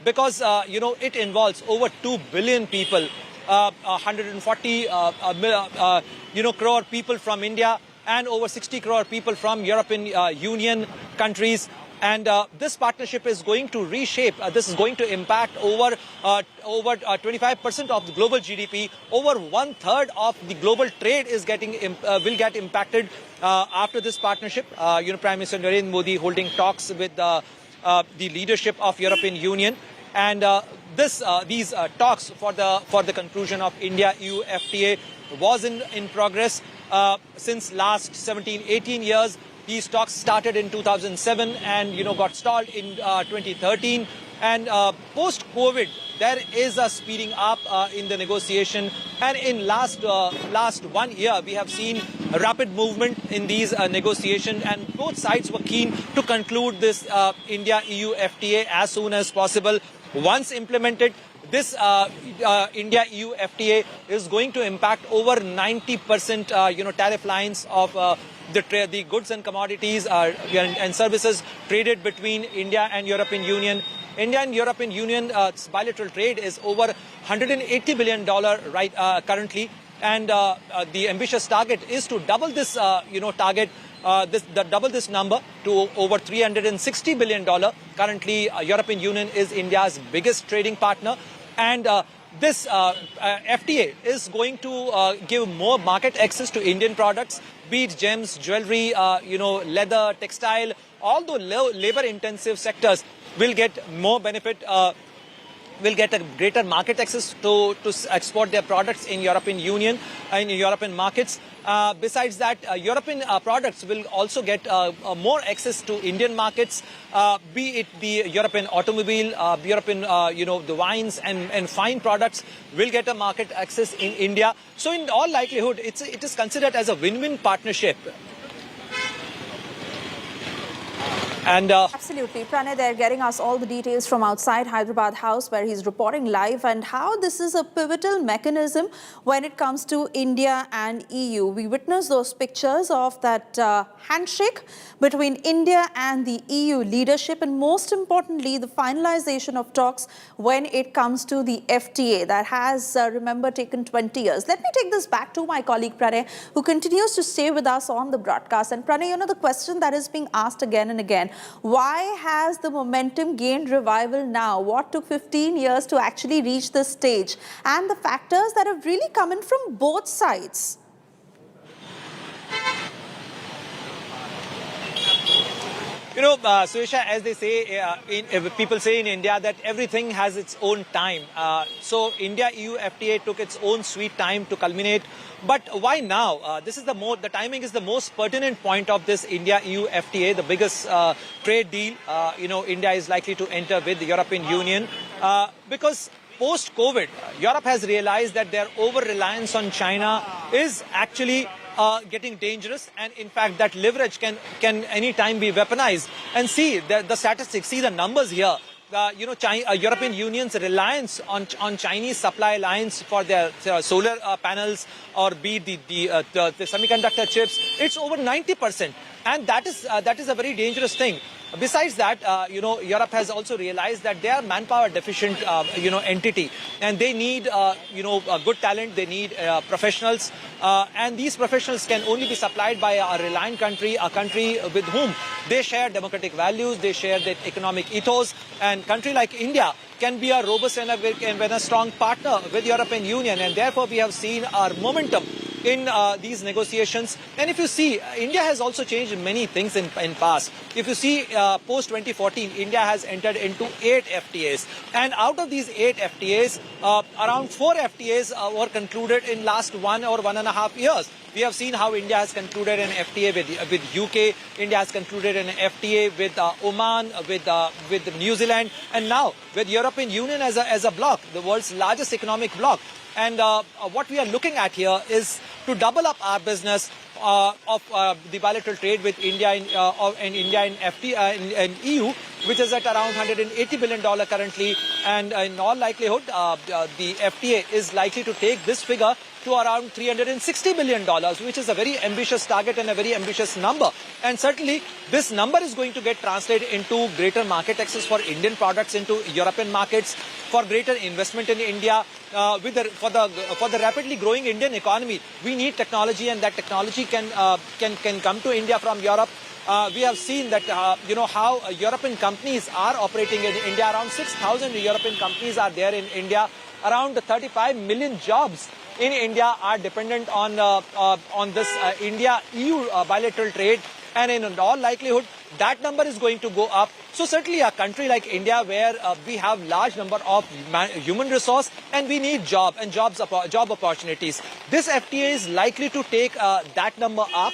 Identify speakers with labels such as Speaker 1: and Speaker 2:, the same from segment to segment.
Speaker 1: because, it involves over 2 billion people, 140 crore people from India and over 60 crore people from European Union countries. And this partnership is going to reshape, this is going to impact over 25% of the global GDP. Over 1/3 of the global trade is will get impacted after this partnership. Prime Minister Narendra Modi holding talks with the leadership of European Union. And these talks for the conclusion of India-EU FTA was in progress since last 17-18 years. These talks started in 2007 and got stalled in 2013. And post-COVID, there is a speeding up in the negotiation. And in last 1 year, we have seen a rapid movement in these negotiations. And both sides were keen to conclude this India-EU FTA as soon as possible. Once implemented, this India-EU FTA is going to impact over 90% tariff lines of the goods and commodities and services traded between India and European Union. India and European Union bilateral trade is over $180 billion currently, and the ambitious target is to double this double this number to over $360 billion. Currently, European Union is India's biggest trading partner, and this FTA is going to give more market access to Indian products, be it gems, jewelry, leather, textile. All the labor-intensive sectors will get more benefit, will get a greater market access to export their products in European Union, in European markets. Besides that, European products will also get more access to Indian markets, be it the European automobile, European, the wines and fine products will get a market access in India. So in all likelihood, it is considered as a win-win partnership. And
Speaker 2: absolutely. Pranay, they're getting us all the details from outside Hyderabad House, where he's reporting live, and how this is a pivotal mechanism when it comes to India and EU. We witnessed those pictures of that handshake between India and the EU leadership, and most importantly, the finalization of talks when it comes to the FTA that has, remember, taken 20 years. Let me take this back to my colleague Pranay, who continues to stay with us on the broadcast. And Pranay, the question that is being asked again and again, why has the momentum gained revival now? What took 15 years to actually reach this stage? And the factors that have really come in from both sides.
Speaker 1: Suisha, as they say, people say in India that everything has its own time. So India-EU FTA took its own sweet time to culminate. But why now? The timing is the most pertinent point of this India-EU FTA, the biggest trade deal. India is likely to enter with the European Union because post-COVID, Europe has realized that their over-reliance on China is actually getting dangerous, and in fact that leverage can anytime be weaponized. And see the statistics, see the numbers here. European Union's reliance on Chinese supply lines for their solar panels, or be the semiconductor chips, it's over 90%, and that is a very dangerous thing. Besides that, Europe has also realized that they are manpower deficient, entity, and they need, good talent. They need professionals, and these professionals can only be supplied by a reliant country, a country with whom they share democratic values, they share the economic ethos, and country like India can be a robust and a strong partner with European Union, and therefore we have seen our momentum in these negotiations. And if you see, India has also changed many things in past. If you see, post 2014, India has entered into 8 FTAs, and out of these 8 FTAs, around 4 FTAs were concluded in last 1 or 1.5 years. We have seen how India has concluded an FTA with UK, India has concluded an FTA with Oman, with New Zealand, and now with European Union as a bloc, the world's largest economic bloc. And what we are looking at here is to double up our business of the bilateral trade with India and India and FTA and EU which is at around $180 billion currently. And in all likelihood, the FTA is likely to take this figure to around $360 billion, which is a very ambitious target and a very ambitious number. And certainly, this number is going to get translated into greater market access for Indian products into European markets, for greater investment in India. For the rapidly growing Indian economy, we need technology, and that technology can come to India from Europe. We have seen that, how European companies are operating in India. Around 6,000 European companies are there in India. Around 35 million jobs in India are dependent on this India-EU bilateral trade. And in all likelihood, that number is going to go up. So certainly a country like India, where we have large number of human resource and we need job opportunities, this FTA is likely to take that number up.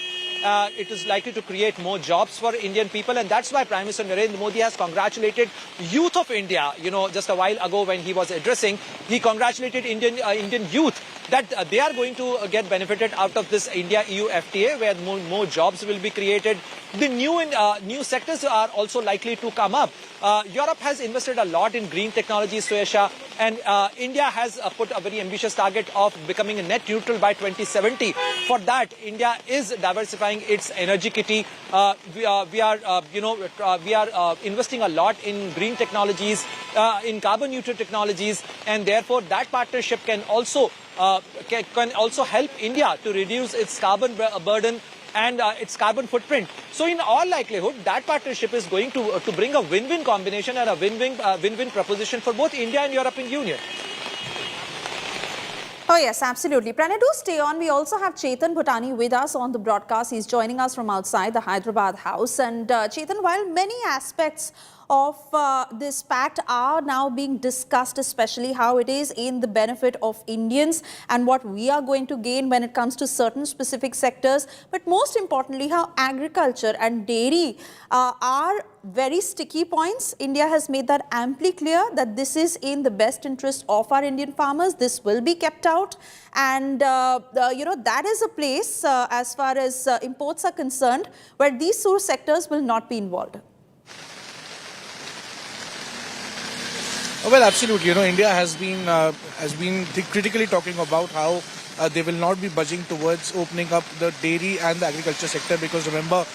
Speaker 1: It is likely to create more jobs for Indian people, and that's why Prime Minister Narendra Modi has congratulated youth of India. Just a while ago when he was addressing, he congratulated Indian youth that they are going to get benefited out of this India-EU FTA, where more jobs will be created. The new sectors are also likely to come up. Europe has invested a lot in green technologies, Suesha, and India has put a very ambitious target of becoming net neutral by 2070. For that, India is diversifying its energy kitty. We are investing a lot in green technologies, in carbon neutral technologies, and therefore that partnership can also help India to reduce its carbon burden and its carbon footprint. So in all likelihood, that partnership is going to bring a win-win combination and a win-win proposition for both India and European Union.
Speaker 2: Oh yes, absolutely. Pranay, do stay on. We also have Chetan Bhutani with us on the broadcast. He's joining us from outside the Hyderabad House. And Chetan, while many aspects of this pact are now being discussed, especially how it is in the benefit of Indians and what we are going to gain when it comes to certain specific sectors, but most importantly, how agriculture and dairy are very sticky points. India has made that amply clear that this is in the best interest of our Indian farmers. This will be kept out, and that is a place as far as imports are concerned where these two sectors will not be involved.
Speaker 3: Well, absolutely. India has been critically talking about how they will not be budging towards opening up the dairy and the agriculture sector, because remember,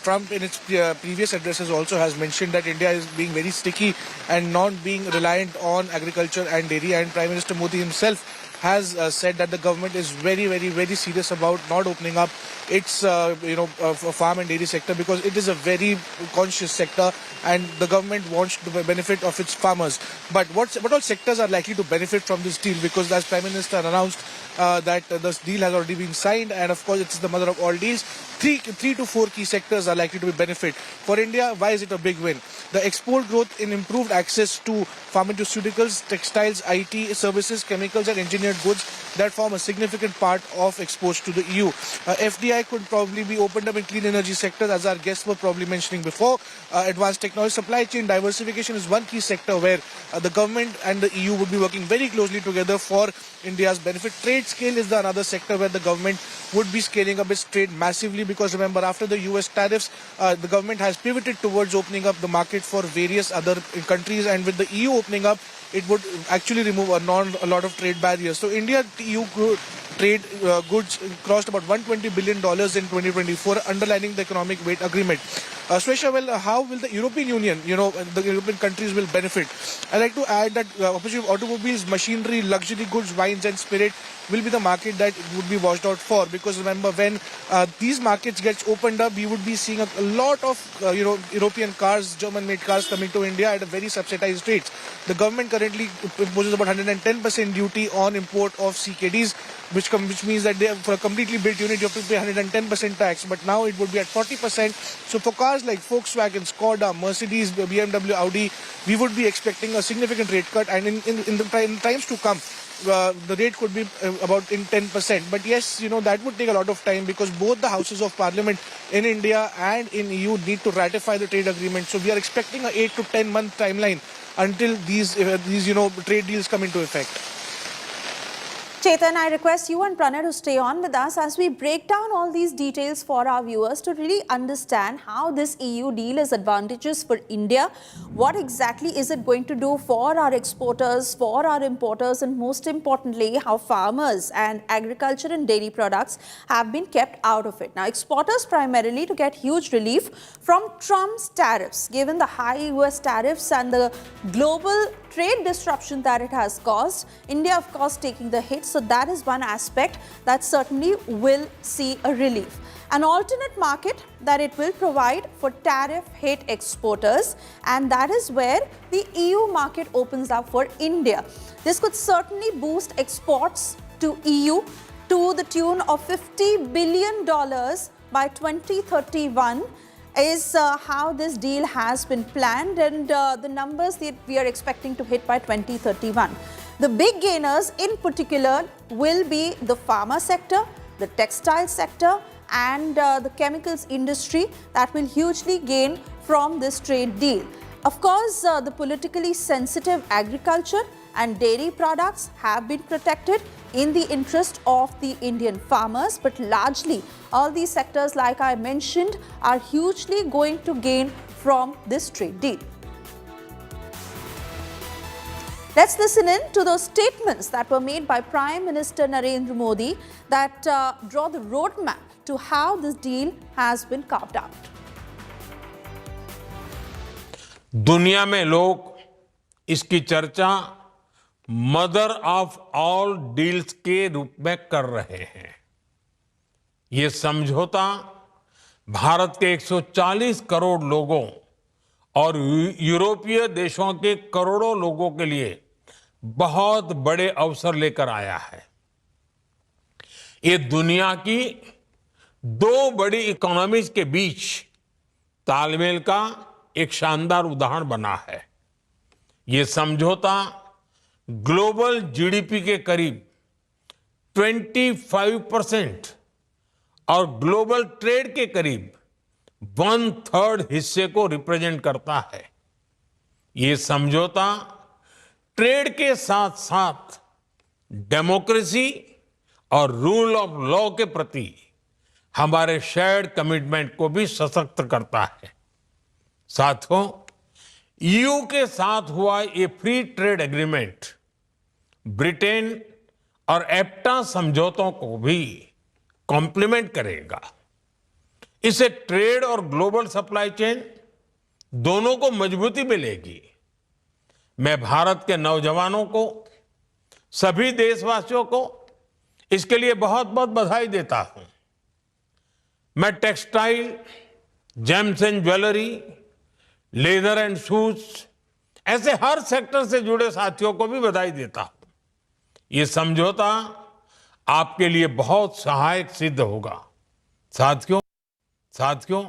Speaker 3: Trump in its previous addresses also has mentioned that India is being very sticky and not being reliant on agriculture and dairy, and Prime Minister Modi himself has said that the government is very, very, very serious about not opening up its farm and dairy sector, because it is a very conscious sector and the government wants the benefit of its farmers. But what all sectors are likely to benefit from this deal? Because as Prime Minister announced that this deal has already been signed, and of course it's the mother of all deals, three to four key sectors are likely to be benefit. For India, why is it a big win? The export growth in improved access to pharmaceuticals, textiles, IT, services, chemicals and engineered goods that form a significant part of exports to the EU. FDI could probably be opened up in clean energy sectors, as our guests were probably mentioning before. Advanced technology, supply chain diversification is one key sector where the government and the EU would be working very closely together for India's benefit. Trade scale is another sector where the government would be scaling up its trade massively, because remember, after the US tariffs, the government has pivoted towards opening up the market for various other countries, and with the EU opening up, it would actually remove a lot of trade barriers. So India-EU trade goods crossed about $120 billion in 2024, underlining the economic weight agreement. Suesha, well, how will the European Union, the European countries will benefit? I'd like to add that opportunity of automobiles, machinery, luxury goods, wines and spirit will be the market that would be watched out for, because remember, when these markets get opened up, we would be seeing a lot of European cars, German-made cars coming to India at a very subsidized rates. The government currently imposes about 110% duty on import of CKDs, which means that for a completely built unit you have to pay 110% tax, but now it would be at 40%. So for cars like Volkswagen, Skoda, Mercedes, BMW, Audi, we would be expecting a significant rate cut, and in times to come, the rate could be about in 10%. But yes, that would take a lot of time, because both the houses of parliament in India and in EU need to ratify the trade agreement. So we are expecting a 8 to 10 month timeline until these trade deals come into effect.
Speaker 2: Chetan, I request you and Pranay to stay on with us as we break down all these details for our viewers to really understand how this EU deal is advantageous for India, what exactly is it going to do for our exporters, for our importers, and most importantly, how farmers and agriculture and dairy products have been kept out of it. Now, exporters primarily to get huge relief from Trump's tariffs, given the high US tariffs and the global trade disruption that it has caused. India, of course, taking the hit. So that is one aspect that certainly will see a relief. An alternate market that it will provide for tariff hit exporters, and that is where the EU market opens up for India. This could certainly boost exports to EU to the tune of $50 billion by 2031. Is how this deal has been planned, and the numbers that we are expecting to hit by 2031. The big gainers in particular will be the pharma sector, the textile sector, and the chemicals industry that will hugely gain from this trade deal. Of course, the politically sensitive agriculture and dairy products have been protected in the interest of the Indian farmers, but largely all these sectors, like I mentioned, are hugely going to gain from this trade deal. Let's listen in to those statements that were made by Prime Minister Narendra Modi that draw the roadmap to how this deal has been carved out.
Speaker 4: दुनिया में लोग इसकी चर्चा mother of all deals के रूप में कर रहे हैं। ये समझौता भारत के 140 करोड़ लोगों और यूरोपीय देशों के करोड़ों लोगों के लिए बहुत बड़े अवसर लेकर आया है। ये दुनिया की दो बड़ी इकोनॉमीज के बीच तालमेल का एक शानदार उदाहरण बना है। ये समझौता ग्लोबल जीडीपी के करीब 25% और ग्लोबल ट्रेड के करीब 1/3 हिस्से को रिप्रेजेंट करता है। ये समझौता ट्रेड के साथ साथ डेमोक्रेसी और रूल ऑफ लॉ के प्रति हमारे शेयर्ड कमिटमेंट को भी सशक्त करता है। साथियों, ईयू के साथ हुआ ये फ्री ट्रेड एग्रीमेंट ब्रिटेन और एप्टा समझौतों को भी कॉम्प्लीमेंट करेगा। इससे ट्रेड और ग्लोबल सप्लाई चेन दोनों को मजबूती मिलेगी। मैं भारत के नौजवानों को, सभी देशवासियों को इसके लिए बहुत बहुत बधाई देता हूं। मैं textile, James and jewellery, leather and shoes ऐसे हर सेक्टर से जुड़े साथियों को भी बधाई देता हूं। ये समझौता आपके लिए बहुत सहायक सिद्ध होगा। साथियों,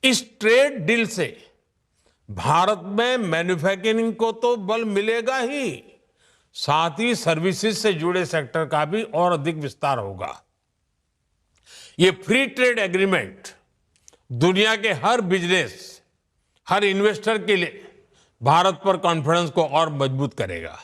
Speaker 4: इस ट्रेड डील से भारत में मैन्युफैक्चरिंग को तो बल मिलेगा ही, साथ ही सर्विसेज से जुड़े सेक्टर का भी और अधिक विस्तार होगा। ये फ्री ट्रेड एग्रीमेंट दुनिया के हर बिजनेस, हर इन्वेस्टर के लिए भारत पर कॉन्फिडेंस को और मजबूत करेगा।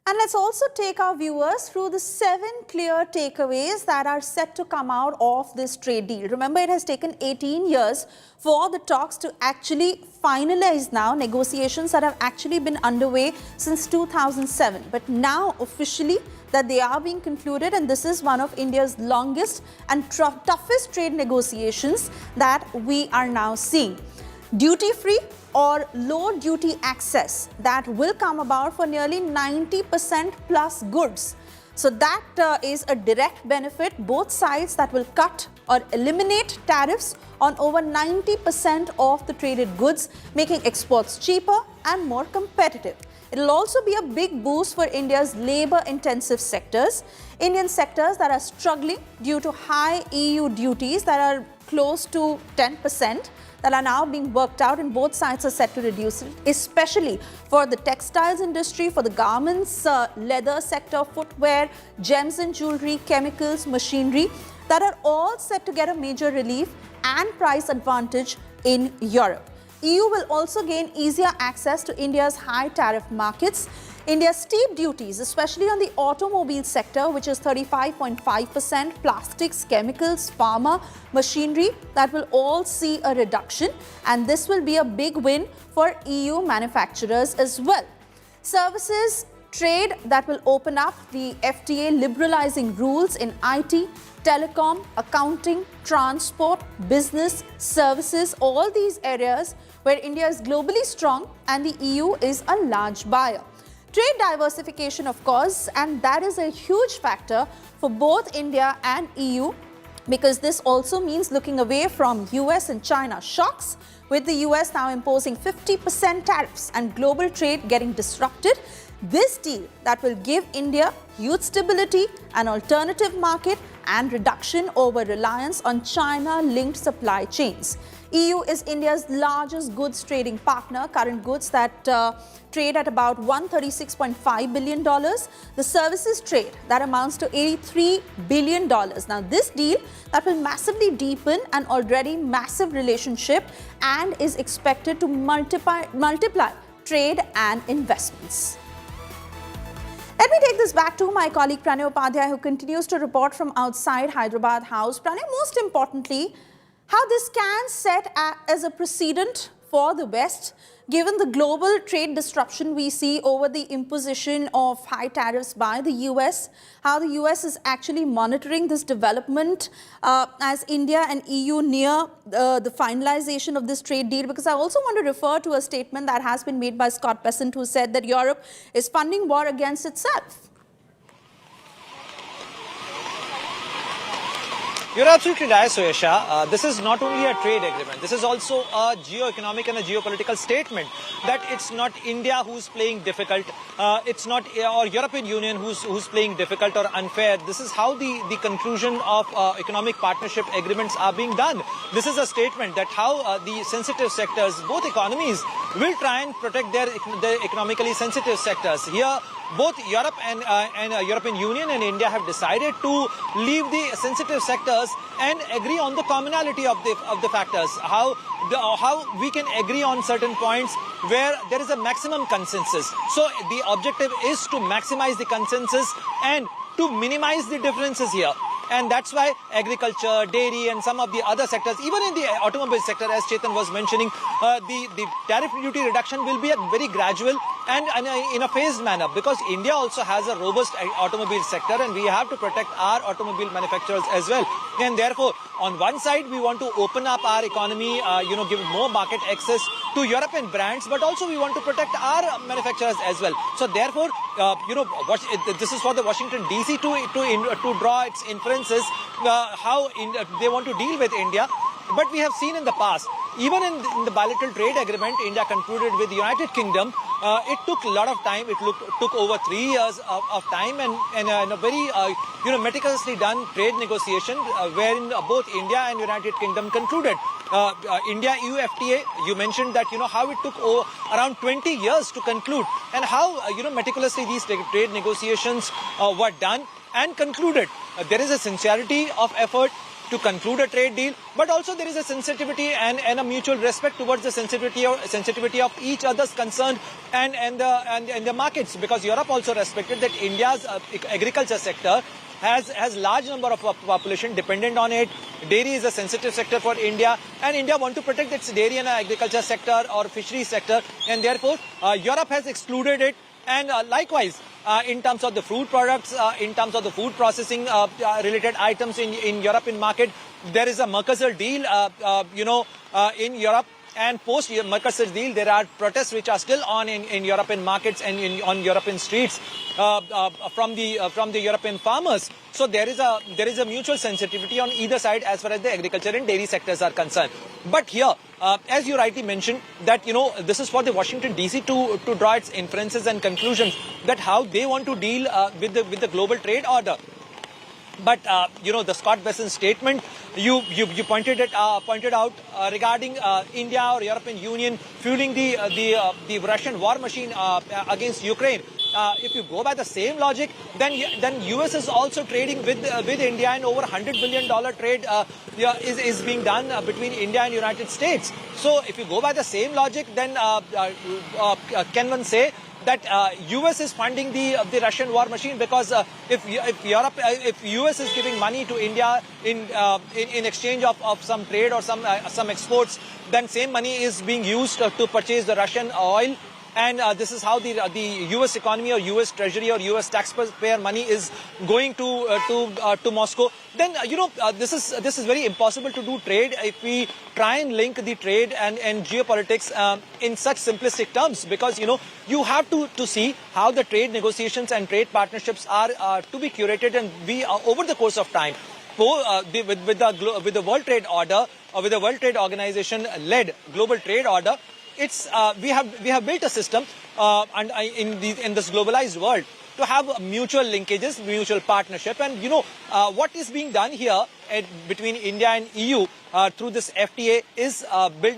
Speaker 2: And let's also take our viewers through the 7 clear takeaways that are set to come out of this trade deal. Remember, it has taken 18 years for the talks to actually finalize now, negotiations that have actually been underway since 2007. But now officially that they are being concluded, and this is one of India's longest and toughest trade negotiations that we are now seeing. Duty-free or low duty access that will come about for nearly 90% plus goods. So that is a direct benefit, both sides, that will cut or eliminate tariffs on over 90% of the traded goods, making exports cheaper and more competitive. It will also be a big boost for India's labor-intensive sectors, Indian sectors that are struggling due to high EU duties that are close to 10%. That are now being worked out, and both sides are set to reduce it, especially for the textiles industry, for the garments, leather sector, footwear, gems and jewelry, chemicals, machinery, that are all set to get a major relief and price advantage in Europe. EU will also gain easier access to India's high tariff markets. India's steep duties, especially on the automobile sector, which is 35.5%, plastics, chemicals, pharma, machinery, that will all see a reduction, and this will be a big win for EU manufacturers as well. Services, trade, that will open up, the FTA liberalizing rules in IT, telecom, accounting, transport, business, services, all these areas where India is globally strong and the EU is a large buyer. Trade diversification, of course, and that is a huge factor for both India and EU, because this also means looking away from US and China shocks, with the US now imposing 50% tariffs and global trade getting disrupted. This deal that will give India huge stability, an alternative market, and reduction over reliance on China-linked supply chains. EU is India's largest goods trading partner, current goods that trade at about $136.5 billion. The services trade that amounts to $83 billion. Now this deal that will massively deepen an already massive relationship and is expected to multiply trade and investments. Let me take this back to my colleague Pranay Upadhyay, who continues to report from outside Hyderabad House. Pranay, most importantly, how this can set as a precedent for the West, given the global trade disruption we see over the imposition of high tariffs by the US, how the US is actually monitoring this development as India and EU near the finalization of this trade deal. Because I also want to refer to a statement that has been made by Scott Bessent, who said that Europe is funding war against itself.
Speaker 1: You're absolutely right, Suesha. This is not only a trade agreement. This is also a geoeconomic and a geopolitical statement that it's not India who's playing difficult. It's not or European Union who's playing difficult or unfair. This is how the conclusion of economic partnership agreements are being done. This is a statement that how the sensitive sectors, both economies, will try and protect their economically sensitive sectors. Here, both Europe and European Union and India have decided to leave the sensitive sectors and agree on the commonality of the factors. How we can agree on certain points where there is a maximum consensus. So the objective is to maximize the consensus and to minimize the differences here. And that's why agriculture, dairy and some of the other sectors, even in the automobile sector, as Chetan was mentioning, the tariff duty reduction will be a very gradual and in a phased manner, because India also has a robust automobile sector and we have to protect our automobile manufacturers as well. And therefore, on one side, we want to open up our economy, give more market access to European brands, but also we want to protect our manufacturers as well. So therefore, this is for the Washington DC to draw its inferences how they want to deal with India. But we have seen in the past, even in the bilateral trade agreement India concluded with the United Kingdom, it took a lot of time. It took over 3 years of time and a very meticulously done trade negotiation wherein both India and United Kingdom concluded. India-EU FTA, you mentioned that how it took around 20 years to conclude, and how meticulously these trade negotiations were done and concluded. There is a sincerity of effort to conclude a trade deal, but also there is a sensitivity and a mutual respect towards the sensitivity of each other's concern and the markets, because Europe also respected that India's agriculture sector has large number of population dependent on it. Dairy is a sensitive sector for India, and India want to protect its dairy and agriculture sector or fishery sector, and therefore Europe has excluded it. And likewise, in terms of the food products, in terms of the food processing related items in European market, there is a Mercosur deal, in Europe. And post Mercosur deal, there are protests which are still on in European markets and on European streets from the European farmers. So there is a mutual sensitivity on either side as far as the agriculture and dairy sectors are concerned. But here, as you rightly mentioned, that this is for the Washington DC to draw its inferences and conclusions that how they want to deal with the global trade order. But the Scott Bessent statement you pointed out regarding India or European Union fueling the Russian war machine against Ukraine. If you go by the same logic, then US is also trading with India, and over $100 billion trade is being done between India and United States. So if you go by the same logic, then can one say that US is funding the Russian war machine, because if US is giving money to India in exchange of some trade or some exports, then same money is being used to purchase the Russian oil. And this is how the US economy or US treasury or US taxpayer money is going to Moscow. Then this is very impossible to do trade if we try and link the trade and geopolitics in such simplistic terms, because you have to see how the trade negotiations and trade partnerships are to be curated and be over the course of time. With the World Trade Order, or with the World Trade Organization led global trade order, we have built a system in this globalized world to have mutual linkages, mutual partnership, and what is being done here between India and EU through this FTA is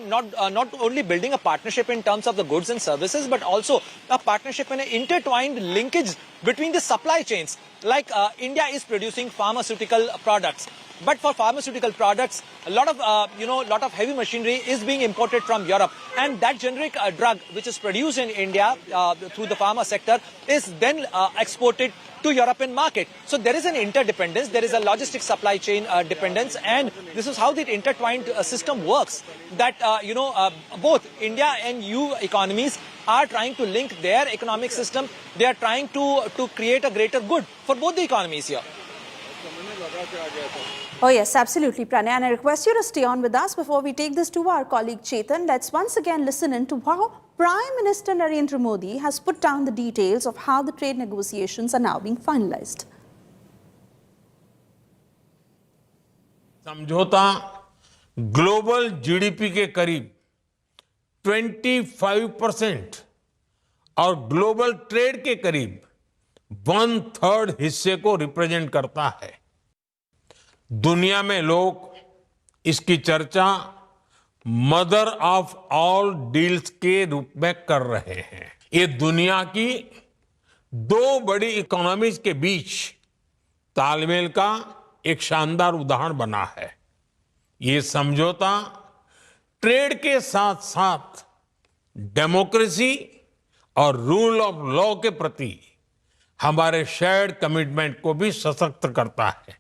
Speaker 1: not only building a partnership in terms of the goods and services, but also a partnership and an intertwined linkage between the supply chains. Like India is producing pharmaceutical products. But for pharmaceutical products, a lot of heavy machinery is being imported from Europe, and that generic drug which is produced in India through the pharma sector is then exported to European market. So there is an interdependence, there is a logistic supply chain dependence, and this is how the intertwined system works. That both India and EU economies are trying to link their economic system. They are trying to create a greater good for both the economies here.
Speaker 2: Oh yes, absolutely, Pranay. And I request you to stay on with us before we take this to our colleague Chetan. Let's once again listen into how Prime Minister Narendra Modi has put down the details of how the trade negotiations are now being finalized.
Speaker 4: समझौता global GDP के करीब 25% और global trade के करीब 1/3 हिस्से को represent करता है। दुनिया में लोग इसकी चर्चा मदर ऑफ ऑल डील्स के रूप में कर रहे हैं। ये दुनिया की दो बड़ी इकोनॉमीज के बीच तालमेल का एक शानदार उदाहरण बना है। ये समझौता ट्रेड के साथ साथ डेमोक्रेसी और रूल ऑफ लॉ के प्रति हमारे शेयर्ड कमिटमेंट को भी सशक्त करता है।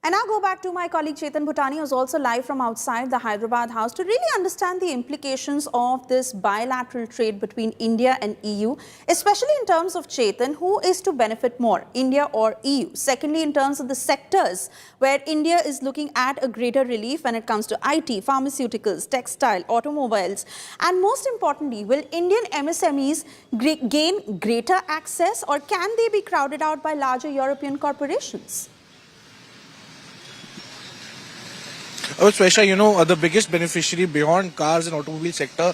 Speaker 2: I now go back to my colleague Chetan Bhutani, who is also live from outside the Hyderabad House, to really understand the implications of this bilateral trade between India and EU, especially in terms of Chetan, who is to benefit more, India or EU? Secondly, in terms of the sectors where India is looking at a greater relief when it comes to IT, pharmaceuticals, textile, automobiles, and most importantly, will Indian MSMEs gain greater access, or can they be crowded out by larger European corporations?
Speaker 3: Shweta, the biggest beneficiary beyond cars and automobile sector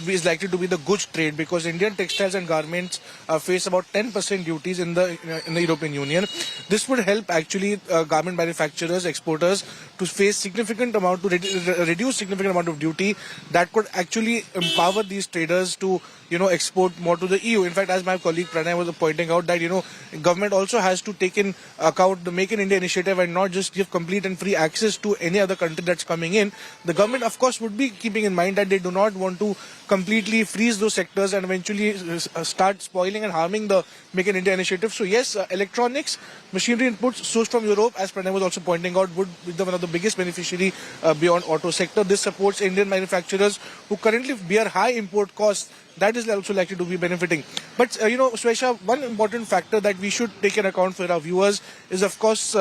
Speaker 3: is likely to be the goods trade, because Indian textiles and garments face about 10% duties in the European Union. This would help actually garment manufacturers, exporters to face significant amount, to reduce significant amount of duty that could actually empower these traders to export more to the EU. In fact, as my colleague Pranay was pointing out, that government also has to take in account the Make in India initiative and not just give complete and free access to any other country that's coming in. The government, of course, would be keeping in mind that they do not want to completely freeze those sectors and eventually start spoiling and harming the Make in India initiative. So yes, electronics, machinery inputs sourced from Europe, as Pranay was also pointing out, would be one of the biggest beneficiary beyond auto sector. This supports Indian manufacturers who currently bear high import costs. That is also likely to be benefiting. But, Swesha, one important factor that we should take into account for our viewers is, of course,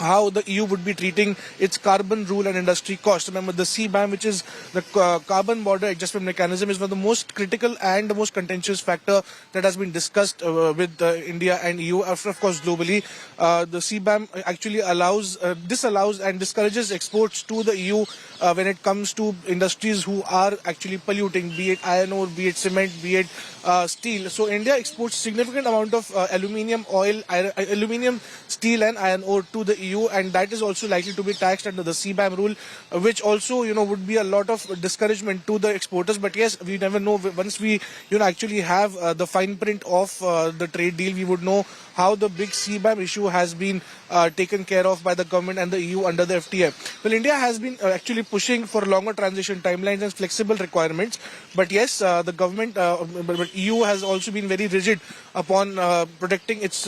Speaker 3: how the EU would be treating its carbon rule and industry costs. Remember, the CBAM, which is the carbon border adjustment mechanism, is one of the most critical and the most contentious factor that has been discussed with India and EU. Of course, globally, the CBAM actually disallows and discourages exports to the EU when it comes to industries who are actually polluting, be it iron ore, be it cement, be it steel. So India exports significant amount of aluminium, steel and iron ore to the EU, and that is also likely to be taxed under the CBAM rule, which also would be a lot of discouragement to the exporters. But yes, we never know. Once we actually have the fine print of the trade deal, we would know how the big CBAM issue has been taken care of by the government and the EU under the FTA. Well, India has been actually pushing for longer transition timelines and flexible requirements. But yes, the government, but EU has also been very rigid upon protecting its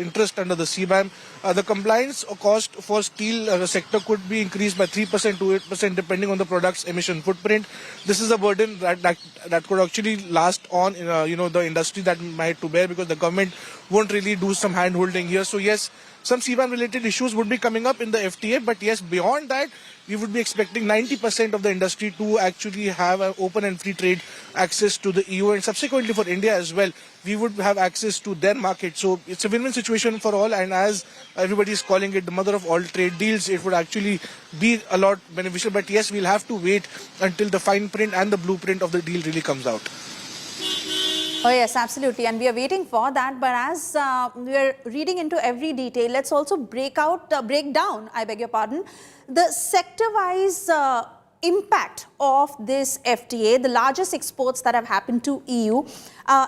Speaker 3: interest under the CBAM. The compliance cost for steel sector could be increased by 3% to 8% depending on the product's emission footprint. This is a burden that could actually last on the industry that might to bear, because the government won't really do some hand holding here. So yes, some CBAM related issues would be coming up in the FTA, but yes, beyond that, we would be expecting 90% of the industry to actually have an open and free trade access to the EU, and subsequently for India as well, we would have access to their market. So it's a win-win situation for all, and as everybody is calling it the mother of all trade deals, it would actually be a lot beneficial. But yes, we'll have to wait until the fine print and the blueprint of the deal really comes out.
Speaker 2: Oh yes, absolutely, and we are waiting for that. But as we are reading into every detail, let's also break down, I beg your pardon, the sector-wise impact of this FTA, the largest exports that have happened to EU,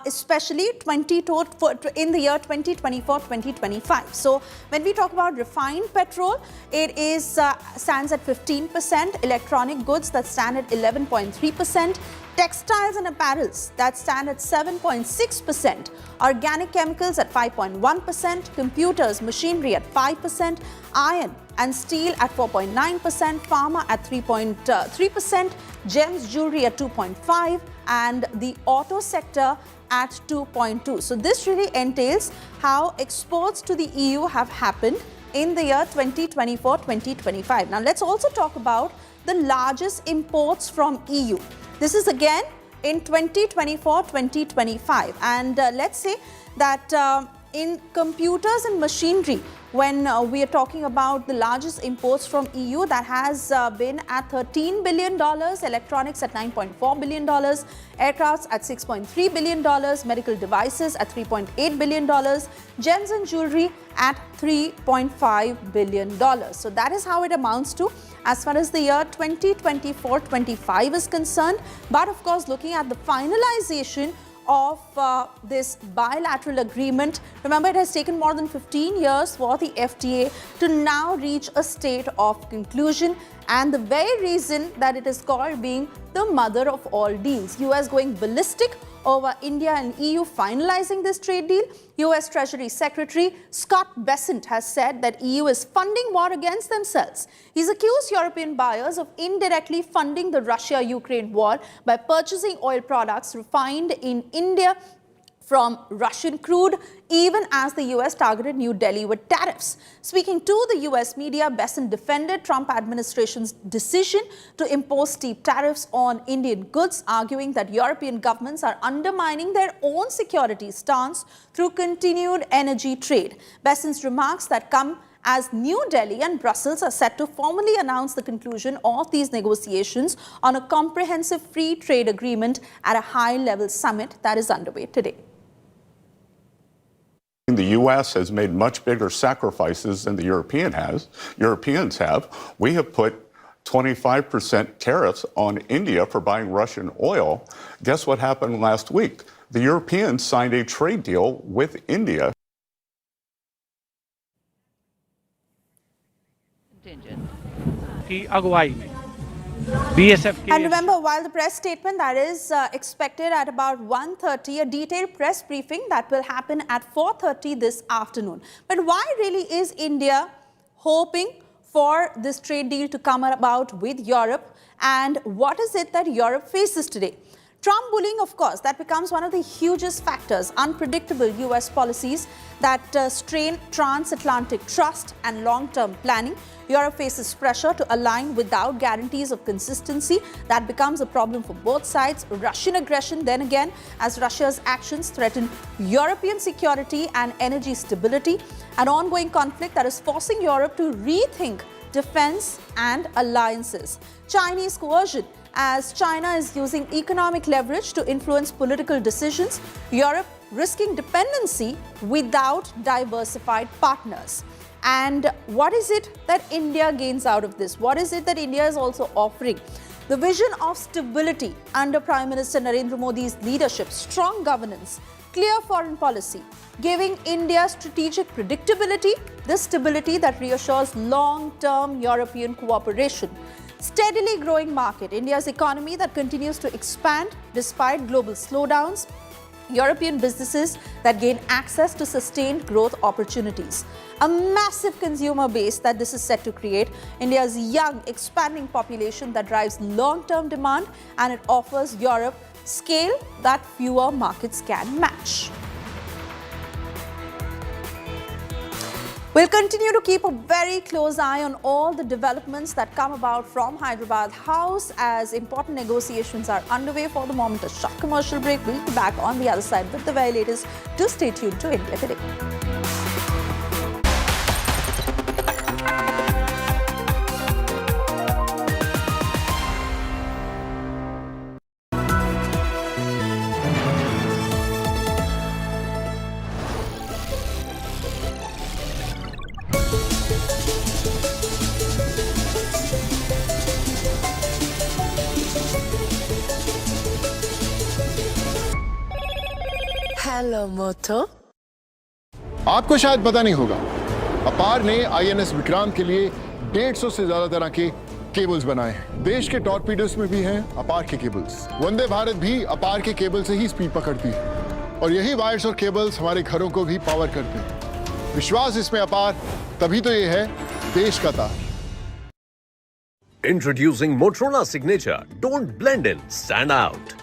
Speaker 2: especially in the year 2024-2025. So when we talk about refined petrol, it is stands at 15%, electronic goods that stand at 11.3%, textiles and apparels that stand at 7.6%, organic chemicals at 5.1%, computers, machinery at 5%, iron and steel at 4.9%, pharma at 3.3%, gems, jewelry at 2.5%, and the auto sector at 2.2%. So this really entails how exports to the EU have happened in the year 2024-2025. Now let's also talk about the largest imports from EU. This is again in 2024-2025, and let's say that in computers and machinery, when we are talking about the largest imports from EU, that has been at $13 billion, electronics at $9.4 billion, aircrafts at $6.3 billion, medical devices at $3.8 billion, gems and jewelry at $3.5 billion. So that is how it amounts to as far as the year 2024-25 is concerned. But of course, looking at the finalization of this bilateral agreement, remember, it has taken more than 15 years for the FTA to now reach a state of conclusion, and the very reason that it is called being the mother of all deals. US going ballistic over India and EU finalizing this trade deal. US Treasury Secretary Scott Bessent has said that EU is funding war against themselves. He's accused European buyers of indirectly funding the Russia-Ukraine war by purchasing oil products refined in India from Russian crude, even as the US targeted New Delhi with tariffs. Speaking to the US media, Bessent defended Trump administration's decision to impose steep tariffs on Indian goods, arguing that European governments are undermining their own security stance through continued energy trade. Bessent's remarks that come as New Delhi and Brussels are set to formally announce the conclusion of these negotiations on a comprehensive free trade agreement at a high-level summit that is underway today.
Speaker 5: The U.S. has made much bigger sacrifices than the Europeans have. We have put 25% tariffs on India for buying Russian oil. Guess what happened last week? The Europeans signed a trade deal with India.
Speaker 2: And remember, while the press statement that is expected at about 1:30, a detailed press briefing that will happen at 4:30 this afternoon. But why really is India hoping for this trade deal to come about with Europe, and what is it that Europe faces today? Trump bullying, of course, that becomes one of the hugest factors. Unpredictable US policies that strain transatlantic trust and long-term planning. Europe faces pressure to align without guarantees of consistency. That becomes a problem for both sides. Russian aggression, then again, as Russia's actions threaten European security and energy stability. An ongoing conflict that is forcing Europe to rethink defense and alliances. Chinese coercion, as China is using economic leverage to influence political decisions. Europe risking dependency without diversified partners. And what is it that India gains out of this? What is it that India is also offering? The vision of stability under Prime Minister Narendra Modi's leadership, strong governance, clear foreign policy, giving India strategic predictability, this stability that reassures long-term European cooperation. Steadily growing market, India's economy that continues to expand despite global slowdowns, European businesses that gain access to sustained growth opportunities. A massive consumer base that this is set to create, India's young, expanding population that drives long-term demand, and it offers Europe scale that fewer markets can match. We'll continue to keep a very close eye on all the developments that come about from Hyderabad House as important negotiations are underway. For the moment, a short commercial break. We'll be back on the other side with the very latest. Do stay tuned to India Today.
Speaker 6: Hello Moto.
Speaker 7: आपको शायद पता नहीं होगा, अपार ने INS Vikrant के लिए 150 से ज्यादा तरह के केबल्स बनाए हैं। देश के टॉर्पीडोस में भी हैं अपार के केबल्स। वंदे भारत भी अपार के केबल से ही स्पीड पकड़ती है और यही वायर्स और केबल्स हमारे घरों को भी पावर करते हैं। विश्वास इसमें अपार, तभी तो ये है देश का तार।
Speaker 8: Introducing Motorola Signature. Don't blend in, stand out.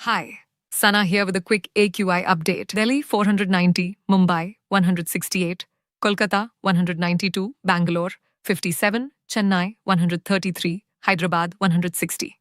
Speaker 9: Hi, Sana here with a quick AQI update. Delhi 490, Mumbai 168, Kolkata 192, Bangalore 57, Chennai 133, Hyderabad 160.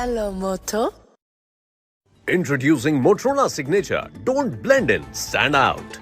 Speaker 6: Hello Moto.
Speaker 8: Introducing Motorola Signature. Don't blend in, stand out.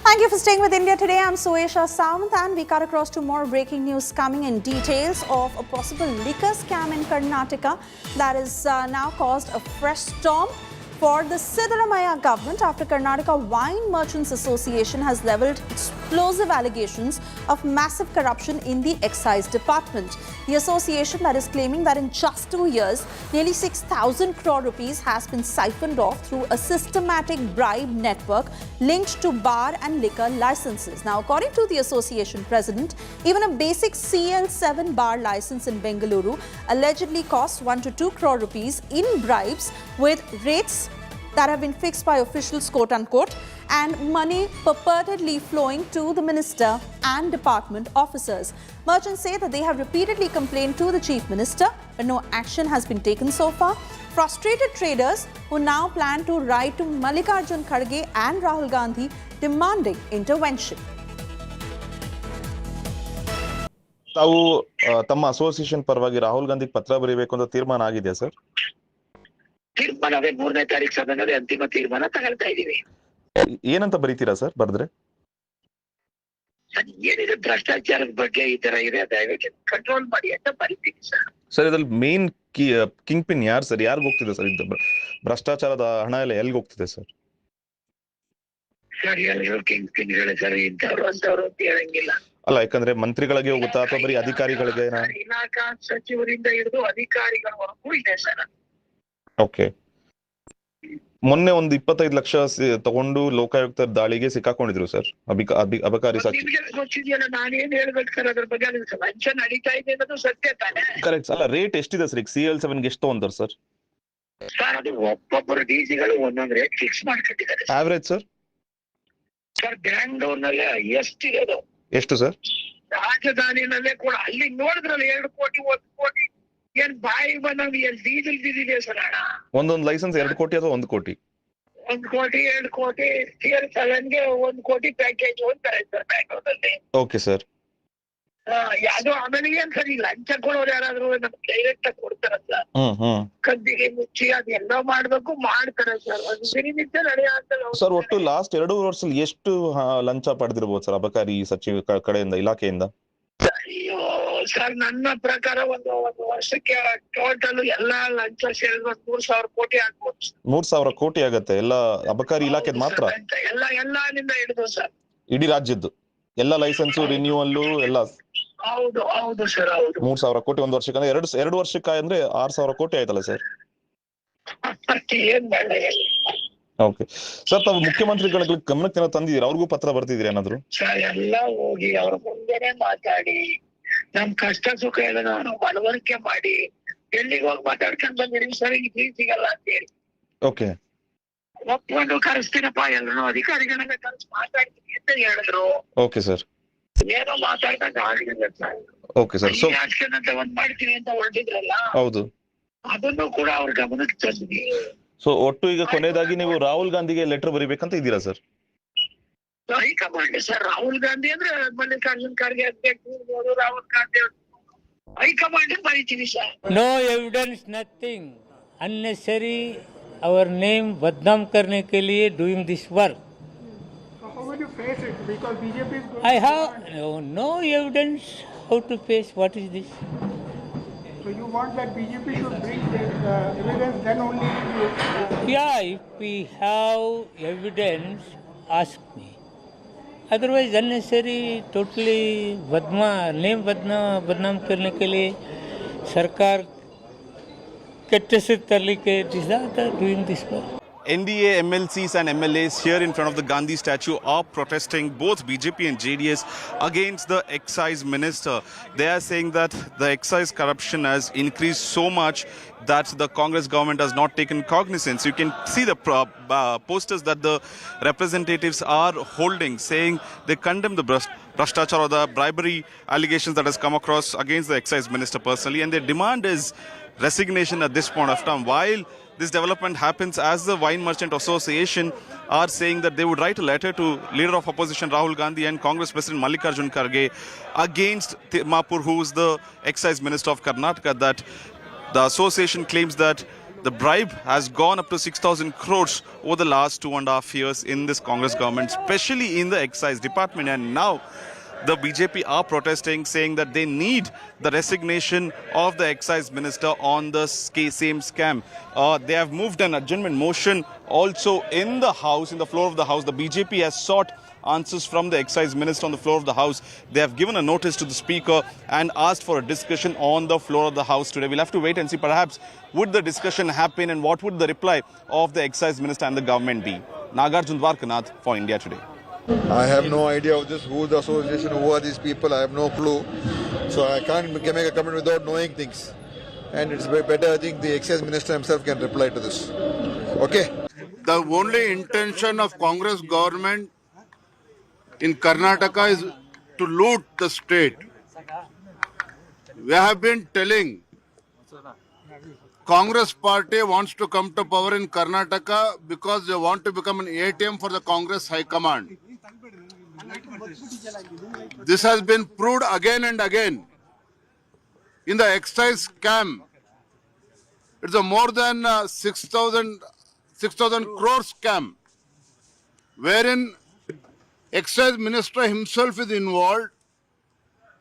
Speaker 2: Thank you for staying with India Today. I'm Suesha Samant and we cut across to more breaking news coming in. Details of a possible liquor scam in Karnataka that has now caused a fresh storm for the Siddaramaiah government after Karnataka Wine Merchants Association has levelled explosive allegations of massive corruption in the excise department. The association that is claiming that in just 2 years, nearly 6,000 crore rupees has been siphoned off through a systematic bribe network linked to bar and liquor licenses. Now, according to the association president, even a basic CL7 bar license in Bengaluru allegedly costs 1 to 2 crore rupees in bribes, with rates that have been fixed by officials, quote unquote, and money purportedly flowing to the minister and department officers. Merchants say that they have repeatedly complained to the chief minister, but no action has been taken so far. Frustrated traders who now plan to write to Mallikarjun Kharge and Rahul Gandhi demanding intervention.
Speaker 10: ತಾವು ತಮ್ಮ association ಪರವಾಗಿ ರಾಹುಲ್ ಗಾಂಧಿಗೆ ಪತ್ರ ಬರೀಬೇಕು ಅಂತ ತೀರ್ಮಾನ ಆಗಿದೆಯಾ sir?
Speaker 11: ತೀರ್ಮಾನವೇ 3ನೇ ತಾರೀಕು ಸದನದಲ್ಲಿ ಅಂತಿಮ ತೀರ್ಮಾನ ತಗೊಳ್ತಾ ಇದೀವಿ.
Speaker 10: ಏನಂತ ಬರೀತೀರಾ ಸರ್ ಬರ್ದ್ರೆ?
Speaker 11: ಏನಿದೆ ಭ್ರಷ್ಟಾಚಾರದ ಬಗ್ಗೆ ಈ ತರ ಇದೆ, ದಯವಿಟ್ಟು ಕಂಟ್ರೋಲ್ ಮಾಡಿ ಅಂತ ಬರೀತೀವಿ ಸರ್.
Speaker 10: ಸರ್ ಇದ್ರಲ್ಲಿ ಮೇನ್ ಕಿಂಗ್ ಪಿನ್ ಯಾರು ಸರ್? ಯಾರಿಗ ಹೋಗ್ತಿದೆ ಸರ್ ಇದು ಭ್ರಷ್ಟಾಚಾರದ ಹಣ ಎಲ್ಲ ಎಲ್ಲಿಗೆ ಹೋಗ್ತಿದೆ ಸರ್?
Speaker 11: ಸರ್ ಎಲ್ಲರೂ ಕಿಂಗ್ ಪಿನ್ಗಳೇ ಸರ್, ಇಂಥವ್ರು ಅಂತವ್ರು ಅಂತ ಹೇಳಂಗಿಲ್ಲ.
Speaker 10: ಅಲ್ಲ, ಯಾಕಂದ್ರೆ ಮಂತ್ರಿಗಳಿಗೆ ಹೋಗುತ್ತಾ ಅಥವಾ ಬರೀ ಅಧಿಕಾರಿಗಳಿಗೆ?
Speaker 11: ಇಲಾಖಾ ಸಚಿವರಿಂದ ಹಿಡಿದು ಅಧಿಕಾರಿಗಳವರೆಗೂ ಇದೆ ಸರ್.
Speaker 10: ಓಕೆ. ಮೊನ್ನೆ ಒಂದು 25 ಲಕ್ಷ ತಗೊಂಡು ಲೋಕಾಯುಕ್ತ ದಾಳಿಗೆ ಸಿಕ್ಕಾಕೊಂಡಿದ್ರು ಸರ್ ಅಬಕಾರಿ ಸಾಕ್ಷಿ.
Speaker 11: ಗೊತ್ತಿದೆಯಲ್ಲ, ನಾನೇನ್ ಹೇಳ್ಬೇಕು ಸರ್ ಅದ್ರ ಬಗ್ಗೆ? ಲಂಚ ನಡೀತಾ ಇದೆ ಅನ್ನೋದು ಸತ್ಯ ತಾನೆ?
Speaker 10: ಕರೆಕ್ಟ್. ಅಲ್ಲ, ರೇಟ್ ಎಷ್ಟಿದೆ ಸರ್ ಈಗ CL7 ಎಷ್ಟು ತಗೊಂತಾರೆ ಸರ್?
Speaker 11: ಸರ್ ಅದು ಒಬ್ಬೊಬ್ಬರು ಡಿಸಿಗಳು ಒಂದೊಂದು ರೇಟ್ ಫಿಕ್ಸ್ ಮಾಡ್ಕೊಂಡಿದ್ದಾರೆ.
Speaker 10: Average sir?
Speaker 11: ಸರ್ ಬ್ಯಾಂಗ್ಳೂರ್ನಲ್ಲೇ ಎಷ್ಟಿರೋದು?
Speaker 10: ಎಷ್ಟು ಸರ್?
Speaker 11: ರಾಜಧಾನಿನಲ್ಲೇ ಕೂಡ ಅಲ್ಲಿ ನೋಡಿದ್ರಲ್ಲ 2 ಕೋಟಿ 1 ಕೋಟಿ ಏನ್ ಬಾಯಿ ಬಂದಂಗ ಏನ್ ಡೀಸೆಲ್ ಬಿದ್ದಿದೆ ಸರ್ ಹಣ.
Speaker 10: ಒಂದೊಂದು ಲೈಸೆನ್ಸ್ 2 ಕೋಟಿ ಅಥವಾ 1 ಕೋಟಿ?
Speaker 11: 1 ಕೋಟಿ 2 ಕೋಟಿ. CL7ಗೆ 1 ಕೋಟಿ ಪ್ಯಾಕೇಜ್ ಅಂತಾರೆ ಸರ್ ಬ್ಯಾಂಗ್ಳೂರಲ್ಲಿ.
Speaker 10: Okay sir.
Speaker 11: ಯಾವ್ದೋ ಆಮೇಲೆ ಏನ್ ಸರ್ ಈ ಲಂಚ ಕೊಡೋರು ಯಾರಾದ್ರೂ ನಮ್ಗೆ ಡೈರೆಕ್ಟ್ ಆಗಿ ಕೊಡ್ತಾರಲ್ಲ, ಕದ್ದಿಗೆ ಮುಚ್ಚಿ ಅದೆಲ್ಲ ಮಾಡ್ಬೇಕು ಮಾಡ್ತಾರೆ ಸರ್. ಅದು ದಿನನಿತ್ಯ ನಡೆಯುವಂತ
Speaker 10: ಸರ್. ಒಟ್ಟು ಲಾಸ್ಟ್ 2 ವರ್ಷದಲ್ಲಿ ಎಷ್ಟು ಲಂಚ ಪಡೆದಿರ್ಬೋದು ಸರ್ ಅಬಕಾರಿ ಸಚಿವ ಕಡೆಯಿಂದ, ಇಲಾಖೆಯಿಂದ?
Speaker 11: ಅಯ್ಯೋ ಸರ್, ನನ್ನ ಪ್ರಕಾರ ಒಂದು ವರ್ಷಕ್ಕೆ ಟೋಟಲ್ ಎಲ್ಲಾ ಲಂಚ ಸೇರಿದ್ರೆ 3,000 ಕೋಟಿ ಆಗ್ಬೋದು.
Speaker 10: 3,000 ಕೋಟಿ ಆಗತ್ತೆ ಎಲ್ಲ ಅಬಕಾರಿ ಇಲಾಖೆದ್ ಮಾತ್ರ?
Speaker 11: ಎಲ್ಲಾನಿಂದ ಹಿಡಿದು ಸರ್,
Speaker 10: ಇಡೀ ರಾಜ್ಯದ್ದು ಎಲ್ಲ ಲೈಸೆನ್ಸ್ ರಿನ್ಯೂವಲ್ ಎಲ್ಲ?
Speaker 11: ಹೌದು ಹೌದು ಸರ್, ಹೌದು.
Speaker 10: 3,000 ಕೋಟಿ ಒಂದು ವರ್ಷಕ್ಕೆ ಅಂದ್ರೆ 2 ವರ್ಷಕ್ಕೆ ಅಂದ್ರೆ 6,000 ಕೋಟಿ ಆಯ್ತಲ್ಲ ಸರ್?
Speaker 11: ಏನ್ ಬೇಡ.
Speaker 10: ಓಕೆ ಸರ್, ತಾವು ಮುಖ್ಯಮಂತ್ರಿಗಳಿಗೆ ಗಮನಕ್ಕೆ ತಂದಿದ್ದೀರಾ? ಅವ್ರಿಗೂ ಪತ್ರ ಬರ್ತಿದ್ರಿ ಏನಾದ್ರು?
Speaker 11: ಸರ್ ಎಲ್ಲ ಹೋಗಿ ಅವ್ರ ಮುಂದೆನೆ ಮಾತಾಡಿ ನಮ್ ಕಷ್ಟ ಸುಖ ಎಲ್ಲ ನಾನು ಮನವರಿಕೆ ಮಾಡಿ ಎಲ್ಲಿಗೆ ಹೋಗಿ ಮಾತಾಡ್ಕೊಂಡ್ ಬಂದಿದೀವಿ ಸರ್. ಈಗ ಫ್ರೀ ಸಿಗಲ್ಲ ಅಂತ ಹೇಳಿ
Speaker 10: ಓಕೆ
Speaker 11: ಒಪ್ಕೊಂಡು ಕರೆಸ್ತೀನಪ್ಪ ಎಲ್ಲರೂ ಅಧಿಕಾರಿಗಳನ್ನ ಕರೆಸಿ ಮಾತಾಡ್ತೀನಿ ಅಂತ ಹೇಳಿದ್ರು.
Speaker 10: Okay sir.
Speaker 11: ಏನೋ ಮಾತಾಡ್ದಂಗ ಆಗಿಲ್ಲ sir.
Speaker 10: Okay sir. So
Speaker 11: action ಅಂತ ಒಂದ್ ಮಾಡ್ತೀನಿ ಅಂತ ಹೊರಟಿದ್ರಲ್ಲ,
Speaker 10: ಹೌದು,
Speaker 11: ಅದನ್ನು ಕೂಡ ಅವ್ರ ಗಮನಕ್ಕೆ ತಂದ್ವಿ.
Speaker 10: ಸೊ ಒಟ್ಟು ಈಗ ಕೊನೆಯದಾಗಿ ನೀವು ರಾಹುಲ್ ಗಾಂಧಿಗೆ ಲೆಟರ್ ಬರೀಬೇಕಂತ ಇದ್ದೀರಾ sir?
Speaker 11: High command sir, Rahul Gandhi ಅಂದ್ರೆ ಮಲ್ಲಿಕಾರ್ಜುನ್ ಖರ್ಗೆ ಅಧ್ಯಕ್ಷರು, ರಾಹುಲ್ ಗಾಂಧಿ ಹೈಕಮಾಂಡ್ ಬರೀತೀವಿ sir.
Speaker 12: No evidence, nothing. Unnecessary our name badnaam karne ke liye doing this work.
Speaker 3: So how will you face it? Because BJP is going
Speaker 12: I have no evidence how to face. What is this?
Speaker 3: So you want that BJP should bring evidence, then only you...
Speaker 12: Yeah, if we have evidence, ask me. Otherwise, unnecessary, totally name badnaam करने के लिए सरकार कट्टे से तरली के Dzire doing this work.
Speaker 13: NDA MLCs and MLAs here in front of the Gandhi statue are protesting, both BJP and JDS, against the excise minister. They are saying that the excise corruption has increased so much that the Congress government has not taken cognizance. You can see the posters that the representatives are holding, saying they condemn the Bhashtachar or the bribery allegations that has come across against the excise minister personally, and their demand is resignation at this point of time. While this development happens, as the Wine Merchant Association are saying that they would write a letter to leader of opposition Rahul Gandhi and Congress President Mallikarjun Kharge against Thimmapur, who is the excise minister of Karnataka, that the association claims that the bribe has gone up to 6,000 crores over the last 2.5 years in this Congress government, especially in the excise department. And now the BJP are protesting, saying that they need the resignation of the excise minister on the same scam. They have moved an adjournment motion also in the House, in the floor of the House. The BJP has sought answers from the excise minister on the floor of the House. They have given a notice to the speaker and asked for a discussion on the floor of the House today. We'll have to wait and see. Perhaps would the discussion happen, and what would the reply of the excise minister and the government be? Nagarjun Dwarkanath for India Today.
Speaker 7: I have no idea of this, who the association, who are these people, I have no clue. So I can't make a comment without knowing things. And it's better, I think the excise minister himself can reply to this. Okay?
Speaker 14: the only intention of Congress government in Karnataka is to loot the state. We have been telling Congress party wants to come to power in Karnataka because they want to become an ATM for the Congress High Command. This has been proved again and again. In the excise scam, it's a more than 6,000 crore scam, wherein excise minister himself is involved,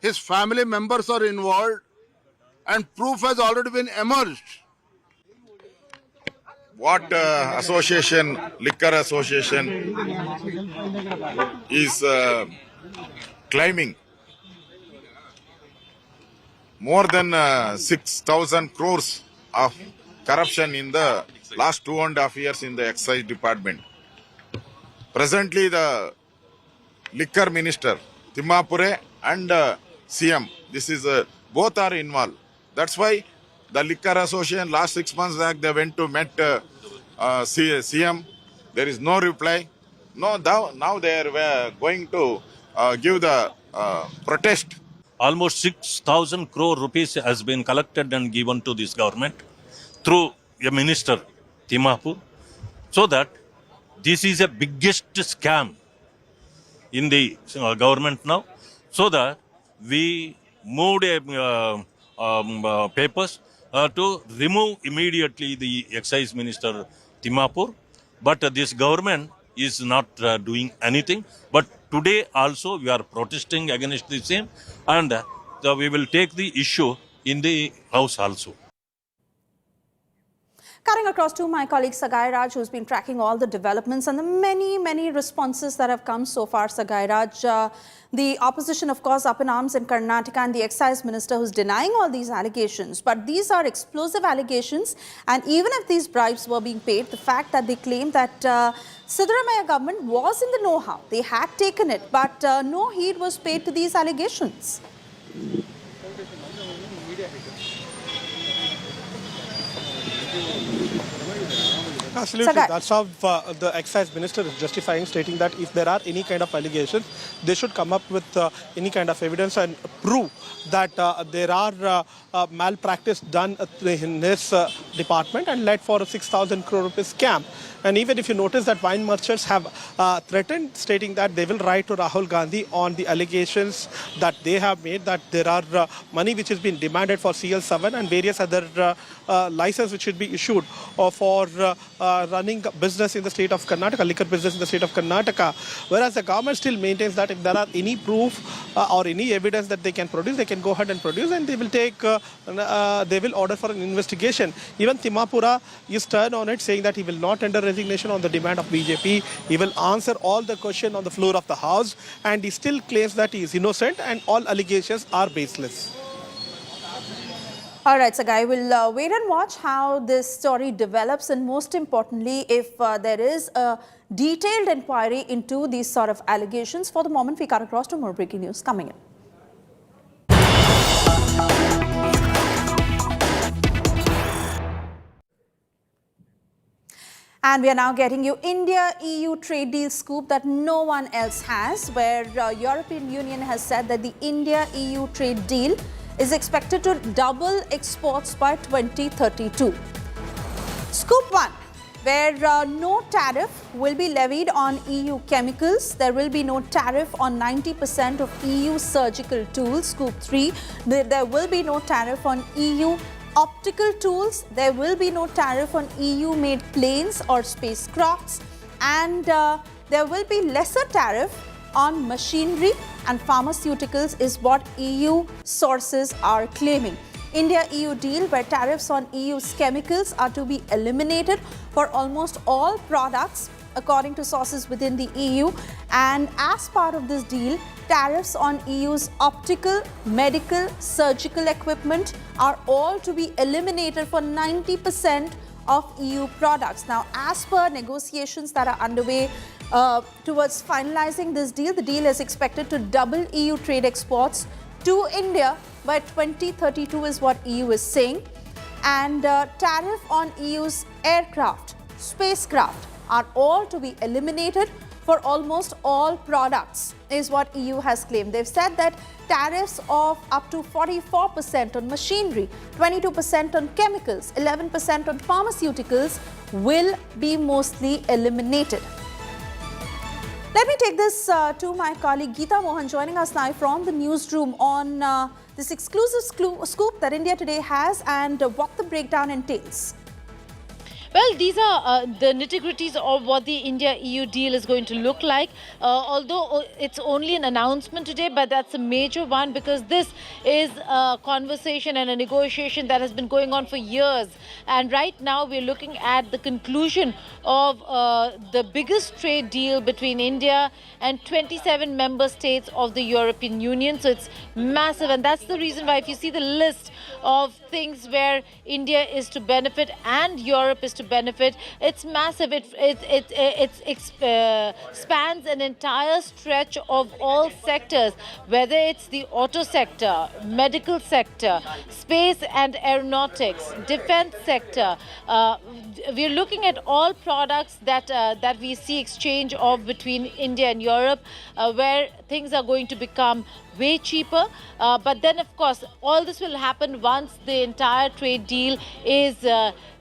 Speaker 14: his family members are involved, and proof has already been emerged.
Speaker 15: What liquor association is claiming more than 6,000 crores of corruption in the last 2.5 years in the excise department. Presently, the liquor minister, Timmapure, and CM, both are involved. That's why the liquor association last 6 months back, they went to meet CM. There is no reply. No, now they are going to give the protest.
Speaker 16: Almost 6,000 crore rupees has been collected and given to this government through a minister, Timmapur, so that this is the biggest scam in the government now, so that we moved papers to remove immediately the excise minister Timmapur, but this government is not doing anything. But today also we are protesting against the same, and we will take the issue in the House also.
Speaker 2: Cutting across to my colleague Sagai Raj, who's been tracking all the developments and the many responses that have come so far. Sagai Raj, the opposition, of course, up in arms in Karnataka, and the excise minister who's denying all these allegations. But these are explosive allegations, and even if these bribes were being paid, the fact that they claim that Siddaramaiah government was in the know-how, they had taken it, but no heed was paid to these allegations.
Speaker 3: Absolutely. That's how the excise minister is justifying, stating that if there are any kind of allegations, they should come up with any kind of evidence and prove that there are malpractice done in this department and led for a 6,000 crore rupees scam. And even if you notice that wine merchants have threatened, stating that they will write to Rahul Gandhi on the allegations that they have made, that there are money which has been demanded for CL7 and various other license which should be issued for running business in the state of Karnataka, liquor business in the state of Karnataka. Whereas the government still maintains that if there are any proof or any evidence that they can produce, they can go ahead and produce, and they will take, they will order for an investigation. Even Timmapura is stern on it, saying that he will not tender resignation on the demand of BJP. He will answer all the questions on the floor of the House, and he still claims that he is innocent and all allegations are baseless.
Speaker 2: All right, Sagai, we'll wait and watch how this story develops, and most importantly, if there is a detailed inquiry into these sort of allegations. For the moment, we cut across to more breaking news coming in. And we are now getting you India-EU trade deal scoop that no one else has, where European Union has said that the India-EU trade deal is expected to double exports by 2032. Scoop 1, where no tariff will be levied on EU chemicals. There will be no tariff on 90% of EU surgical tools. Scoop 3, there will be no tariff on EU optical tools. There will be no tariff on EU-made planes or spacecrafts. And there will be lesser tariff on machinery and pharmaceuticals is what EU sources are claiming. India-EU deal, where tariffs on EU's chemicals are to be eliminated for almost all products, according to sources within the EU. And as part of this deal, tariffs on EU's optical, medical, surgical equipment are all to be eliminated for 90% of EU products. Now, as per negotiations that are underway towards finalizing this deal, the deal is expected to double EU trade exports to India by 2032 is what EU is saying. And tariff on EU's aircraft, spacecraft are all to be eliminated for almost all products, is what EU has claimed. They've said that tariffs of up to 44% on machinery, 22% on chemicals, 11% on pharmaceuticals will be mostly eliminated. Let me take this to my colleague Geeta Mohan, joining us now from the newsroom on this exclusive scoop that India Today has and what the breakdown entails.
Speaker 17: Well, these are the nitty-gritties of what the India-EU deal is going to look like. Although it's only an announcement today, but that's a major one because this is a conversation and a negotiation that has been going on for years. And right now we're looking at the conclusion of the biggest trade deal between India and 27 member states of the European Union. So it's massive, and that's the reason why if you see the list of things where India is to benefit and Europe is to benefit, it's massive. It spans an entire stretch of all sectors, whether it's the auto sector, medical sector, space and aeronautics, defense sector. We're looking at all products that we see exchange of between India and Europe, where things are going to become way cheaper. But then, of course, all this will happen once the entire trade deal is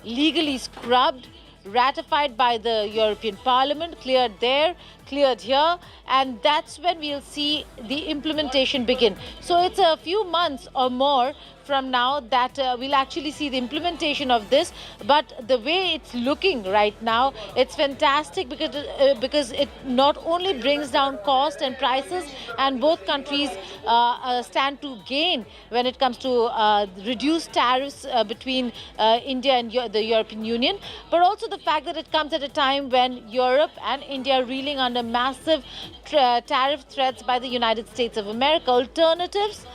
Speaker 17: legally scrubbed, ratified by the European Parliament, cleared there, cleared here, and that's when we'll see the implementation begin. So it's a few months or more from now that we'll actually see the implementation of this. But the way it's looking right now, it's fantastic because it not only brings down cost and prices, and both countries stand to gain when it comes to reduced tariffs between India and the European Union, but also the fact that it comes at a time when Europe and India are reeling under massive tariff threats by the United States of America. Alternatives,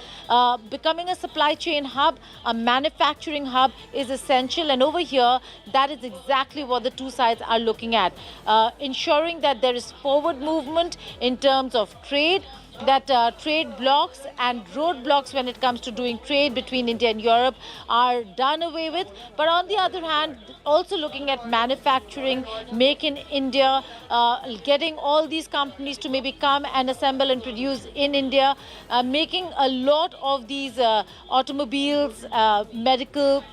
Speaker 17: becoming a supply chain hub, a manufacturing hub is essential, and over here that is exactly what the two sides are looking at, ensuring that there is forward movement in terms of trade, that trade blocks and roadblocks when it comes to doing trade between India and Europe are done away with. But on the other hand, also looking at manufacturing, make in India, getting all these companies to maybe come and assemble and produce in India, making a lot of these automobiles, medical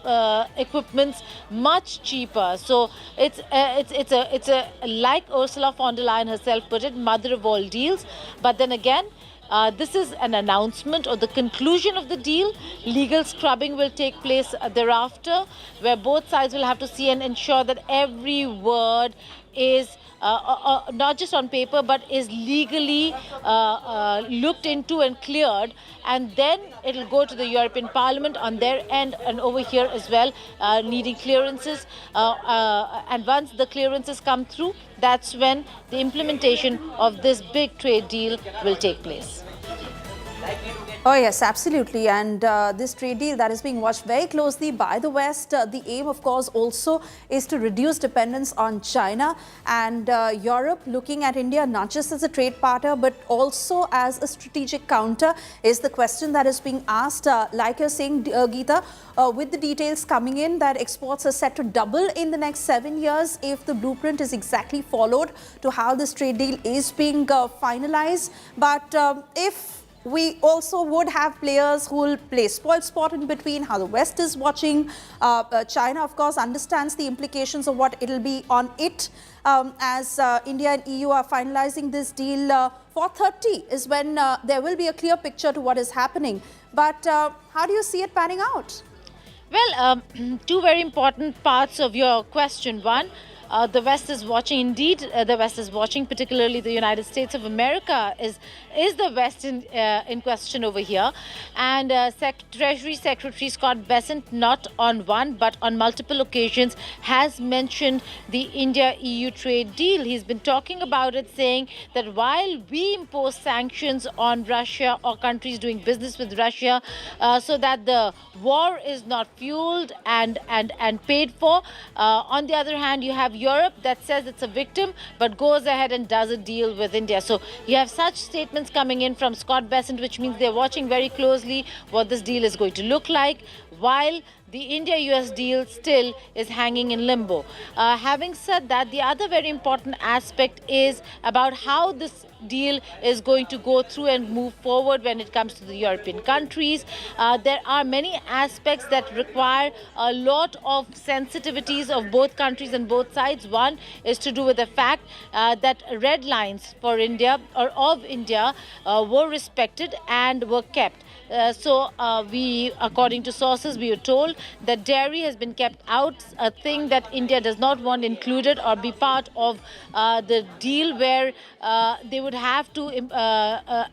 Speaker 17: equipments much cheaper. So it's like Ursula von der Leyen herself put it, mother of all deals. But then again, this is an announcement or the conclusion of the deal. Legal scrubbing will take place thereafter, where both sides will have to see and ensure that every word is not just on paper, but is legally looked into and cleared, and then it'll go to the European Parliament on their end and over here as well, needing clearances. And once the clearances come through, that's when the implementation of this big trade deal will take place.
Speaker 2: Oh yes, absolutely. And this trade deal that is being watched very closely by the West, the aim of course also is to reduce dependence on China, and Europe looking at India not just as a trade partner but also as a strategic counter is the question that is being asked. Like you're saying, Geeta, with the details coming in that exports are set to double in the next 7 years if the blueprint is exactly followed to how this trade deal is being finalized. But if we also would have players who will play spoil sport in between, how the West is watching. China, of course, understands the implications of what it'll be on it as India and EU are finalizing this deal. 4:30 is when there will be a clear picture to what is happening. But how do you see it panning out?
Speaker 17: Well, two very important parts of your question. One, the West is watching. Indeed, the West is watching, particularly the United States of America is the West in question over here. And Treasury Secretary Scott Bessent, not on one but on multiple occasions, has mentioned the India-EU trade deal. He's been talking about it, saying that while we impose sanctions on Russia or countries doing business with Russia, so that the war is not fueled and paid for, on the other hand, you have Europe that says it's a victim but goes ahead and does a deal with India. So you have such statements coming in from Scott Bessent, which means they're watching very closely what this deal is going to look like, while the India-US deal still is hanging in limbo. Having said that, the other very important aspect is about how this deal is going to go through and move forward when it comes to the European countries. There are many aspects that require a lot of sensitivities of both countries and both sides. One is to do with the fact that red lines for India or of India were respected and were kept. We, according to sources, we are told that dairy has been kept out, a thing that India does not want included or be part of the deal, where they would have to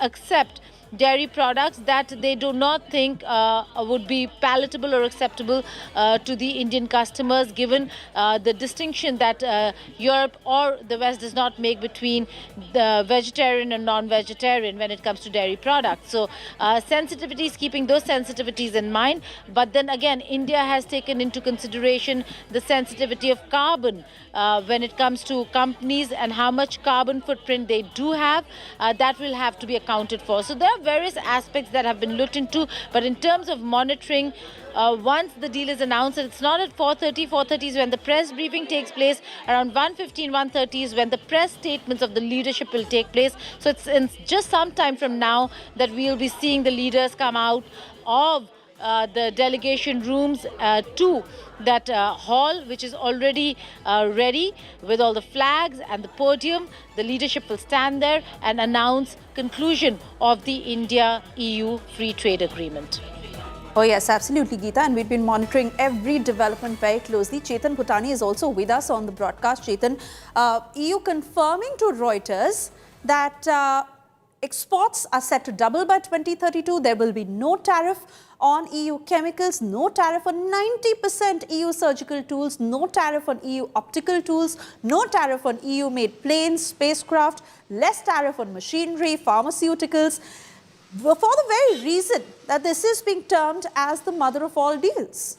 Speaker 17: accept dairy products that they do not think would be palatable or acceptable to the Indian customers, given the distinction that Europe or the West does not make between the vegetarian and non-vegetarian when it comes to dairy products. So sensitivities, keeping those sensitivities in mind. But then again, India has taken into consideration the sensitivity of carbon when it comes to companies and how much carbon footprint they do have. That will have to be accounted for. So there are various aspects that have been looked into, but in terms of monitoring, once the deal is announced, and it's not at 4:30 is when the press briefing takes place, around 1:15, 1:30 is when the press statements of the leadership will take place. So it's in just some time from now that we'll be seeing the leaders come out of the delegation rooms to that hall, which is already ready with all the flags and the podium. The leadership will stand there and announce conclusion of the India-EU free trade agreement.
Speaker 2: Oh yes, absolutely, Geeta, and we've been monitoring every development very closely. Chetan Putani is also with us on the broadcast. Chetan, EU confirming to Reuters that exports are set to double by 2032. There will be no tariff on EU chemicals, no tariff on 90% EU surgical tools, no tariff on EU optical tools, no tariff on EU-made planes, spacecraft, less tariff on machinery, pharmaceuticals, for the very reason that this is being termed as the mother of all deals.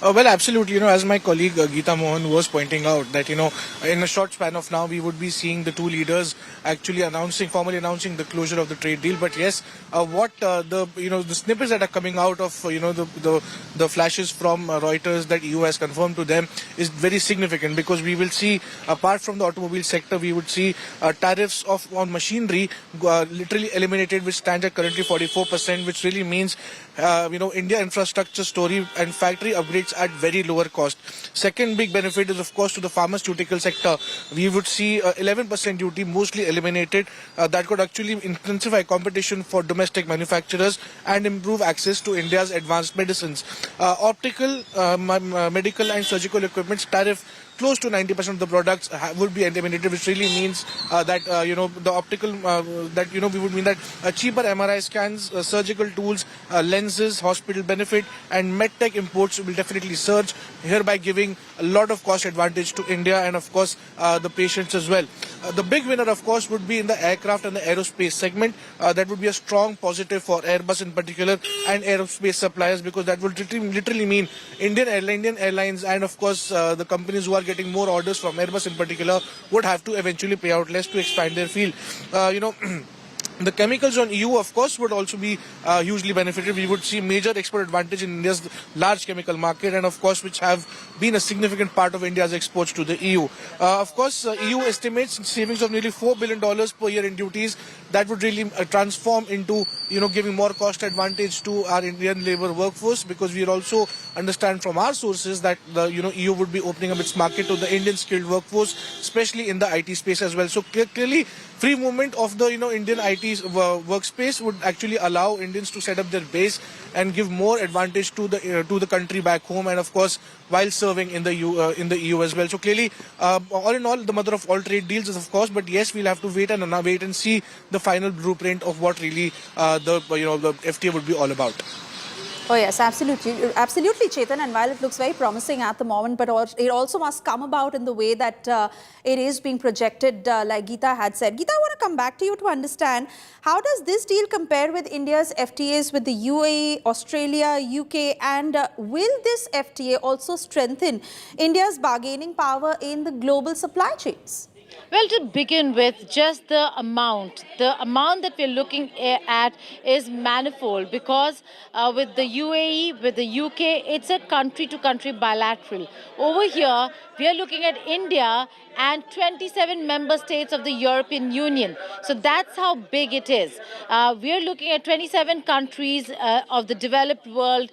Speaker 3: Well, absolutely. As my colleague Geeta Mohan was pointing out, that, in a short span of now, we would be seeing the two leaders actually formally announcing the closure of the trade deal. But yes, the snippets that are coming out of, the flashes from Reuters that EU has confirmed to them is very significant, because we will see, apart from the automobile sector, we would see tariffs on machinery literally eliminated, which stands at currently 44%, which really means, India infrastructure story and factory upgrades at very lower cost. Second big benefit is, of course, to the pharmaceutical sector. We would see 11% duty mostly eliminated. That could actually intensify competition for domestic manufacturers and improve access to India's advanced medicines. Optical, medical and surgical equipment tariff, close to 90% of the products would be eliminated, which really means that, the optical, we would mean that cheaper MRI scans, surgical tools, lenses, hospital benefit and medtech imports will definitely surge, hereby giving a lot of cost advantage to India and, of course, the patients as well. The big winner, of course, would be in the aircraft and the aerospace segment. That would be a strong positive for Airbus in particular and aerospace suppliers, because that would literally mean Indian Airlines and, of course, the companies who are getting more orders from Airbus in particular would have to eventually pay out less to expand their field. The chemicals on EU, of course, would also be hugely benefited. We would see major export advantage in India's large chemical market, and of course, which have been a significant part of India's exports to the EU. Of course, EU estimates savings of nearly $4 billion per year in duties. That would really transform into, giving more cost advantage to our Indian labor workforce, because we also understand from our sources that the EU would be opening up its market to the Indian skilled workforce, especially in the IT space as well. So clearly, free movement of the Indian IT workspace would actually allow Indians to set up their base and give more advantage to the country back home, and of course while serving in the EU as well. So clearly, all in all, the mother of all trade deals is, of course, but yes, we'll have to wait and see the final blueprint of what really the FTA would be all about.
Speaker 2: Oh yes, absolutely, Chetan. And while it looks very promising at the moment, but it also must come about in the way that it is being projected, like Geeta had said. Geeta, I want to come back to you to understand, how does this deal compare with India's FTAs with the UAE, Australia, UK, and will this FTA also strengthen India's bargaining power in the global supply chains?
Speaker 17: Well, to begin with, just the amount that we're looking at is manifold because with the UAE, with the UK, it's a country-to-country bilateral. Over here, we are looking at India and 27 member states of the European Union. So that's how big it is. We are looking at 27 countries of the developed world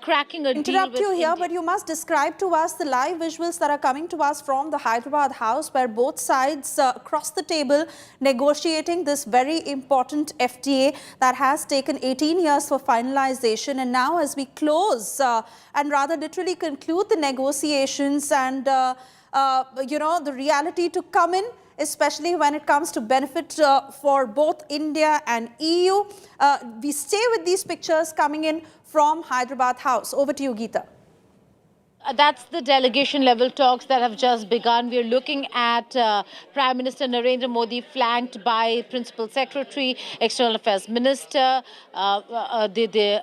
Speaker 17: cracking a deal
Speaker 2: Interrupt
Speaker 17: with
Speaker 2: you here,
Speaker 17: India.
Speaker 2: but you must describe to us the live visuals that are coming to us from the Hyderabad House, where both sides across the table negotiating this very important FTA that has taken 18 years for finalization. And now as we close and rather literally conclude the negotiations and the reality to come in, especially when it comes to benefit for both India and EU. We stay with these pictures coming in from Hyderabad House. Over to you, Geeta.
Speaker 17: That's the delegation level talks that have just begun. We're looking at Prime Minister Narendra Modi flanked by Principal Secretary, External Affairs Minister, the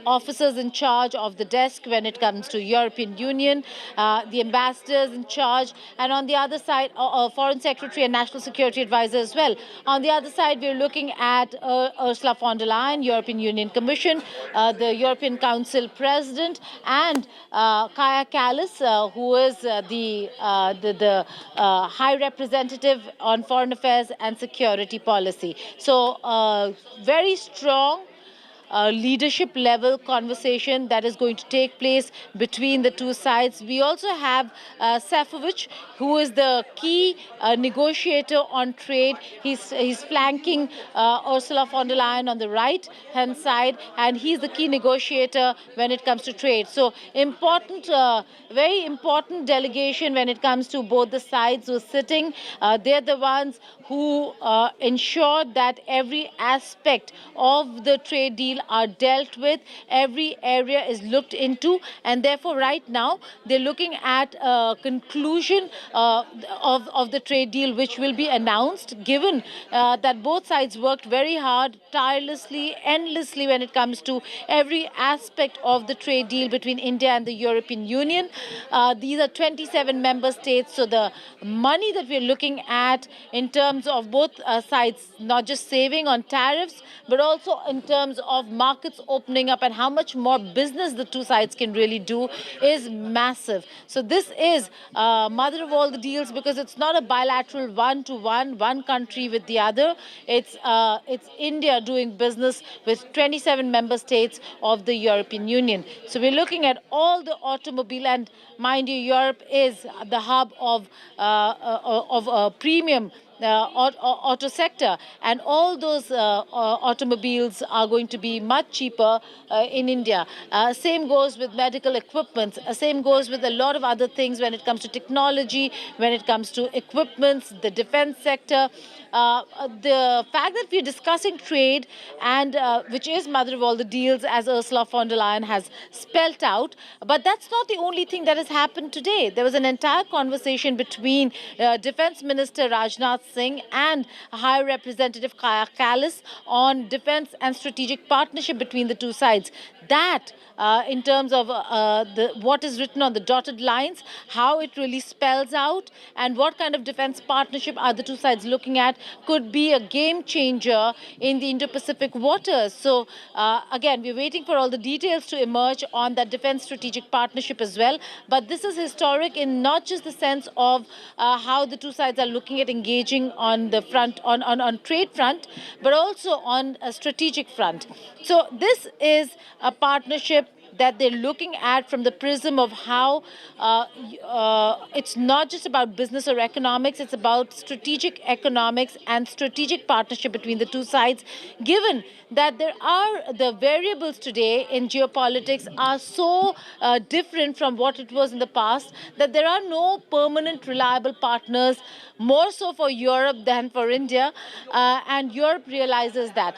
Speaker 17: officers in charge of the desk when it comes to European Union, the ambassadors in charge, and on the other side, Foreign Secretary and National Security Advisor as well. On the other side, we're looking at Ursula von der Leyen, European Union Commission, the European Council President, and Kaya Kallas, who is the High Representative on Foreign Affairs and Security Policy. So very strong leadership level conversation that is going to take place between the two sides. We also have Sefcovic, who is the key negotiator on trade. He's flanking Ursula von der Leyen on the right-hand side, and he's the key negotiator when it comes to trade. So important, very important delegation when it comes to both the sides who are sitting. They're the ones who ensured that every aspect of the trade deal are dealt with, every area is looked into, and therefore right now they're looking at a conclusion of the trade deal which will be announced, given that both sides worked very hard, tirelessly, endlessly when it comes to every aspect of the trade deal between India and the European Union. These are 27 member states, so the money that we're looking at in terms of both sides, not just saving on tariffs, but also in terms of markets opening up and how much more business the two sides can really do, is massive. So this is mother of all the deals, because it's not a bilateral one-to-one, one country with the other. It's India doing business with 27 member states of the European Union. So we're looking at all the automobile, and mind you, Europe is the hub of premium auto sector, and all those automobiles are going to be much cheaper in India. Same goes with medical equipment. Same goes with a lot of other things when it comes to technology, when it comes to equipments, the defense sector. The fact that we're discussing trade, and which is mother of all the deals, as Ursula von der Leyen has spelt out, but that's not the only thing that has happened today. There was an entire conversation between Defense Minister Rajnath Singh and High Representative Kaya Kallas on defense and strategic partnership between the two sides. That, in terms of what is written on the dotted lines, how it really spells out, and what kind of defense partnership are the two sides looking at, could be a game changer in the Indo-Pacific waters. So again, we're waiting for all the details to emerge on that defense strategic partnership as well. But this is historic in not just the sense of how the two sides are looking at engaging on the front, on trade front, but also on a strategic front. So this is a partnership that they're looking at from the prism of how it's not just about business or economics, it's about strategic economics and strategic partnership between the two sides, given that the variables today in geopolitics are so different from what it was in the past, that there are no permanent reliable partners, more so for Europe than for India, and Europe realizes that.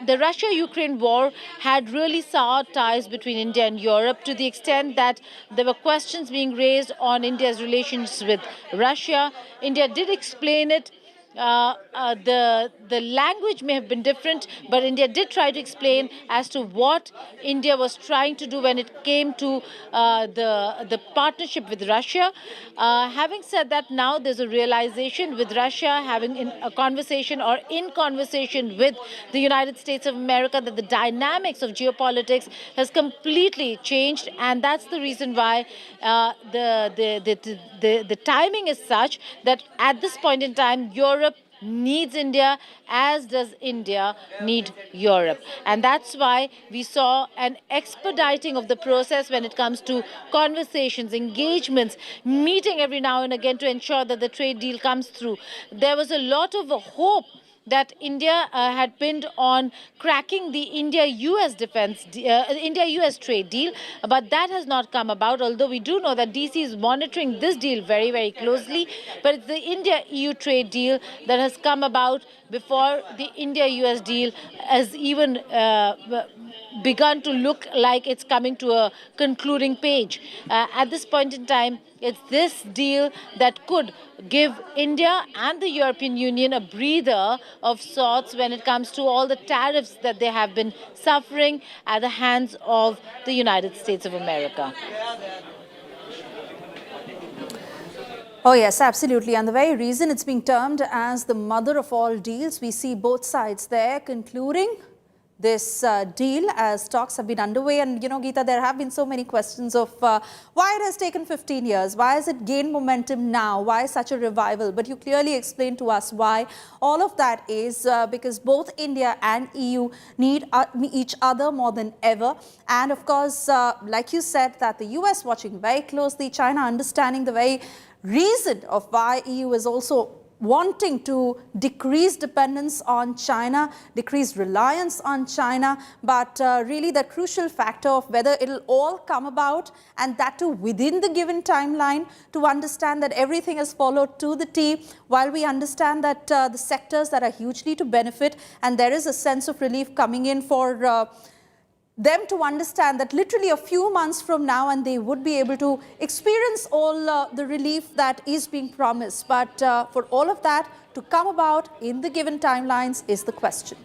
Speaker 17: The Russia-Ukraine war had really soured ties between India and Europe, to the extent that there were questions being raised on India's relations with Russia. India did explain it the language may have been different, but India did try to explain as to what India was trying to do when it came to the partnership with Russia. Having said that, now there's a realization with Russia having a conversation or in conversation with the United States of America that the dynamics of geopolitics has completely changed, and that's the reason why the timing is such that at this point in time, Europe needs India, as does India need Europe. And that's why we saw an expediting of the process when it comes to conversations, engagements, meeting every now and again to ensure that the trade deal comes through. There was a lot of hope that India had pinned on cracking the India-US India-US trade deal, but that has not come about, although we do know that DC is monitoring this deal very, very closely. But it's the India-EU trade deal that has come about before the India-US deal has even begun to look like it's coming to a concluding page. At this point in time, it's this deal that could give India and the European Union a breather of sorts when it comes to all the tariffs that they have been suffering at the hands of the United States of America.
Speaker 2: Oh yes, absolutely. And the very reason it's being termed as the mother of all deals, we see both sides there concluding this deal as talks have been underway. And, you know, Geeta, there have been so many questions of why it has taken 15 years. Why has it gained momentum now? Why such a revival? But you clearly explained to us why. All of that is because both India and EU need each other more than ever. And of course, like you said, that the US watching very closely, China understanding the very reason of why EU is also wanting to decrease dependence on China, decrease reliance on China, but really the crucial factor of whether it'll all come about, and that too within the given timeline, to understand that everything is followed to the T, while we understand that the sectors that are hugely to benefit, and there is a sense of relief coming in for them to understand that literally a few months from now and they would be able to experience all the relief that is being promised. But for all of that to come about in the given timelines is the question.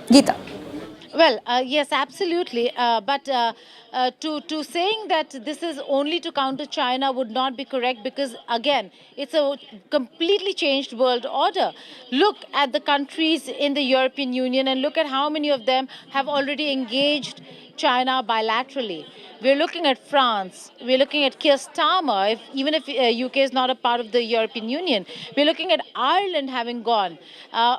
Speaker 2: Geeta.
Speaker 17: Well, yes, absolutely. But to saying that this is only to counter China would not be correct, because, again, it's a completely changed world order. Look at the countries in the European Union and look at how many of them have already engaged China bilaterally. We're looking at France. We're looking at Keir Starmer, even if UK is not a part of the European Union. We're looking at Ireland having gone.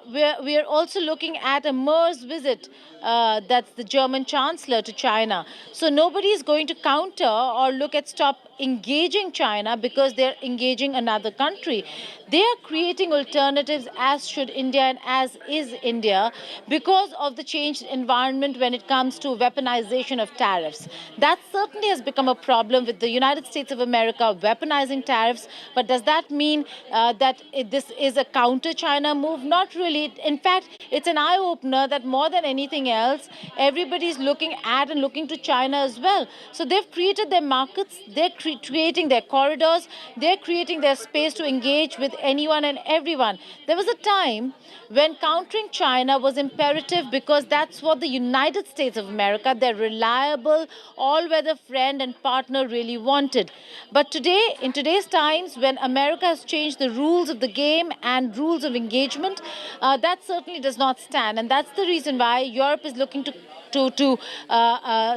Speaker 17: We're also looking at a Merz visit, that's the German Chancellor, to China. So nobody is going to counter or look at stop engaging China because they're engaging another country. They are creating alternatives, as should India and as is India, because of the changed environment when it comes to weaponization of tariffs. That certainly has become a problem with the United States of America weaponizing tariffs. But does that mean that this is a counter-China move? Not really. In fact, it's an eye-opener that more than anything else, everybody's looking at and looking to China as well. So they've created their markets, they're creating their corridors, they're creating their space to engage with anyone and everyone. There was a time when countering China was imperative because that's what the United States of America, their reliable, all-weather friend and partner, really wanted. But today, in today's times, when America has changed the rules of the game and rules of engagement, that certainly does not stand. And that's the reason why Europe is looking to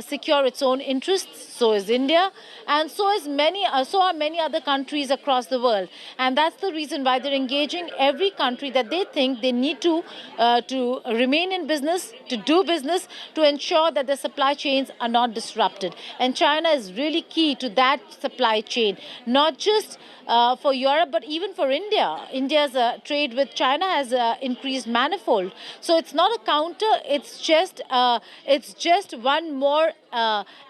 Speaker 17: secure its own interests. So is India, and so are many other countries across the world. And that's the reason why they're engaging every country that they think they need to remain in business, to do business, to ensure that the supply chains are not disrupted. And China is really key to that supply chain, not just for Europe, but even for India. India's trade with China has increased manifold. So it's not a counter, it's just one more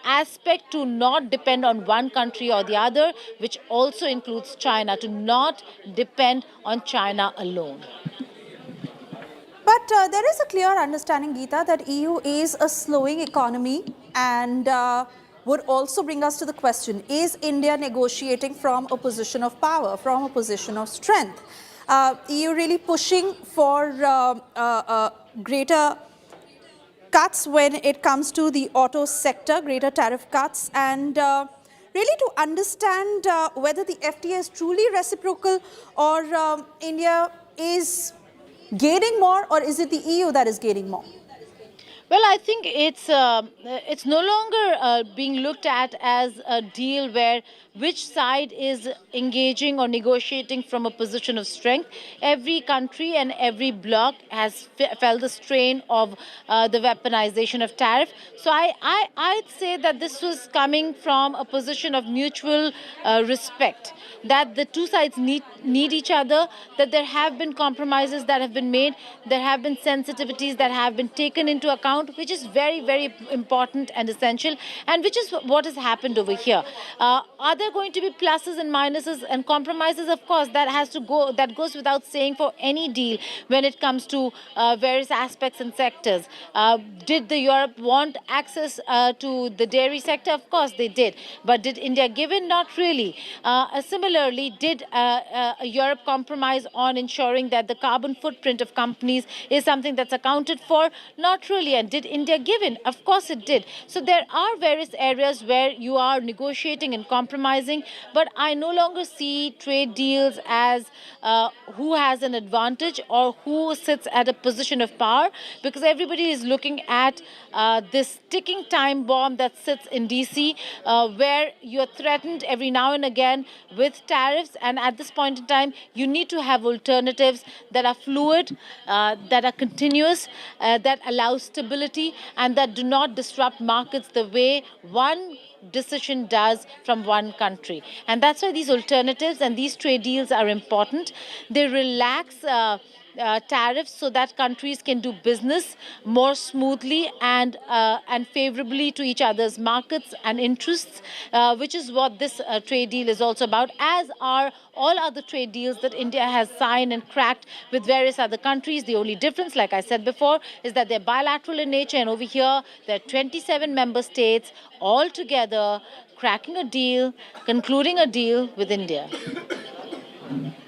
Speaker 17: aspect to not depend on one country or the other, which also includes China, to not depend on China alone.
Speaker 2: But there is a clear understanding, Geeta, that EU is a slowing economy, and would also bring us to the question, is India negotiating from a position of power, from a position of strength? EU really pushing for greater cuts when it comes to the auto sector, greater tariff cuts, and really to understand whether the FTA is truly reciprocal, or India is gaining more, or is it the EU that is gaining more?
Speaker 17: Well, I think it's no longer being looked at as a deal where which side is engaging or negotiating from a position of strength. Every country and every bloc has felt the strain of the weaponization of tariff. So I'd say that this was coming from a position of mutual respect, that the two sides need each other, that there have been compromises that have been made, there have been sensitivities that have been taken into account, which is very, very important and essential, and which is what has happened over here. Are there going to be pluses and minuses and compromises? Of course, that goes without saying for any deal when it comes to various aspects and sectors. Did the Europe want access to the dairy sector? Of course they did. But did India give in? Not really. Similarly, did Europe compromise on ensuring that the carbon footprint of companies is something that's accounted for? Not really. And did India give in? Of course it did. So there are various areas where you are negotiating and compromising, but I no longer see trade deals as who has an advantage or who sits at a position of power, because everybody is looking at this ticking time bomb that sits in DC, where you're threatened every now and again with tariffs, and at this point in time you need to have alternatives that are fluid, that are continuous, that allow stability, and that do not disrupt markets the way one decision does from one country. And that's why these alternatives and these trade deals are important. They relax tariffs so that countries can do business more smoothly and favorably to each other's markets and interests, which is what this trade deal is also about, as are all other trade deals that India has signed and cracked with various other countries. The only difference, like I said before, is that they're bilateral in nature, and over here there are 27 member states all together cracking a deal, concluding a deal with India.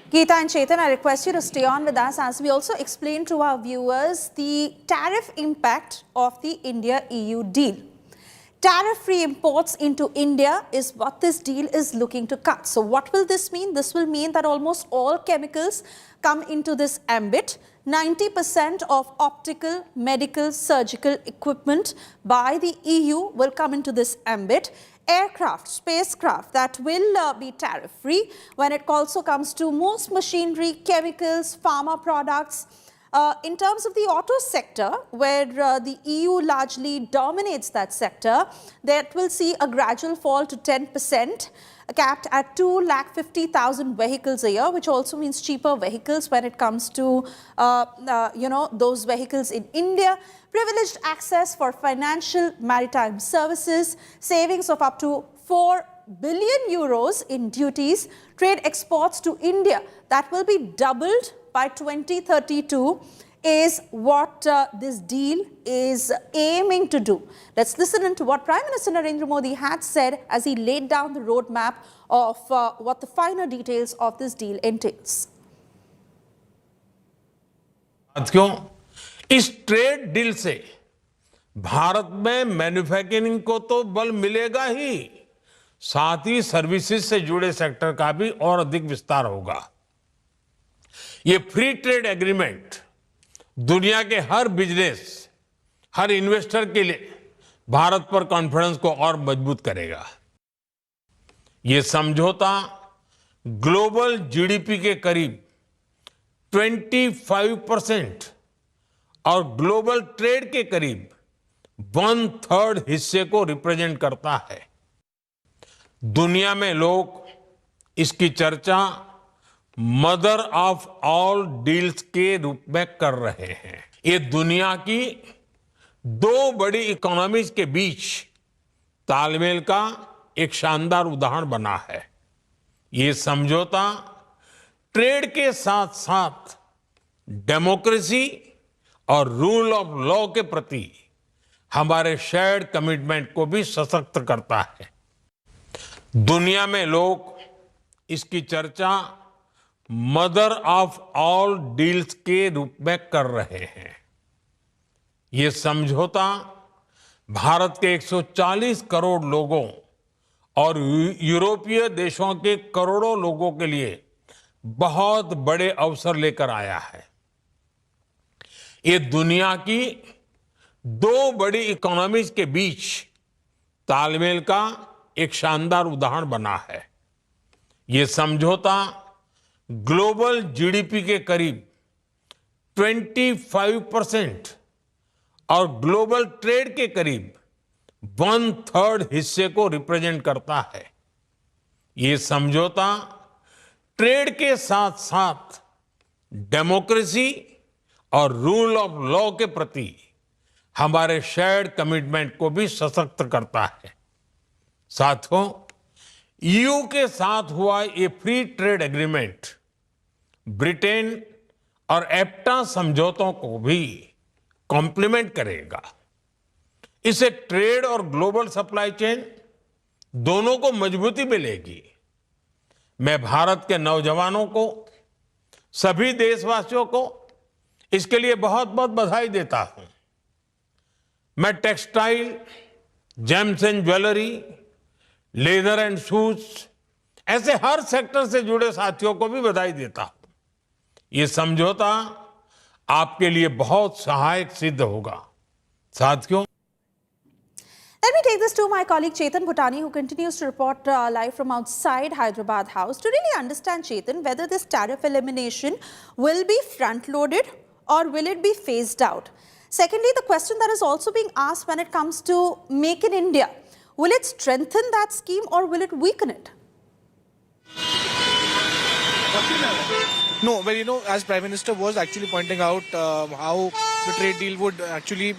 Speaker 2: Geeta and Chetan, I request you to stay on with us as we also explain to our viewers the tariff impact of the India-EU deal. Tariff-free imports into India is what this deal is looking to cut. So what will this mean? This will mean that almost all chemicals come into this ambit. 90% of optical, medical, surgical equipment by the EU will come into this ambit. Aircraft, spacecraft, that will be tariff-free when it also comes to most machinery, chemicals, pharma products. In terms of the auto sector, where the EU largely dominates that sector, that will see a gradual fall to 10%, capped at 250,000 vehicles a year, which also means cheaper vehicles when it comes to, those vehicles in India. Privileged access for financial maritime services, savings of up to 4 billion euros in duties, trade exports to India that will be doubled by 2032 is what this deal is aiming to do. Let's listen to what Prime Minister Narendra Modi had said as he laid down the roadmap of what the finer details of this deal entails.
Speaker 4: इस trade deal से भारत में manufacturing को तो बल मिलेगा ही, साथ ही services से जुड़े सेक्टर का भी और अधिक विस्तार होगा। ये फ्री ट्रेड एग्रीमेंट दुनिया के हर बिजनेस, हर इन्वेस्टर के लिए भारत पर कॉन्फिडेंस को और मजबूत करेगा। ये समझौता ग्लोबल जीडीपी के करीब 25% और ग्लोबल ट्रेड के करीब 1/3 हिस्से को रिप्रेजेंट करता है। दुनिया में लोग इसकी चर्चा मदर ऑफ ऑल डील्स के रूप में कर रहे हैं। ये दुनिया की दो बड़ी इकोनॉमीज के बीच तालमेल का एक शानदार उदाहरण बना है। ये समझौता ट्रेड के साथ साथ डेमोक्रेसी और रूल ऑफ लॉ के प्रति हमारे शेयर्ड कमिटमेंट को भी सशक्त करता है। दुनिया में लोग इसकी चर्चा मदर ऑफ ऑल डील्स के रूप में कर रहे हैं। ये समझौता भारत के 140 करोड़ लोगों और यूरोपीय देशों के करोड़ों लोगों के लिए बहुत बड़े अवसर लेकर आया है। ये दुनिया की दो बड़ी इकोनॉमीज के बीच तालमेल का एक शानदार उदाहरण बना है। ये समझौता ग्लोबल जीडीपी के करीब 25% और ग्लोबल ट्रेड के करीब 1/3 हिस्से को रिप्रेजेंट करता है। ये समझौता ट्रेड के साथ साथ डेमोक्रेसी और रूल ऑफ लॉ के प्रति हमारे शेयर्ड कमिटमेंट को भी सशक्त करता है। साथियों, ईयू के साथ हुआ ये फ्री ट्रेड एग्रीमेंट ब्रिटेन और एप्टा समझौतों को भी कॉम्प्लीमेंट करेगा। इससे ट्रेड और ग्लोबल सप्लाई चेन दोनों को मजबूती मिलेगी। मैं भारत के नौजवानों को, सभी देशवासियों को इसके लिए बहुत बहुत बधाई देता हूं। मैं textile, James and jewellery, leather and shoes ऐसे हर सेक्टर से जुड़े साथियों को भी बधाई देता हूं। ये समझौता आपके लिए बहुत सहायक सिद्ध होगा। साथियों,
Speaker 2: let me take this to my colleague Chetan Bhutani, who continues to report live from outside Hyderabad House, to really understand, Chetan, whether this tariff elimination will be front-loaded or will it be phased out. Secondly, the question that is also being asked when it comes to Make in India, will it strengthen that scheme or will it weaken it?
Speaker 3: No, well, as Prime Minister was actually pointing out how the trade deal would actually,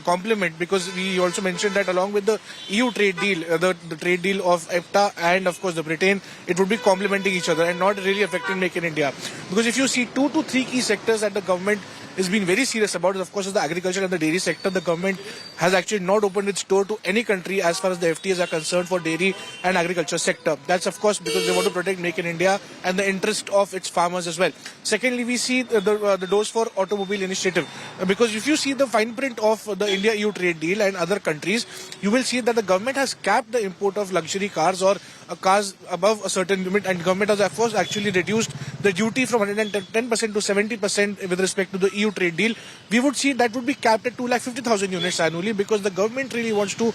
Speaker 3: complement, because we also mentioned that along with the EU trade deal, the trade deal of EFTA and of course the Britain, it would be complementing each other and not really affecting Make in India. Because if you see 2 to 3 key sectors that the government is being very serious about, of course, is the agriculture and the dairy sector. The government has actually not opened its door to any country as far as the FTAs are concerned for dairy and agriculture sector. That's of course because they want to protect Make in India and the interest of its farmers as well. Secondly, we see the doors for automobile initiative, because if you see the fine print of the India-EU trade deal and other countries, you will see that the government has capped the import of luxury cars or cars above a certain limit, and government has of course actually reduced the duty from 110% to 70% with respect to the EU trade deal. We would see that would be capped at 250,000 units annually, because the government really wants to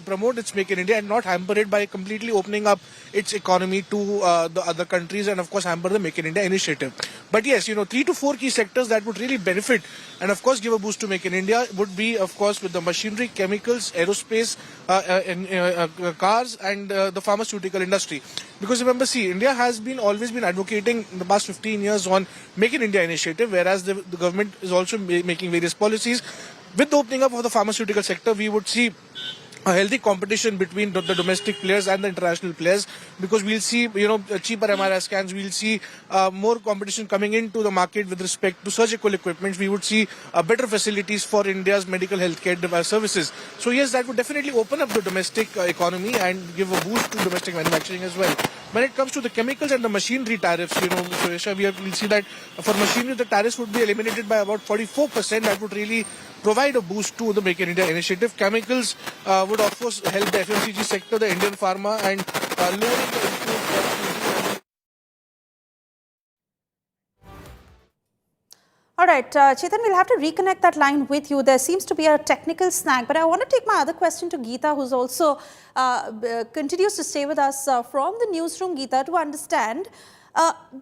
Speaker 3: promote its Make in India and not hamper it by completely opening up its economy to the other countries and of course hamper the Make in India initiative. But yes, 3 to 4 key sectors that would really benefit and of course give a boost to Make in India would be of course with the machinery, chemicals, aerospace, cars and the pharmaceutical industry. Because remember, see, India has always been advocating in the past 15 years on Make in India initiative, whereas the government is also making various policies. With the opening up of the pharmaceutical sector, we would see a healthy competition between the domestic players and the international players, because we'll see cheaper MRI scans, we'll see more competition coming into the market with respect to surgical equipment. We would see better facilities for India's medical healthcare services. So yes, that would definitely open up the domestic economy and give a boost to domestic manufacturing as well. When it comes to the chemicals and the machinery tariffs, Suresha, we'll see that for machinery the tariffs would be eliminated by about 44%. That would really provide a boost to the Make in India initiative. Chemicals would of course help the FMCG sector, the Indian pharma, and lowering the import cost.
Speaker 2: All right, Chetan, we'll have to reconnect that line with you. There seems to be a technical snag, but I want to take my other question to Geeta, who's also continues to stay with us from the newsroom, Geeta, to understand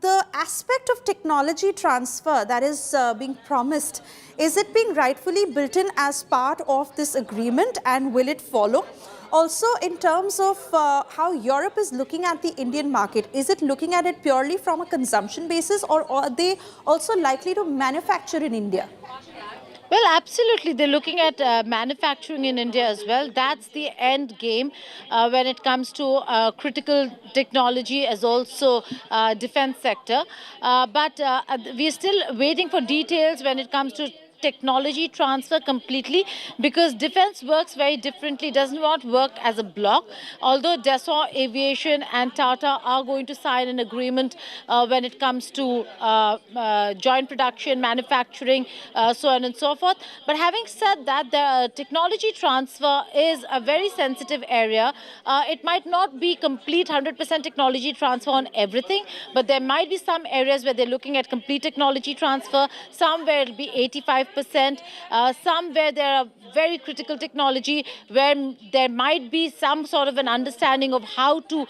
Speaker 2: the aspect of technology transfer that is being promised. Is it being rightfully built in as part of this agreement, and will it follow? Also, in terms of how Europe is looking at the Indian market, is it looking at it purely from a consumption basis, or are they also likely to manufacture in India?
Speaker 17: Well, absolutely. They're looking at manufacturing in India as well. That's the end game when it comes to critical technology as also defense sector. But we're still waiting for details when it comes to technology transfer completely, because defense works very differently, does not work as a block. Although Dassault Aviation and Tata are going to sign an agreement when it comes to joint production, manufacturing, so on and so forth. But having said that, the technology transfer is a very sensitive area. It might not be complete 100% technology transfer on everything, but there might be some areas where they're looking at complete technology transfer, some where it'll be 85%, some where there are very critical technology where there might be some sort of an understanding of how to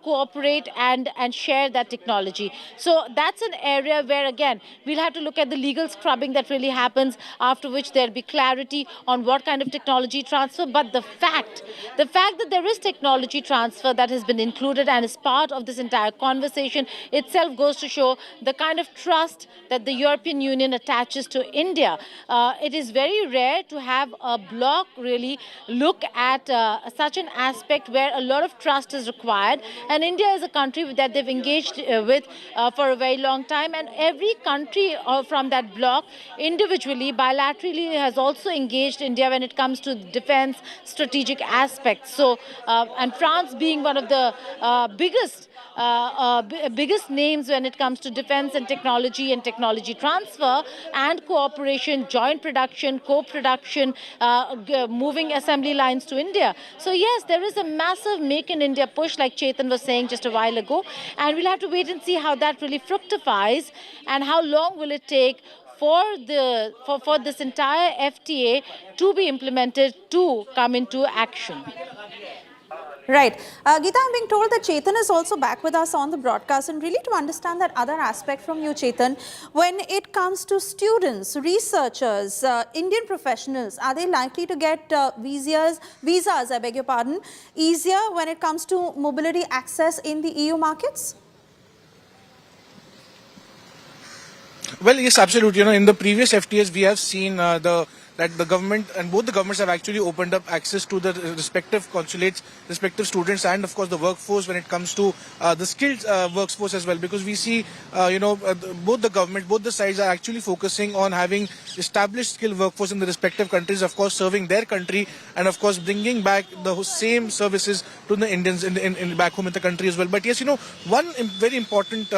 Speaker 17: cooperate and share that technology. So that's an area where, again, we'll have to look at the legal scrubbing that really happens, after which there'll be clarity on what kind of technology transfer. But the fact that there is technology transfer that has been included and is part of this entire conversation itself goes to show the kind of trust that the European Union attaches to India. It is very rare to have a bloc really look at such an aspect where a lot of trust is required. And India is a country that they've engaged with for a very long time. And every country from that bloc individually, bilaterally, has also engaged India when it comes to defense strategic aspects. So, and France being one of the biggest names when it comes to defense and technology transfer and cooperation, joint production, co-production, moving assembly lines to India. So yes, there is a massive Make in India push, like Chetan was saying just a while ago, and we'll have to wait and see how that really fructifies and how long will it take for this entire FTA to be implemented, to come into action.
Speaker 2: Right. Geeta, I'm being told that Chetan is also back with us on the broadcast, and really to understand that other aspect from you, Chetan, when it comes to students, researchers, Indian professionals, are they likely to get visas, I beg your pardon, easier when it comes to mobility access in the EU markets?
Speaker 3: Well, yes, absolutely. In the previous FTAs, we have seen that the government and both the governments have actually opened up access to the respective consulates, respective students, and of course the workforce when it comes to the skilled workforce as well. Because we see, both the government, both the sides are actually focusing on having established skilled workforce in the respective countries, of course serving their country, and of course bringing back the same services to the Indians in back home in the country as well. But yes, one very important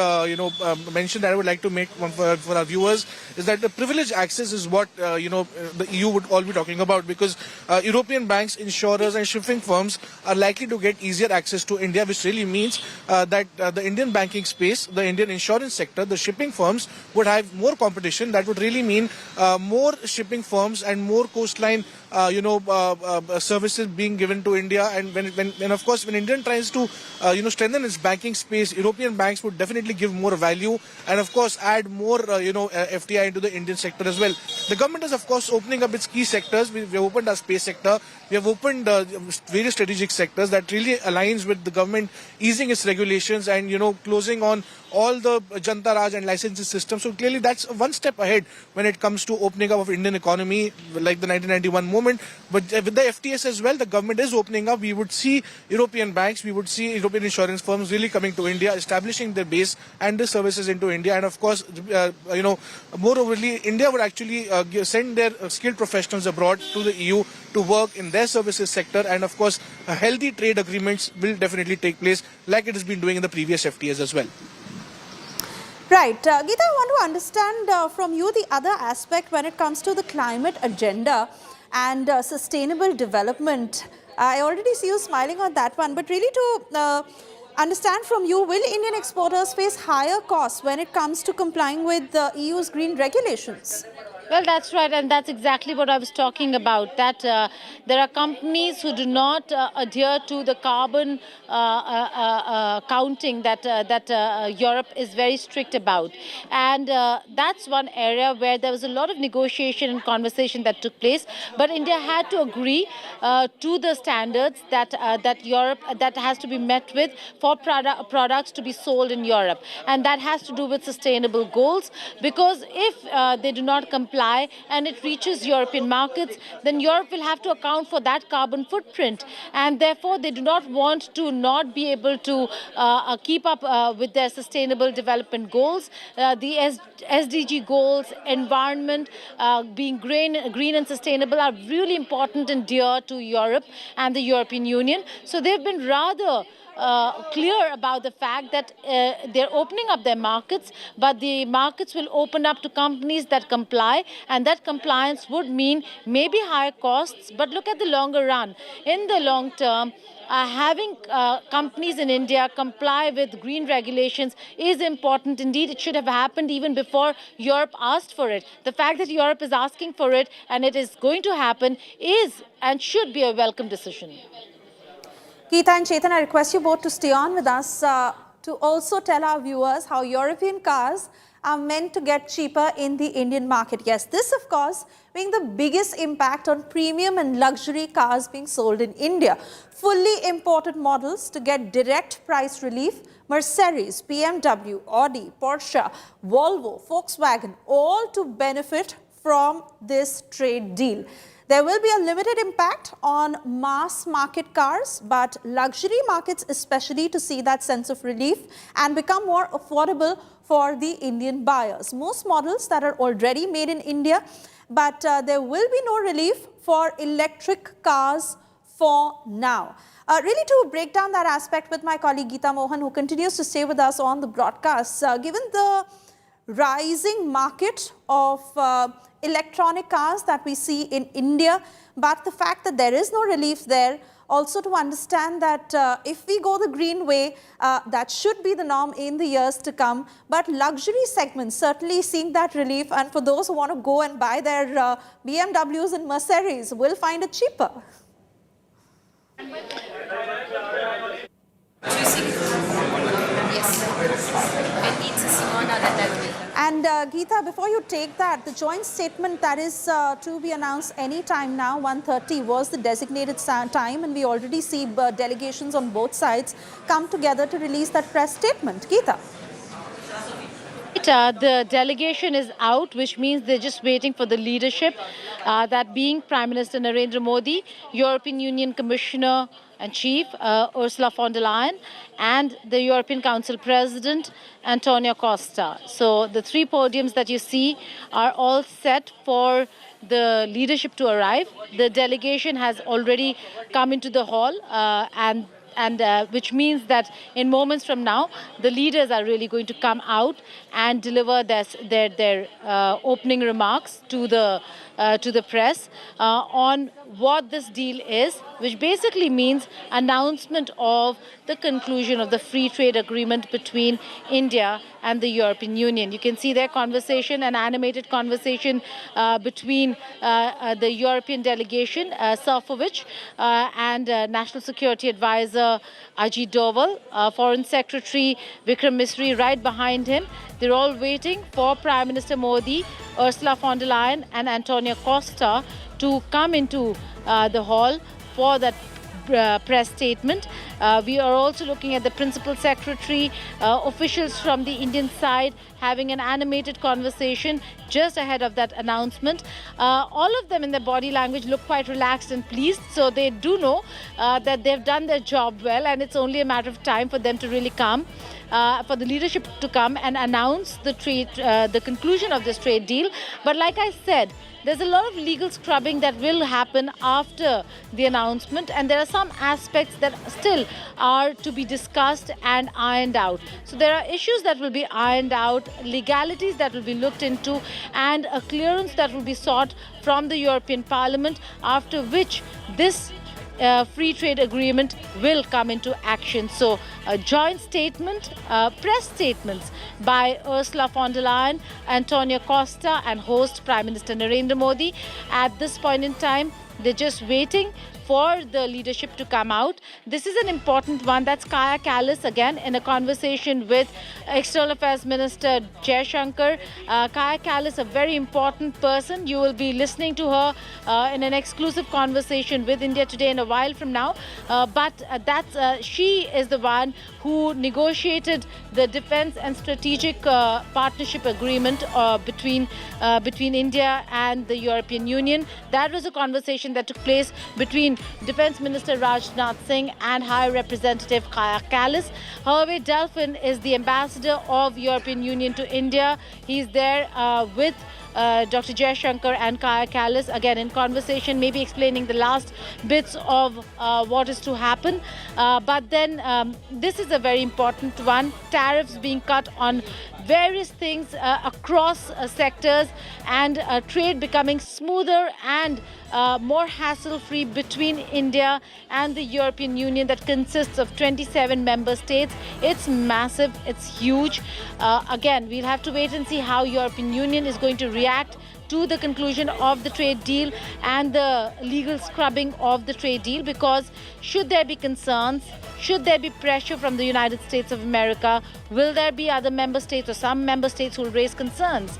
Speaker 3: mention that I would like to make for our viewers is that the privileged access is what the EU would all be talking about, because European banks, insurers and shipping firms are likely to get easier access to India, which really means that the Indian banking space, the Indian insurance sector, the shipping firms would have more competition. That would really mean more shipping firms and more coastline services being given to India. And when of course when India tries to strengthen its banking space, European banks would definitely give more value and of course add more FDI into the Indian sector as well. The government is of course opening up its key sectors. We have opened our space sector. We have opened various strategic sectors that really aligns with the government easing its regulations and closing on all the Janta Raj and licensing systems. So clearly that's one step ahead when it comes to opening up of Indian economy, like the 1991 movement. But with the FTS as well, the government is opening up. We would see European banks, we would see European insurance firms really coming to India, establishing their base and their services into India. And of course, moreoverly, India would actually send their skilled professionals abroad to the EU to work in their services sector. And of course, healthy trade agreements will definitely take place like it has been doing in the previous FTAs as well.
Speaker 2: Right. Geeta, I want to understand from you the other aspect when it comes to the climate agenda and sustainable development. I already see you smiling on that one, but really to understand from you, will Indian exporters face higher costs when it comes to complying with the EU's green regulations?
Speaker 17: Well, that's right, and that's exactly what I was talking about, that there are companies who do not adhere to the carbon counting that Europe is very strict about. And that's one area where there was a lot of negotiation and conversation that took place, but India had to agree to the standards that Europe, that has to be met with for products to be sold in Europe. And that has to do with sustainable goals, because if they do not comply fly and it reaches European markets, then Europe will have to account for that carbon footprint. And therefore, they do not want to not be able to keep up with their sustainable development goals. The SDG goals, environment, being green and sustainable are really important and dear to Europe and the European Union. So they've been rather clear about the fact that they're opening up their markets, but the markets will open up to companies that comply, and that compliance would mean maybe higher costs, but look at the longer run. In the long term, having companies in India comply with green regulations is important. Indeed, it should have happened even before Europe asked for it. The fact that Europe is asking for it and it is going to happen is and should be a welcome decision.
Speaker 2: Geeta and Chetan, I request you both to stay on with us to also tell our viewers how European cars are meant to get cheaper in the Indian market. Yes, this of course being the biggest impact on premium and luxury cars being sold in India. Fully imported models to get direct price relief, Mercedes, BMW, Audi, Porsche, Volvo, Volkswagen, all to benefit from this trade deal. There will be a limited impact on mass market cars, but luxury markets especially to see that sense of relief and become more affordable for the Indian buyers. Most models that are already made in India, but there will be no relief for electric cars for now. Really to break down that aspect with my colleague Geeta Mohan, who continues to stay with us on the broadcast, given the rising market of electronic cars that we see in India, but the fact that there is no relief there, also to understand that if we go the green way, that should be the norm in the years to come. But luxury segments certainly seeing that relief, and for those who want to go and buy their BMWs and Mercedes will find it cheaper. And Geeta, before you take that, the joint statement that is to be announced any time now, 1:30 was the designated time, and we already see delegations on both sides come together to release that press statement. Geeta.
Speaker 17: The delegation is out, which means they're just waiting for the leadership, that being Prime Minister Narendra Modi, European Union Commissioner and Chief Ursula von der Leyen, and the European Council President António Costa. So the three podiums that you see are all set for the leadership to arrive. The delegation has already come into the hall, which means that in moments from now, the leaders are really going to come out and deliver their opening remarks to the press on what this deal is, which basically means announcement of the conclusion of the free trade agreement between India and the European Union. You can see their conversation, an animated conversation between the European delegation, Safovich, and National Security Advisor Ajit Doval, Foreign Secretary Vikram Misri right behind him. They're all waiting for Prime Minister Modi, Ursula von der Leyen and António Costa to come into the hall for that press statement. We are also looking at the Principal Secretary, officials from the Indian side having an animated conversation just ahead of that announcement. All of them in their body language look quite relaxed and pleased, so they do know that they've done their job well, and it's only a matter of time for them to really come, for the leadership to come and announce the conclusion of this trade deal. But like I said, there's a lot of legal scrubbing that will happen after the announcement, and there are some aspects that still are to be discussed and ironed out. So there are issues that will be ironed out, legalities that will be looked into, and a clearance that will be sought from the European Parliament, after which this free trade agreement will come into action. So a joint statement, press statements by Ursula von der Leyen, António Costa and host Prime Minister Narendra Modi. At this point in time, They're just waiting for the leadership to come out. This is an important one. That's Kaya Kallas again in a conversation with External Affairs Minister Jaishankar. Kaya Kallas, a very important person. You will be listening to her in an exclusive conversation with India Today in a while from now. She is the one who negotiated the defense and strategic partnership agreement between India and the European Union. That was a conversation that took place between Defense Minister Rajnath Singh and High Representative Kaya Kallas. However, Delphin is the ambassador of European Union to India. He's there with Dr. Jaishankar and Kaya Kallas, again in conversation, maybe explaining the last bits of what is to happen. But then this is a very important one. Tariffs being cut on various things across sectors, and trade becoming smoother and more hassle-free between India and the European Union that consists of 27 member states. It's massive, it's huge. Again, we'll have to wait and see how European Union is going to react to the conclusion of the trade deal and the legal scrubbing of the trade deal, because should there be concerns, should there be pressure from the United States of America, will there be other member states or some member states who will raise concerns?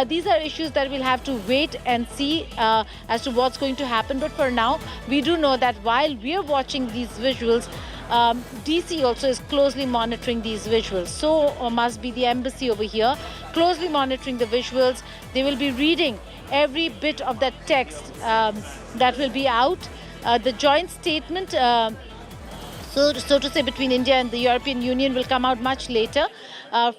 Speaker 17: These are issues that we'll have to wait and see as to what's going to happen. But for now, we do know that while we are watching these visuals, DC also is closely monitoring these visuals. So must be the embassy over here, closely monitoring the visuals. They will be reading every bit of that text that will be out. The joint statement, so to say, between India and the European Union will come out much later.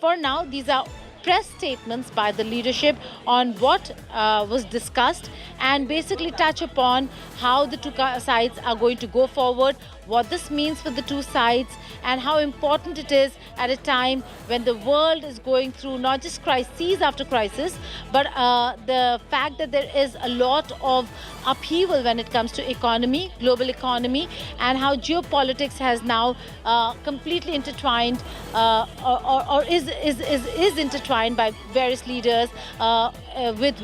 Speaker 17: For now, these are press statements by the leadership on what was discussed, and basically touch upon how the two sides are going to go forward, what this means for the two sides, and how important it is at a time when the world is going through not just crises after crisis, but the fact that there is a lot of upheaval when it comes to economy, global economy, and how geopolitics has now completely intertwined or is intertwined by various leaders with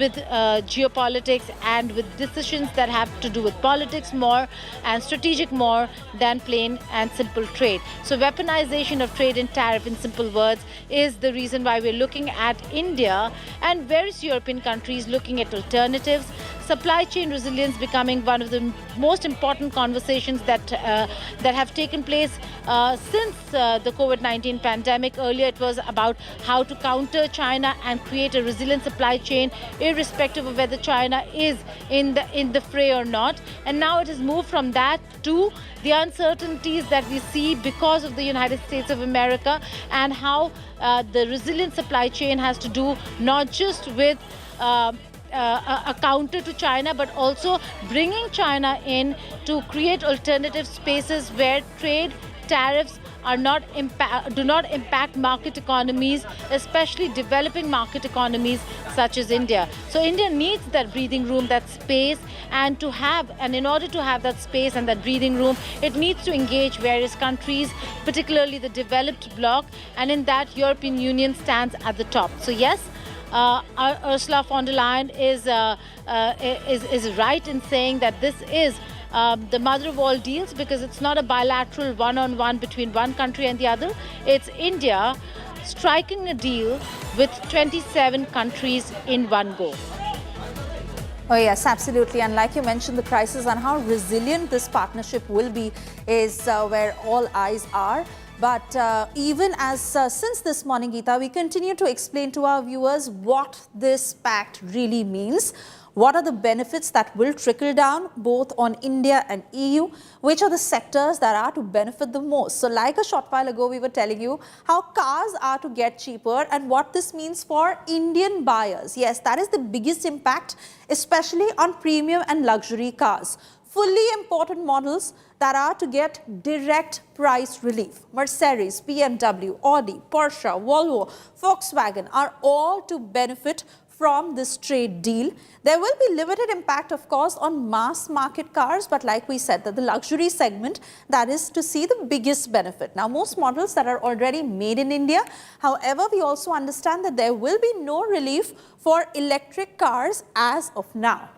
Speaker 17: geopolitics and with decisions that have to do with politics more and strategic more than plain and simple trade. So weaponization of trade and tariff, in simple words, is the reason why we're looking at India and various European countries looking at alternatives. Supply chain resilience becoming one of the most important conversations that have taken place since the COVID-19 pandemic. Earlier it was about how to counter China and create a resilient supply chain, irrespective of whether China is in the fray or not. And now it has moved from that to the uncertainties that we see because of the United States of America, and how the resilient supply chain has to do not just with a counter to China, but also bringing China in to create alternative spaces where trade, tariffs do not impact market economies, especially developing market economies such as India. So India needs that breathing room, that space, and in order to have that space and that breathing room, it needs to engage various countries, particularly the developed bloc, and in that European Union stands at the top. So yes, Ursula von der Leyen is right in saying that this is the mother of all deals, because it's not a bilateral one-on-one between one country and the other. It's India striking a deal with 27 countries in one go.
Speaker 2: Oh yes, absolutely. And like you mentioned, the crisis and how resilient this partnership will be is where all eyes are. But even as since this morning, Geeta, we continue to explain to our viewers what this pact really means. What are the benefits that will trickle down both on India and EU? Which are the sectors that are to benefit the most? So like a short while ago, we were telling you how cars are to get cheaper and what this means for Indian buyers. Yes, that is the biggest impact, especially on premium and luxury cars. Fully imported models that are to get direct price relief. Mercedes, BMW, Audi, Porsche, Volvo, Volkswagen are all to benefit from this trade deal. There will be limited impact, of course, on mass market cars, but like we said, that the luxury segment, that is to see the biggest benefit. Now, most models that are already made in India. However, we also understand that there will be no relief for electric cars as of now.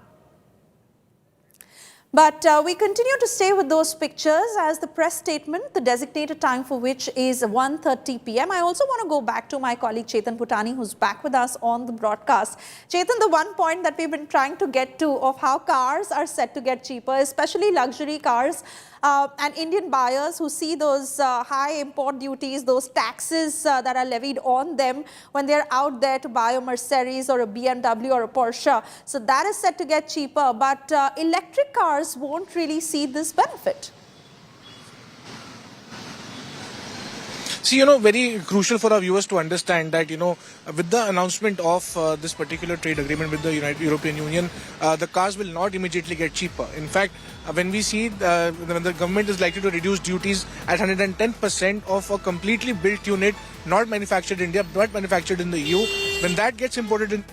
Speaker 2: But we continue to stay with those pictures as the press statement, the designated time for which is 1:30 p.m. I also want to go back to my colleague Chetan Putani, who's back with us on the broadcast. Chetan, the one point that we've been trying to get to of how cars are set to get cheaper, especially luxury cars, and Indian buyers who see those high import duties, those taxes that are levied on them when they're out there to buy a Mercedes or a BMW or a Porsche. So that is set to get cheaper, but electric cars won't really see this benefit.
Speaker 3: See, very crucial for our viewers to understand that, with the announcement of this particular trade agreement with the European Union, the cars will not immediately get cheaper. In fact, when we see when the government is likely to reduce duties at 110% of a completely built unit, not manufactured in India, not manufactured in the EU, when that gets imported in.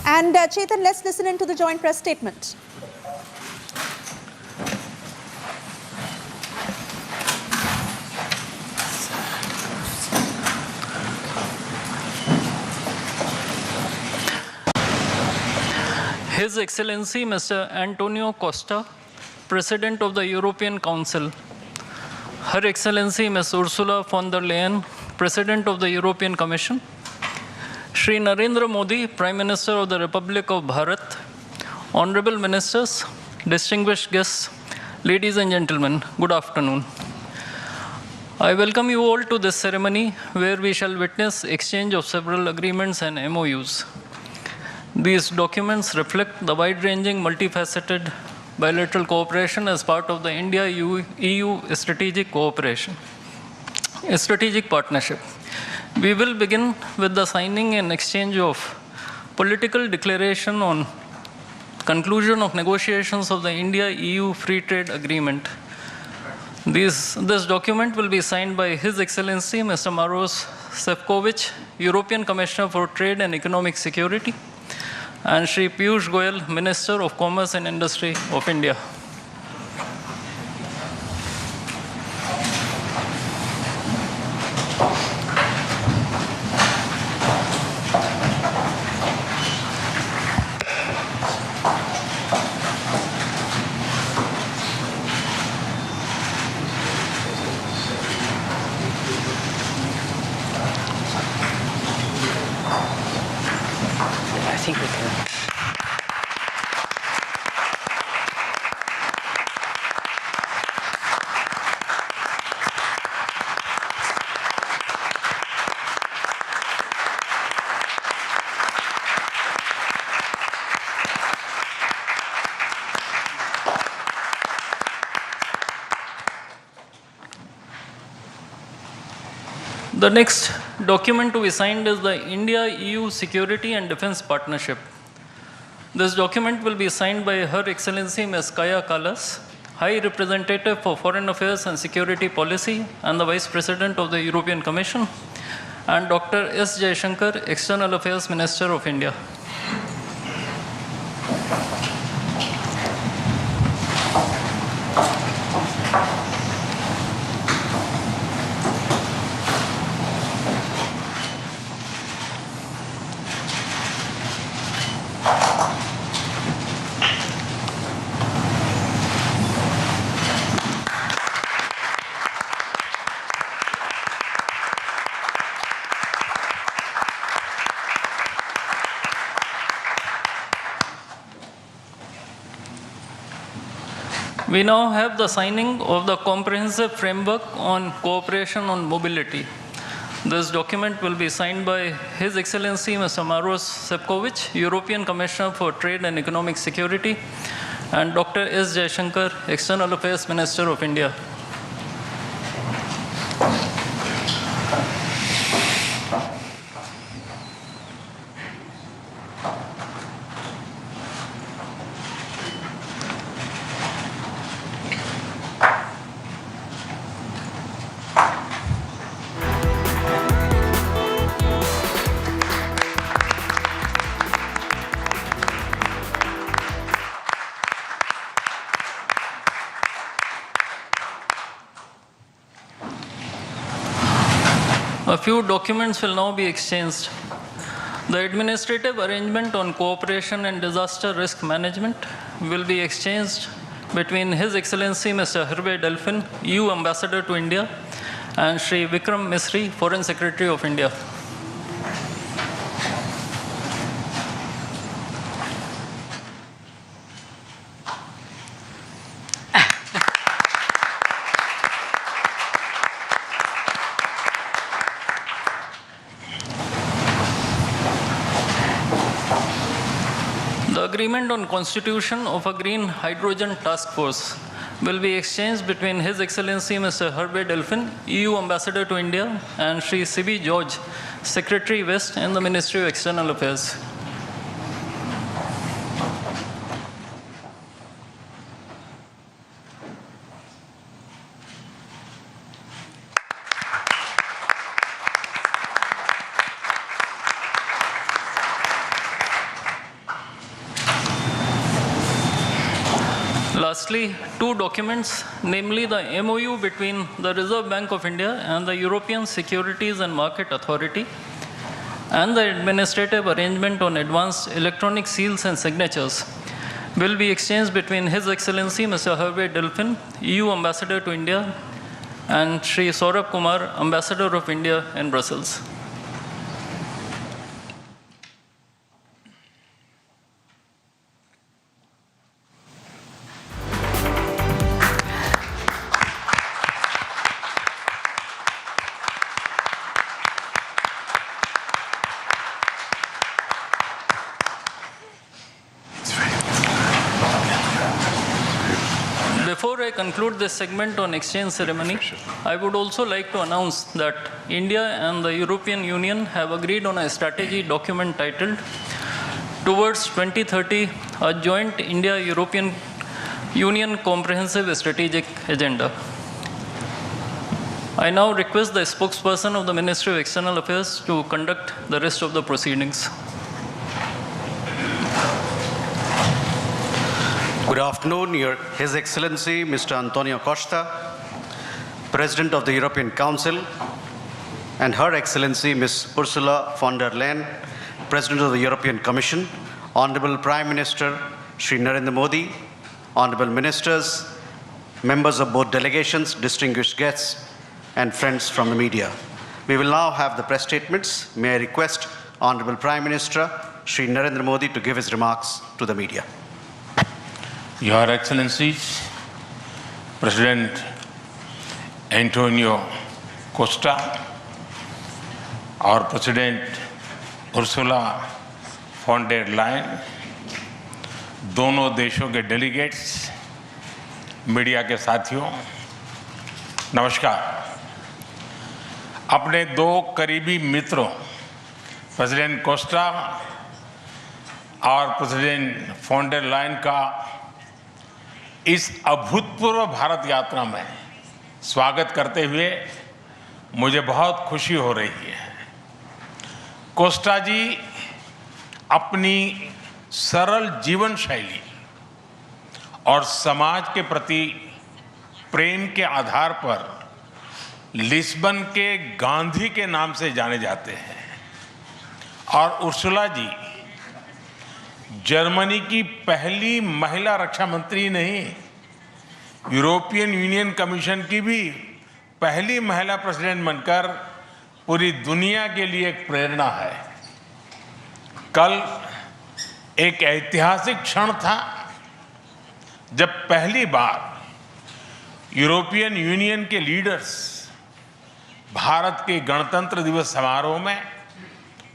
Speaker 2: And Chetan, let's listen into the joint press statement.
Speaker 18: His Excellency Mr. António Costa, President of the European Council, Her Excellency Ms. Ursula von der Leyen, President of the European Commission, Shri Narendra Modi, Prime Minister of the Republic of Bharat, Honorable Ministers, distinguished guests, ladies and gentlemen, good afternoon. I welcome you all to this ceremony where we shall witness exchange of several agreements and MOUs. These documents reflect the wide-ranging, multifaceted bilateral cooperation as part of the India-EU strategic cooperation, a strategic partnership. We will begin with the signing and exchange of political declaration on conclusion of negotiations of the India-EU Free Trade Agreement. This document will be signed by His Excellency Mr. Maros Sefcovic, European Commissioner for Trade and Economic Security, and Shri Piyush Goyal, Minister of Commerce and Industry of India.
Speaker 19: I think we can.
Speaker 18: The next document to be signed is the India-EU Security and Defense Partnership. This document will be signed by Her Excellency Ms. Kaja Kallas, High Representative for Foreign Affairs and Security Policy and the Vice President of the European Commission, and Dr. S. Jaishankar, External Affairs Minister of India. We now have the signing of the comprehensive framework on cooperation on mobility. This document will be signed by His Excellency Mr. Maros Sefcovic, European Commissioner for Trade and Economic Security, and Dr. S. Jaishankar, External Affairs Minister of India. A few documents will now be exchanged. The administrative arrangement on cooperation and disaster risk management will be exchanged between His Excellency Mr. Hervé Delphin, EU Ambassador to India, and Shri Vikram Misri, Foreign Secretary of India. The agreement on constitution of a green hydrogen task force will be exchanged between His Excellency Mr. Hervé Delphin, EU Ambassador to India, and Shri C.B. George, Secretary West in the Ministry of External Affairs. Lastly, two documents, namely the MOU between the Reserve Bank of India and the European Securities and Market Authority, and the administrative arrangement on advanced electronic seals and signatures, will be exchanged between His Excellency Mr. Hervé Delphin, EU Ambassador to India, and Shri Saurabh Kumar, Ambassador of India in Brussels. Before I conclude this segment on exchange ceremony, I would also like to announce that India and the European Union have agreed on a strategy document titled Towards 2030, a joint India-European Union Comprehensive Strategic Agenda. I now request the spokesperson of the Ministry of External Affairs to conduct the rest of the proceedings.
Speaker 20: Good afternoon, His Excellency Mr. António Costa, President of the European Council, and Her Excellency Ms. Ursula von der Leyen, President of the European Commission, Honorable Prime Minister Shri Narendra Modi, Honorable Ministers, members of both delegations, distinguished guests, and friends from the media. We will now have the press statements. May I request Honorable Prime Minister Shri Narendra Modi to give his remarks to the media.
Speaker 4: Your Excellencies, President António Costa, our President Ursula von der Leyen, दोनों देशों के delegates, media के साथियों, नमस्कार। अपने दो करीबी मित्रों, प्रेसिडेंट कोस्टा और प्रेसिडेंट von der Leyen का इस अभूतपूर्व भारत यात्रा में स्वागत करते हुए मुझे बहुत खुशी हो रही है। कोस्टा जी अपनी सरल जीवन शैली और समाज के प्रति प्रेम के आधार पर लिस्बन के गांधी के नाम से जाने जाते हैं और उर्सुला जी जर्मनी की पहली महिला रक्षा मंत्री नहीं, यूरोपियन यूनियन कमीशन की भी पहली महिला प्रेसिडेंट बनकर पूरी दुनिया के लिए एक प्रेरणा है। कल एक ऐतिहासिक क्षण था जब पहली बार यूरोपियन यूनियन के लीडर्स भारत के गणतंत्र दिवस समारोह में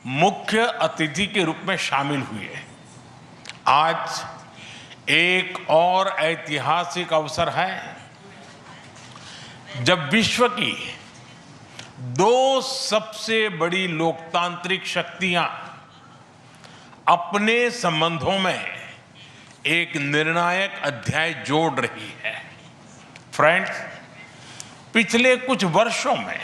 Speaker 4: मुख्य अतिथि के रूप में शामिल हुए। आज एक और ऐतिहासिक अवसर है जब विश्व की दो सबसे बड़ी लोकतांत्रिक शक्तियां अपने संबंधों में एक निर्णायक अध्याय जोड़ रही है। फ्रेंड्स, पिछले कुछ वर्षों में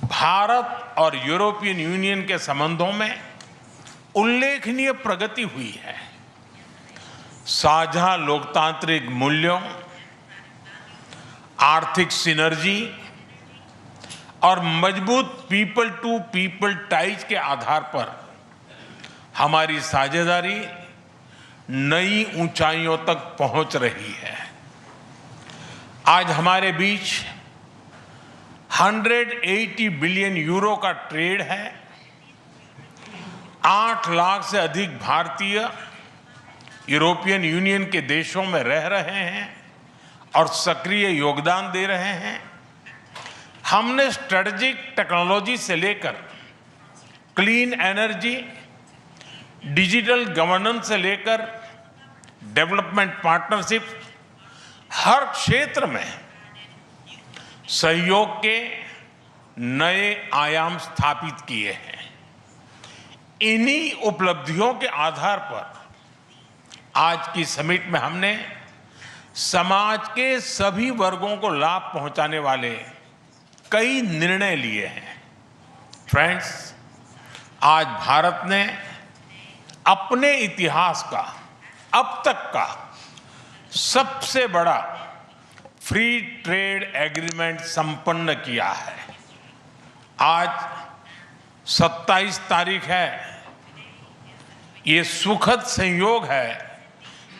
Speaker 4: भारत और यूरोपियन यूनियन के संबंधों में उल्लेखनीय प्रगति हुई है। साझा लोकतांत्रिक मूल्यों, आर्थिक सिनर्जी और मजबूत पीपल टू पीपल टाइज के आधार पर हमारी साझेदारी नई ऊंचाइयों तक पहुंच रही है। आज हमारे बीच 180 बिलियन यूरो का ट्रेड है। 8 लाख से अधिक भारतीय यूरोपियन यूनियन के देशों में रह रहे हैं और सक्रिय योगदान दे रहे हैं। हमने स्ट्रेटेजिक टेक्नोलॉजी से लेकर क्लीन एनर्जी, डिजिटल गवर्नेंस से लेकर डेवलपमेंट पार्टनरशिप, हर क्षेत्र में सहयोग के नए आयाम स्थापित किए हैं। इन्हीं उपलब्धियों के आधार पर आज की समिट में हमने समाज के सभी वर्गों को लाभ पहुंचाने वाले कई निर्णय लिए हैं। फ्रेंड्स, आज भारत ने अपने इतिहास का अब तक का सबसे बड़ा फ्री ट्रेड एग्रीमेंट संपन्न किया है। आज 27 तारीख है। ये सुखद संयोग है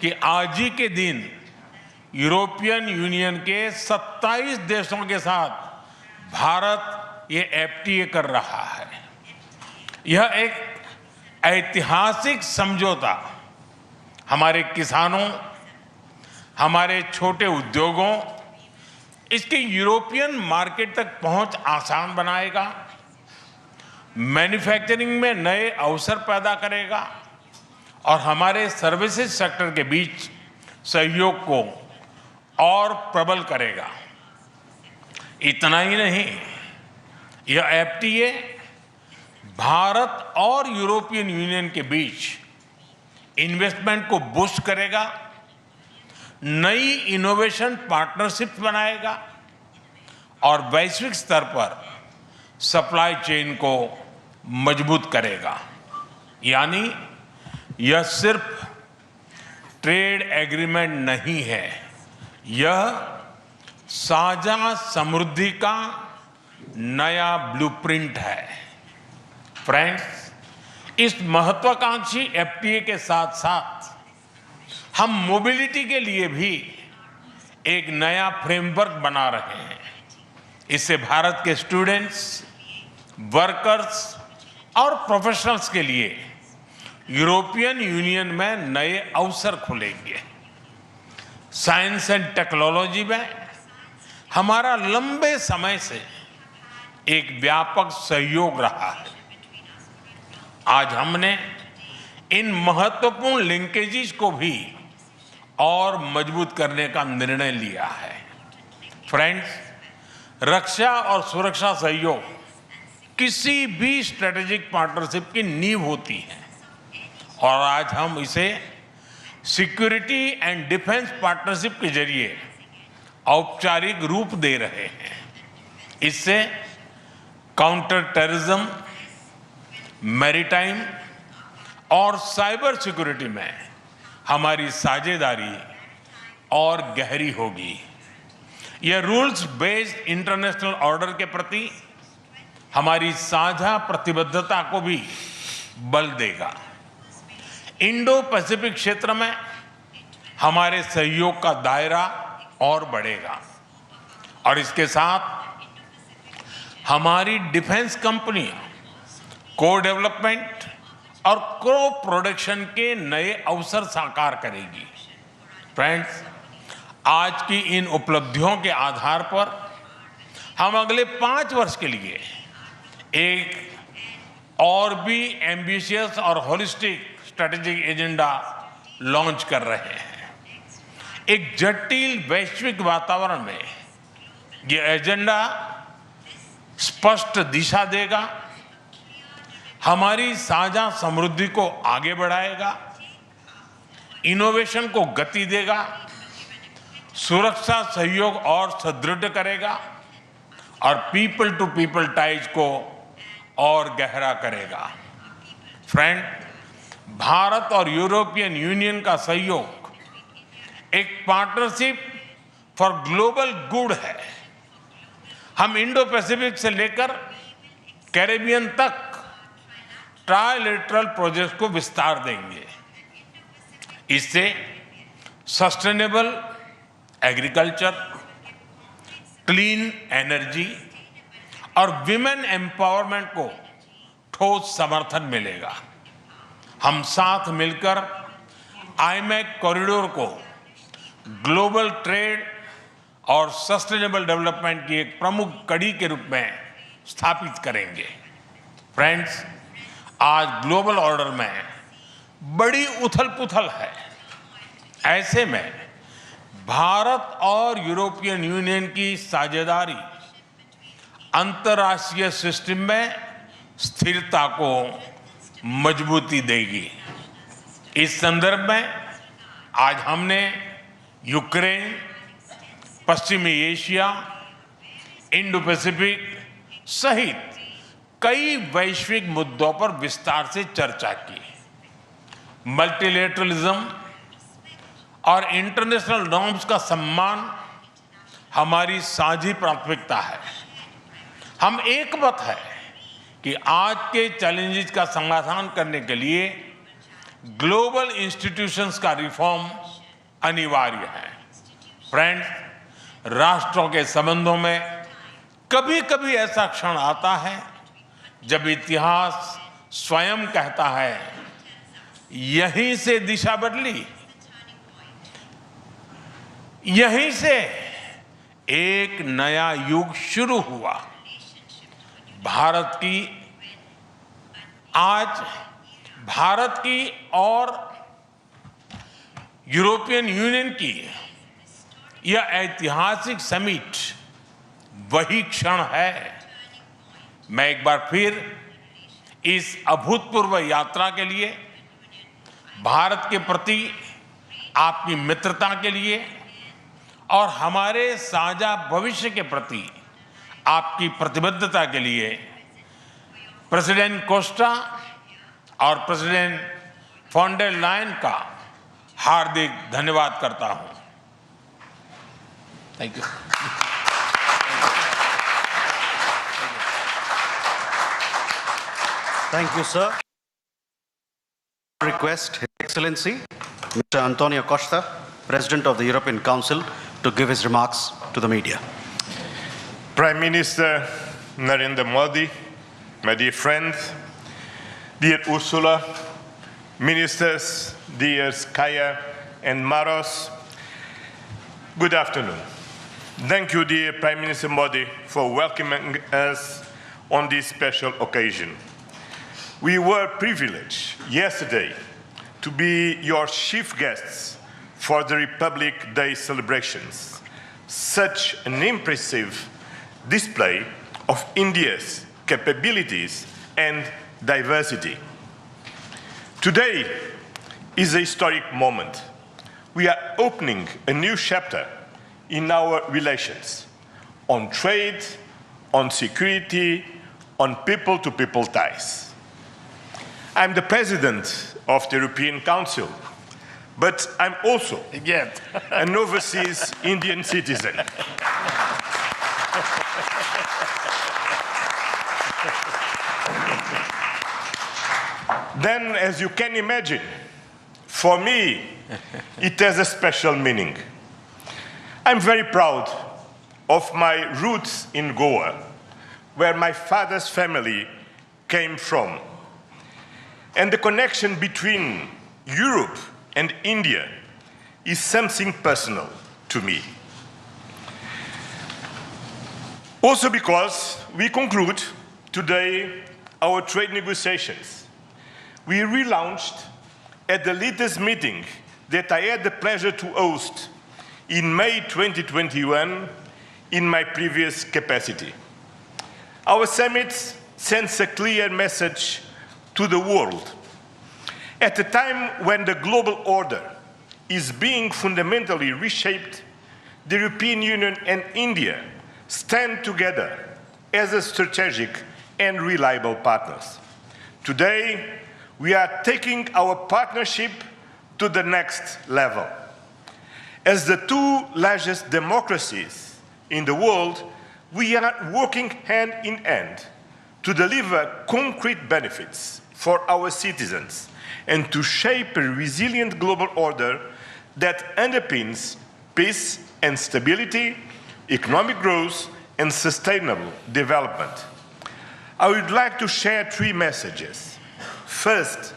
Speaker 4: कि आज ही के दिन यूरोपियन यूनियन के 27 देशों के साथ भारत ये एफटीए कर रहा है। यह एक ऐतिहासिक समझौता हमारे किसानों, हमारे छोटे उद्योगों, इसके यूरोपियन मार्केट तक पहुंच आसान बनाएगा, मैन्युफैक्चरिंग में नए अवसर पैदा करेगा और हमारे सर्विसेज सेक्टर के बीच सहयोग को और प्रबल करेगा। इतना ही नहीं, यह एफटीए भारत और यूरोपियन यूनियन के बीच इन्वेस्टमेंट को बूस्ट करेगा, नई इनोवेशन पार्टनरशिप बनाएगा और वैश्विक स्तर पर सप्लाई चेन को मजबूत करेगा। यानी यह सिर्फ ट्रेड एग्रीमेंट नहीं है, यह साझा समृद्धि का नया ब्लूप्रिंट है। फ्रेंड्स, इस महत्वाकांक्षी एफटीए के साथ साथ हम मोबिलिटी के लिए भी एक नया फ्रेमवर्क बना रहे हैं। इससे भारत के स्टूडेंट्स, वर्कर्स और प्रोफेशनल्स के लिए यूरोपियन यूनियन में नए अवसर खुलेंगे। साइंस एंड टेक्नोलॉजी में हमारा लंबे समय से एक व्यापक सहयोग रहा है। आज हमने इन महत्वपूर्ण लिंकेजेस को भी और मजबूत करने का निर्णय लिया है। फ्रेंड्स, रक्षा और सुरक्षा सहयोग किसी भी स्ट्रेटेजिक पार्टनरशिप की नींव होती है और आज हम इसे सिक्योरिटी एंड डिफेंस पार्टनरशिप के जरिए औपचारिक रूप दे रहे हैं। इससे काउंटर टेररिज्म, मैरीटाइम और साइबर सिक्योरिटी में हमारी साझेदारी और गहरी होगी। यह रूल्स बेस्ड इंटरनेशनल ऑर्डर के प्रति हमारी साझा प्रतिबद्धता को भी बल देगा। इंडो पैसिफिक क्षेत्र में हमारे सहयोग का दायरा और बढ़ेगा और इसके साथ हमारी डिफेंस कंपनियां को डेवलपमेंट और को प्रोडक्शन के नए अवसर साकार करेगी। फ्रेंड्स, आज की इन उपलब्धियों के आधार पर हम अगले 5 वर्ष के लिए एक और भी एम्बिशियस और होलिस्टिक स्ट्रेटेजिक एजेंडा लॉन्च कर रहे हैं। एक जटिल वैश्विक वातावरण में ये एजेंडा स्पष्ट दिशा देगा, हमारी साझा समृद्धि को आगे बढ़ाएगा, इनोवेशन को गति देगा, सुरक्षा सहयोग और सुदृढ़ करेगा और पीपल टू पीपल टाइज को और गहरा करेगा। फ्रेंड, भारत और यूरोपियन यूनियन का सहयोग एक पार्टनरशिप फॉर ग्लोबल गुड है। हम इंडो पैसिफिक से लेकर कैरेबियन तक ट्राइलेटरल प्रोजेक्ट को विस्तार देंगे। इससे सस्टेनेबल एग्रीकल्चर, क्लीन एनर्जी और विमेन एम्पावरमेंट को ठोस समर्थन मिलेगा। हम साथ मिलकर आईमैक कॉरिडोर को ग्लोबल ट्रेड और सस्टेनेबल डेवलपमेंट की एक प्रमुख कड़ी के रूप में स्थापित करेंगे। फ्रेंड्स, आज ग्लोबल ऑर्डर में बड़ी उथल-पुथल है। ऐसे में भारत और यूरोपियन यूनियन की साझेदारी अंतर्राष्ट्रीय सिस्टम में स्थिरता को मजबूती देगी। इस संदर्भ में आज हमने यूक्रेन, पश्चिमी एशिया, इंडो पैसिफिक सहित कई वैश्विक मुद्दों पर विस्तार से चर्चा की। मल्टीलेटरलिज्म और इंटरनेशनल नॉर्म्स का सम्मान हमारी साझी प्राथमिकता है। हम एकमत है कि आज के चैलेंजेस का समाधान करने के लिए ग्लोबल इंस्टीट्यूशंस का रिफॉर्म अनिवार्य है। फ्रेंड्स, राष्ट्रों के संबंधों में कभी-कभी ऐसा क्षण आता है जब इतिहास स्वयं कहता है, यहीं से दिशा बदली, यहीं से एक नया युग शुरू हुआ। भारत की और यूरोपियन यूनियन की यह ऐतिहासिक समिट वही क्षण है। मैं एक बार फिर इस अभूतपूर्व यात्रा के लिए, भारत के प्रति आपकी मित्रता के लिए और हमारे साझा भविष्य के प्रति आपकी प्रतिबद्धता के लिए प्रेसिडेंट कोस्टा और प्रेसिडेंट फॉन डर लायन का हार्दिक धन्यवाद करता हूं। Thank you.
Speaker 20: Thank you, sir. Request His Excellency, Mr. António Costa, President of the European Council, to give his remarks to the media.
Speaker 21: Prime Minister Narendra Modi, my dear friends, dear Ursula, ministers, dear Kaya and Maros, good afternoon. Thank you, dear Prime Minister Modi, for welcoming us on this special occasion. We were privileged yesterday to be your chief guests for the Republic Day celebrations. Such an impressive display of India's capabilities and diversity. Today is a historic moment. We are opening a new chapter in our relations on trade, on security, on people-to-people ties. I'm the President of the European Council, but I'm also an overseas Indian citizen. Then, as you can imagine, for me, it has a special meaning. I'm very proud of my roots in Goa, where my father's family came from. And the connection between Europe and India is something personal to me. Also because we conclude today our trade negotiations. We relaunched at the latest meeting that I had the pleasure to host in May 2021 in my previous capacity. Our summit sends a clear message to the world. At a time when the global order is being fundamentally reshaped, the European Union and India stand together as a strategic and reliable partners. Today, we are taking our partnership to the next level. As the two largest democracies in the world, we are working hand in hand to deliver concrete benefits for our citizens and to shape a resilient global order that underpins peace and stability, economic growth, and sustainable development. I would like to share three messages. First,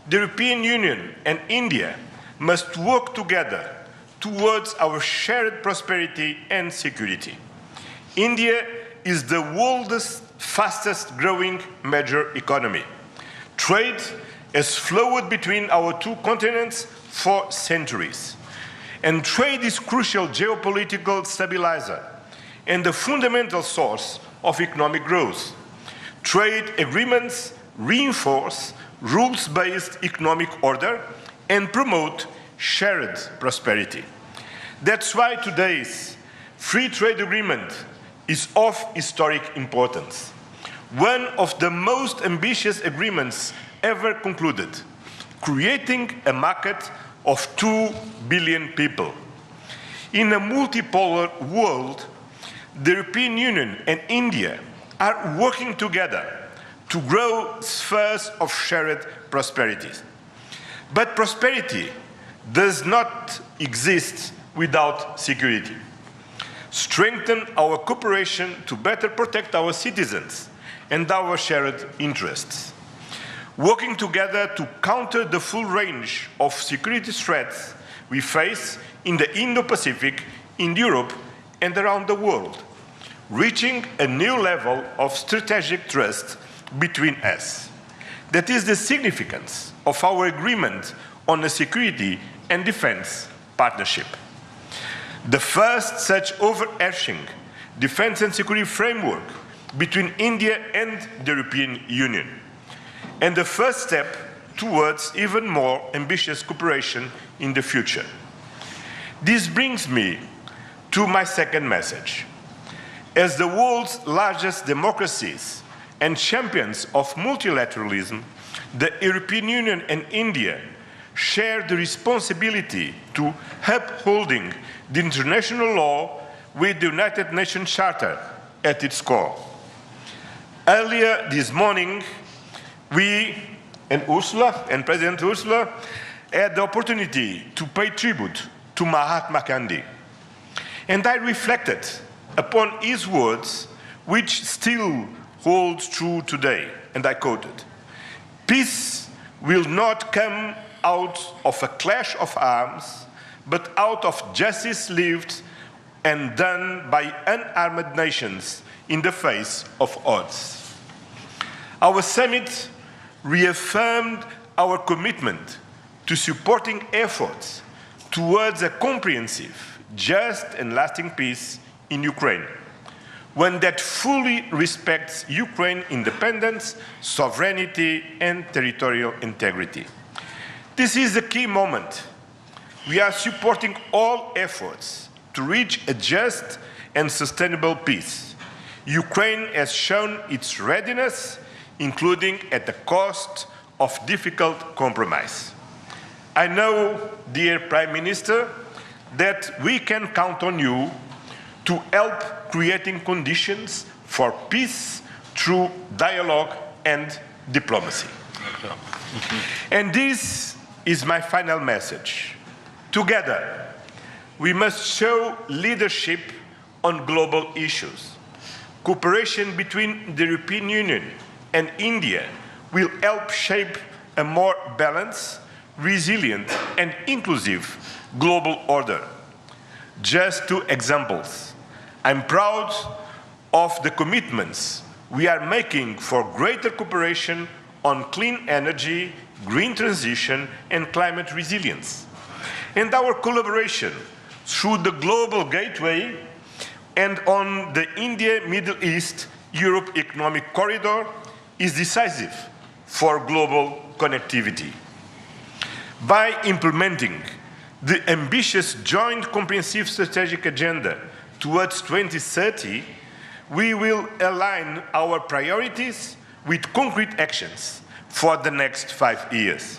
Speaker 21: the European Union and India must work together towards our shared prosperity and security. India is the world's fastest growing major economy. Trade has flowed between our two continents for centuries. And trade is crucial geopolitical stabilizer and the fundamental source of economic growth. Trade agreements reinforce rules-based economic order and promote shared prosperity. That's why today's free trade agreement is of historic importance, one of the most ambitious agreements ever concluded, creating a market of 2 billion people. In a multipolar world, the European Union and India are working together to grow spheres of shared prosperity. But prosperity does not exist without security. Strengthen our cooperation to better protect our citizens and our shared interests. Working together to counter the full range of security threats we face in the Indo-Pacific, in Europe, and around the world, reaching a new level of strategic trust between us. That is the significance of our agreement on a security and defense partnership. The first such overarching defense and security framework between India and the European Union, and the first step towards even more ambitious cooperation in the future. This brings me to my second message. As the world's largest democracies and champions of multilateralism, the European Union and India share the responsibility to upholding the international law with the United Nations Charter at its core. Earlier this morning, we and Ursula and President Ursula had the opportunity to pay tribute to Mahatma Gandhi. And I reflected upon his words, which still holds true today, and I quoted, "Peace will not come out of a clash of arms, but out of justice lived and done by unarmed nations in the face of odds." Our summit reaffirmed our commitment to supporting efforts towards a comprehensive, just and lasting peace in Ukraine, one that fully respects Ukraine's independence, sovereignty, and territorial integrity. This is a key moment. We are supporting all efforts to reach a just and sustainable peace. Ukraine has shown its readiness, including at the cost of difficult compromise. I know, dear Prime Minister, that we can count on you to help creating conditions for peace through dialogue and diplomacy. And this is my final message. Together, we must show leadership on global issues. Cooperation between the European Union and India will help shape a more balanced, resilient, and inclusive global order. Just two examples. I'm proud of the commitments we are making for greater cooperation on clean energy, green transition, and climate resilience. And our collaboration through the Global Gateway and on the India-Middle East-Europe Economic Corridor is decisive for global connectivity. By implementing the ambitious Joint Comprehensive Strategic Agenda towards 2030, we will align our priorities with concrete actions for the next 5 years,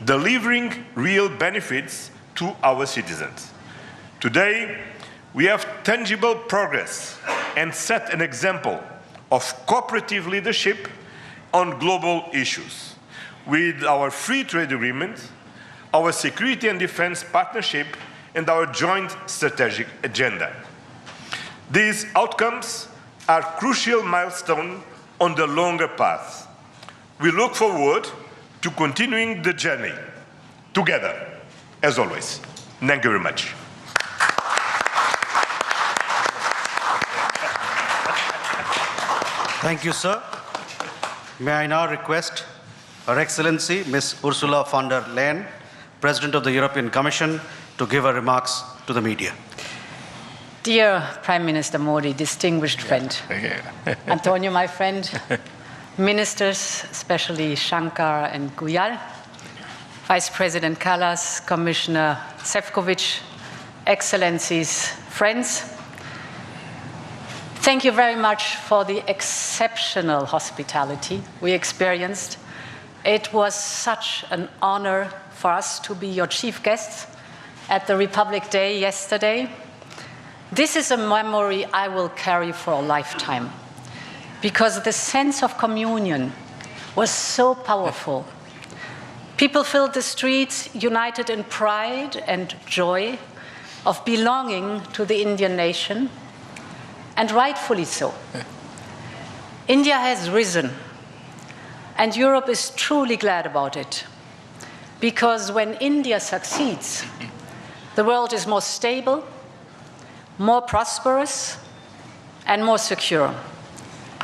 Speaker 21: delivering real benefits to our citizens. Today, we have tangible progress and set an example of cooperative leadership on global issues. with our free trade agreement, our security and defense partnership, and our joint strategic agenda. These outcomes are crucial milestones on the longer path. We look forward to continuing the journey together, as always. Thank you very much.
Speaker 20: Thank you, sir. May I now request Her Excellency Ms. Ursula von der Leyen, President of the European Commission, to give her remarks to the media.
Speaker 1: Dear Prime Minister Modi, distinguished friend, António, my friend, ministers, especially Shankar and Guyal, Vice President Kallas, Commissioner Šefčovič, Excellencies, friends, thank you very much for the exceptional hospitality we experienced. It was such an honor for us to be your chief guests at the Republic Day yesterday. This is a memory I will carry for a lifetime, because the sense of communion was so powerful. People filled the streets united in pride and joy of belonging to the Indian nation, and rightfully so. India has risen, and Europe is truly glad about it, because when India succeeds, the world is more stable, more prosperous, and more secure,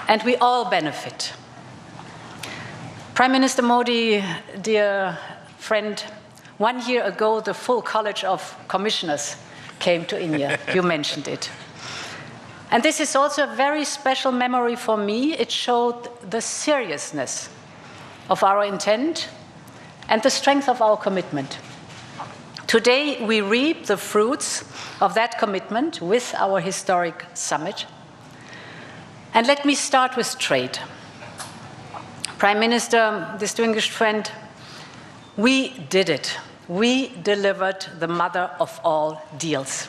Speaker 1: and we all benefit. Prime Minister Modi, dear friend, 1 year ago, the full College of Commissioners came to India. You mentioned it. And this is also a very special memory for me. It showed the seriousness of our intent and the strength of our commitment. Today, we reap the fruits of that commitment with our historic summit. And let me start with trade. Prime Minister, distinguished friend, we did it. We delivered the mother of all deals.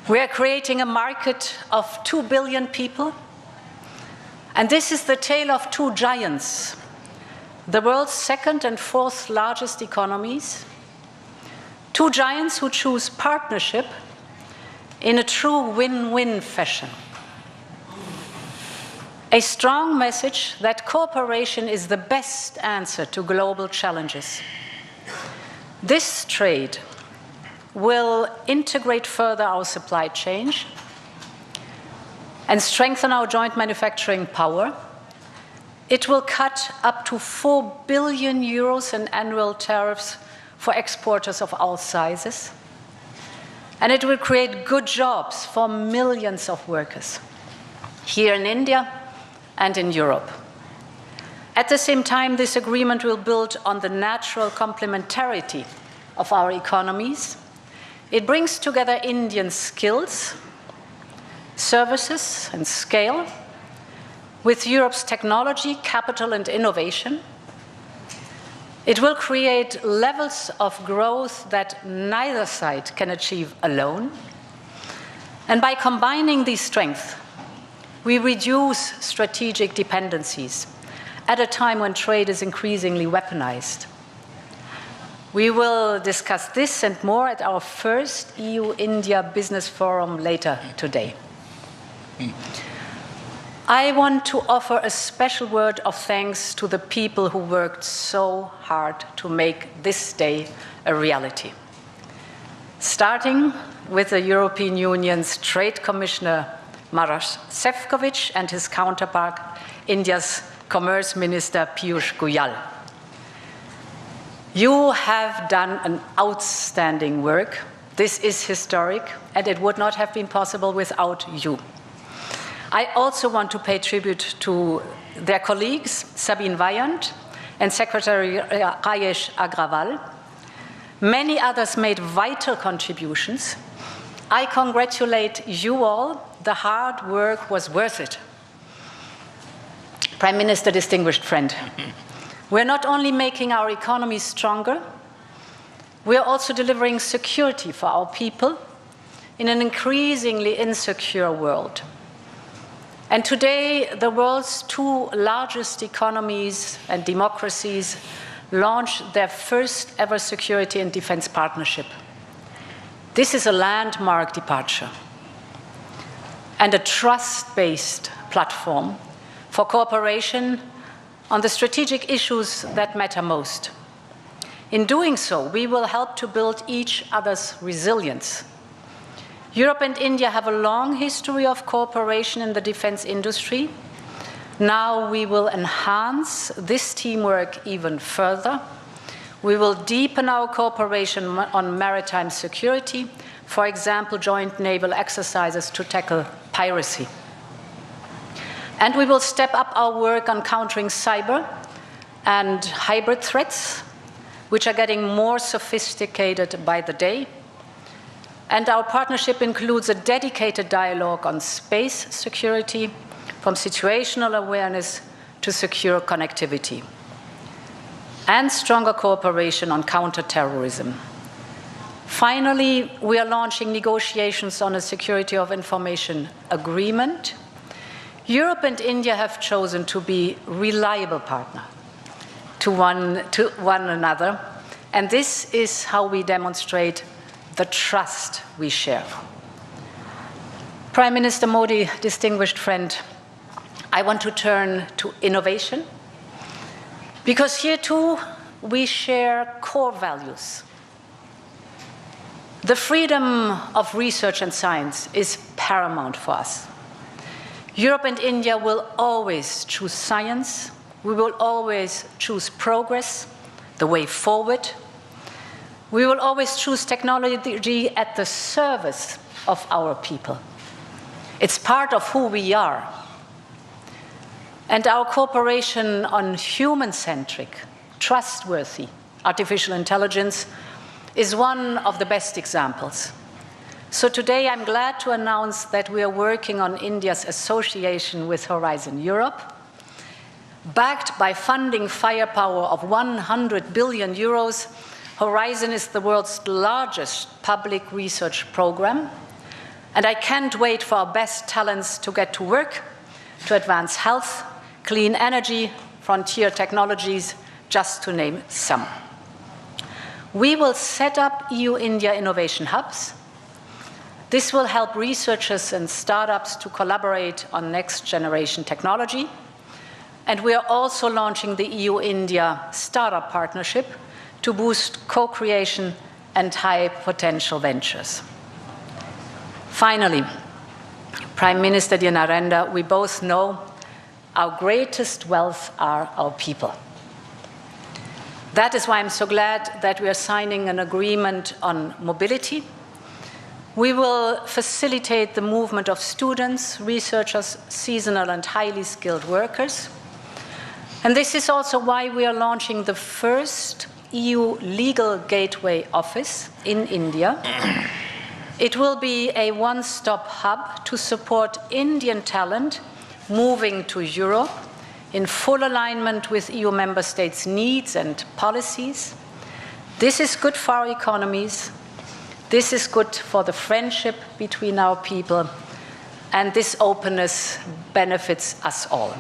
Speaker 1: We are creating a market of 2 billion people, and this is the tale of two giants, the world's second and fourth largest economies, two giants who choose partnership in a true win-win fashion. A strong message that cooperation is the best answer to global challenges. This trade will integrate further our supply chain and strengthen our joint manufacturing power. It will cut up to 4 billion euros in annual tariffs for exporters of all sizes. And it will create good jobs for millions of workers here in India and in Europe. At the same time, this agreement will build on the natural complementarity of our economies. It brings together Indian skills, services, and scale with Europe's technology, capital, and innovation. It will create levels of growth that neither side can achieve alone. And by combining these strengths, we reduce strategic dependencies at a time when trade is increasingly weaponized. We will discuss this and more at our first EU-India Business Forum later today. I want to offer a special word of thanks to the people who worked so hard to make this day a reality. Starting with the European Union's Trade Commissioner Maroš Šefčovič and his counterpart, India's Commerce Minister Piyush Goyal. You have done an outstanding work. This is historic, and it would not have been possible without you. I also want to pay tribute to their colleagues, Sabine Weyand and Secretary Rajesh Agrawal. Many others made vital contributions. I congratulate you all. The hard work was worth it. Prime Minister, distinguished friend, we're not only making our economy stronger, we're also delivering security for our people in an increasingly insecure world. And today, the world's two largest economies and democracies launch their first ever security and defense partnership. This is a landmark departure and a trust-based platform for cooperation on the strategic issues that matter most. In doing so, we will help to build each other's resilience. Europe and India have a long history of cooperation in the defense industry. Now we will enhance this teamwork even further. We will deepen our cooperation on maritime security, for example, joint naval exercises to tackle piracy. And we will step up our work on countering cyber and hybrid threats, which are getting more sophisticated by the day. And our partnership includes a dedicated dialogue on space security, from situational awareness to secure connectivity, and stronger cooperation on counterterrorism. Finally, we are launching negotiations on a security of information agreement. Europe and India have chosen to be reliable partners to one another, and this is how we demonstrate the trust we share. Prime Minister Modi, distinguished friend, I want to turn to innovation, because here too we share core values. The freedom of research and science is paramount for us. Europe and India will always choose science. We will always choose progress, the way forward. We will always choose technology at the service of our people. It's part of who we are. And our cooperation on human-centric, trustworthy artificial intelligence is one of the best examples. So today I'm glad to announce that we are working on India's association with Horizon Europe. Backed by funding firepower of 100 billion euros, Horizon is the world's largest public research program. And I can't wait for our best talents to get to work to advance health, clean energy, frontier technologies, just to name some. We will set up EU-India innovation hubs. This will help researchers and startups to collaborate on next-generation technology. And we are also launching the EU-India Startup Partnership to boost co-creation and high-potential ventures. Finally, Prime Minister Narendra, we both know our greatest wealth are our people. That is why I'm so glad that we are signing an agreement on mobility. We will facilitate the movement of students, researchers, seasonal and highly skilled workers. And this is also why we are launching the first EU Legal Gateway Office in India. It will be a one-stop hub to support Indian talent moving to Europe in full alignment with EU member states' needs and policies. This is good for our economies. This is good for the friendship between our people. And this openness benefits us all.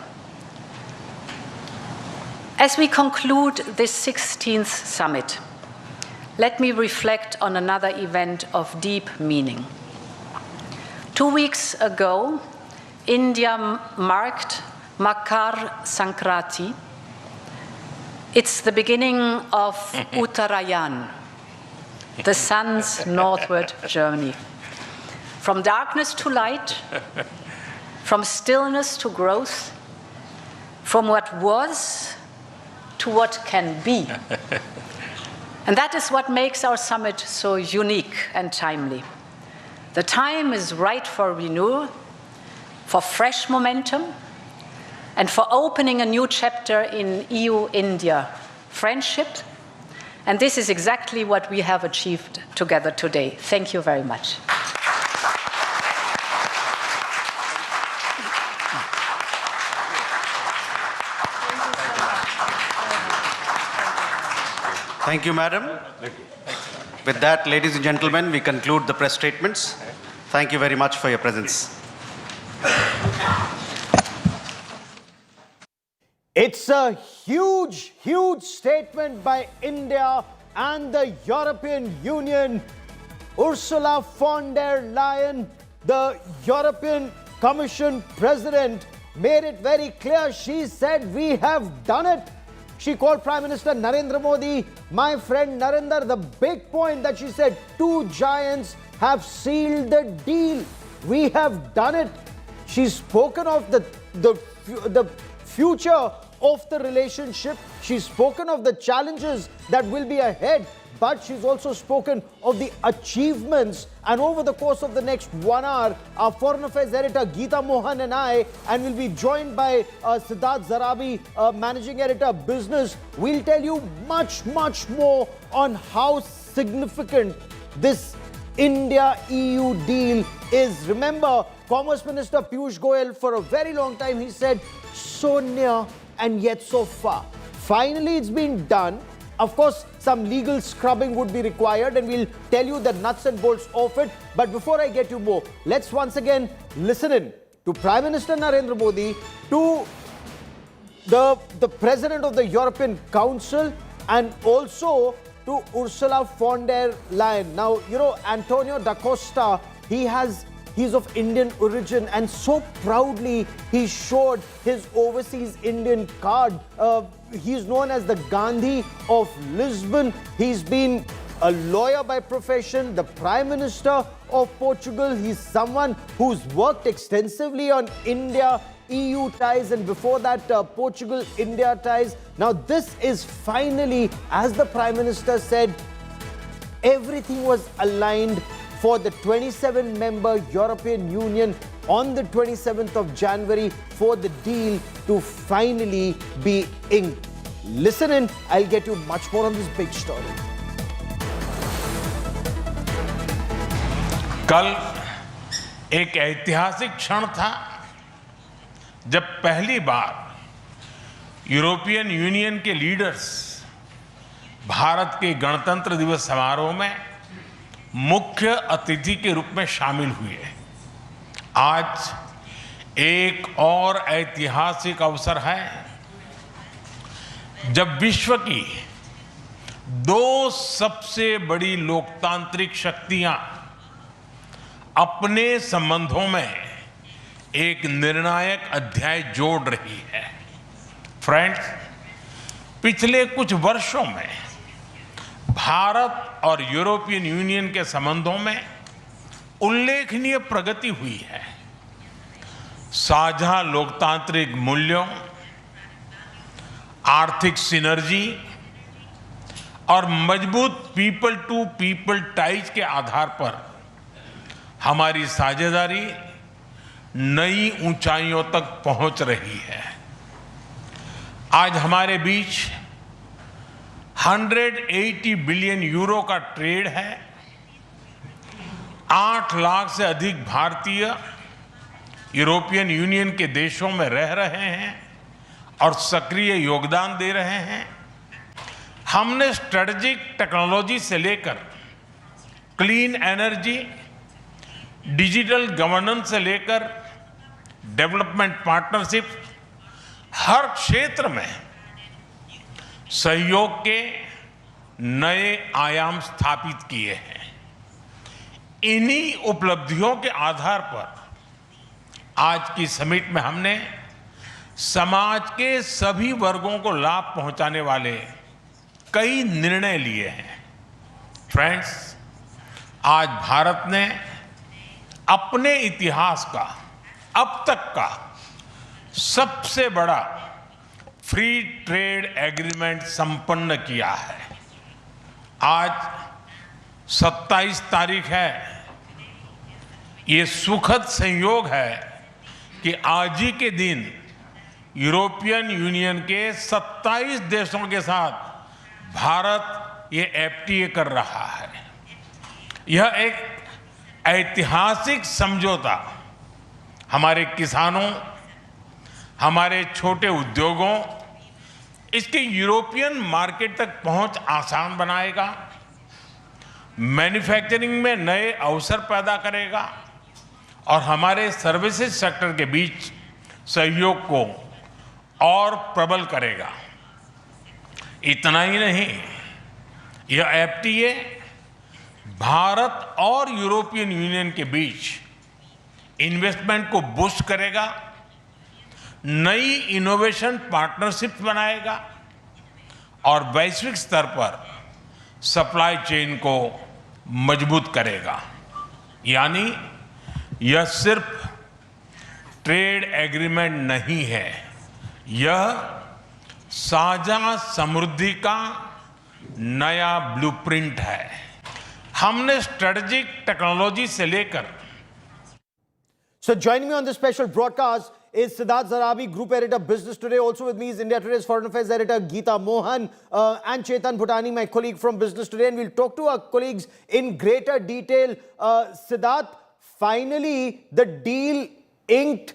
Speaker 1: As we conclude this 16th summit, let me reflect on another event of deep meaning. 2 weeks ago, India marked Makar Sankranti. It's the beginning of Uttarayan, the sun's northward journey. From darkness to light, from stillness to growth, from what was to what can be. And that is what makes our summit so unique and timely. The time is right for renewal, for fresh momentum, and for opening a new chapter in EU-India friendship. And this is exactly what we have achieved together today. Thank you very much.
Speaker 20: Thank you, Madam. With that, ladies and gentlemen, we conclude the press statements. Thank you very much for your presence.
Speaker 5: It's a huge, huge statement by India and the European Union. Ursula von der Leyen, the European Commission President, made it very clear. She said, we have done it. She called Prime Minister Narendra Modi, my friend Narendra. The big point that she said, two giants have sealed the deal. We have done it. She's spoken of the future of the relationship. She's spoken of the challenges that will be ahead, but she's also spoken of the achievements. And over the course of the next 1 hour, our Foreign Affairs Editor Geeta Mohan and we'll be joined by Siddharth Zarabi, Managing Editor Business. We'll tell you much, much more on how significant this India-EU deal is. Remember, Commerce Minister Piyush Goyal, for a very long time, he said, so near and yet so far. Finally, it's been done. Of course, some legal scrubbing would be required, and we'll tell you the nuts and bolts of it. But before I get you more, let's once again listen in to Prime Minister Narendra Modi, to the President of the European Council, and also to Ursula von der Leyen. Now, you know, António da Costa, he's of Indian origin, and so proudly he showed his overseas Indian card. He's known as the Gandhi of Lisbon. He's been a lawyer by profession, the Prime Minister of Portugal. He's someone who's worked extensively on India-EU ties, and before that, Portugal-India ties. Now, this is finally, as the Prime Minister said, everything was aligned for the 27-member European Union on the 27th of January for the deal to finally be inked. Listen in, I'll get you much more on this big story.
Speaker 4: कल एक ऐतिहासिक क्षण था जब पहली बार European union के leaders Bharat के गणतंत्र दिवस समारोह में मुख्य अतिथि के रूप में शामिल हुए। आज एक और ऐतिहासिक अवसर है जब विश्व की दो सबसे बड़ी लोकतांत्रिक शक्तियां अपने संबंधों में एक निर्णायक अध्याय जोड़ रही है। फ्रेंड्स, पिछले कुछ वर्षों में भारत और यूरोपियन यूनियन के संबंधों में उल्लेखनीय प्रगति हुई है। साझा लोकतांत्रिक मूल्यों, आर्थिक सिनर्जी और मजबूत पीपल टू पीपल टाइज के आधार पर हमारी साझेदारी नई ऊंचाइयों तक पहुंच रही है। आज हमारे बीच 180 बिलियन यूरो का ट्रेड है। 8 लाख से अधिक भारतीय यूरोपियन यूनियन के देशों में रह रहे हैं और सक्रिय योगदान दे रहे हैं। हमने स्ट्रेटेजिक टेक्नोलॉजी से लेकर क्लीन एनर्जी, डिजिटल गवर्नेंस से लेकर डेवलपमेंट पार्टनरशिप, हर क्षेत्र में सहयोग के नए आयाम स्थापित किए हैं। इन्हीं उपलब्धियों के आधार पर आज की समिट में हमने समाज के सभी वर्गों को लाभ पहुंचाने वाले कई निर्णय लिए हैं। फ्रेंड्स, आज भारत ने अपने इतिहास का अब तक का सबसे बड़ा फ्री ट्रेड एग्रीमेंट संपन्न किया है। आज 27 तारीख है। ये सुखद संयोग है कि आज ही के दिन यूरोपियन यूनियन के 27 देशों के साथ भारत ये एफटीए कर रहा है। यह एक ऐतिहासिक समझौता हमारे किसानों, हमारे छोटे उद्योगों, इसके यूरोपियन मार्केट तक पहुंच आसान बनाएगा, मैन्युफैक्चरिंग में नए अवसर पैदा करेगा और हमारे सर्विसेज सेक्टर के बीच सहयोग को और प्रबल करेगा। इतना ही नहीं, यह एफटीए भारत और यूरोपियन यूनियन के बीच इन्वेस्टमेंट को बूस्ट करेगा, नई इनोवेशन पार्टनरशिप बनाएगा और वैश्विक स्तर पर सप्लाई चेन को मजबूत करेगा। यानी यह सिर्फ ट्रेड एग्रीमेंट नहीं है, यह साझा समृद्धि का नया ब्लूप्रिंट है। हमने स्ट्रेटेजिक टेक्नोलॉजी से लेकर
Speaker 5: So joining me on this special broadcast is Siddharth Zarabi, Group Editor, Business Today. Also with me is India Today's Foreign Affairs Editor, Geeta Mohan, and Chetan Bhutani, my colleague from Business Today. And we'll talk to our colleagues in greater detail. Siddharth, finally, the deal inked.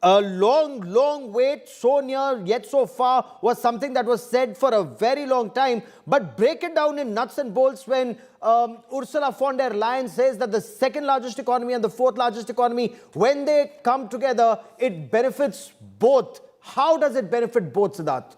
Speaker 5: A long wait, so near yet so far, was something that was said for a very long time. But break it down in nuts and bolts when Ursula von der Leyen says that the second largest economy and the fourth largest economy, when they come together, it benefits both. How does it benefit both, Siddharth?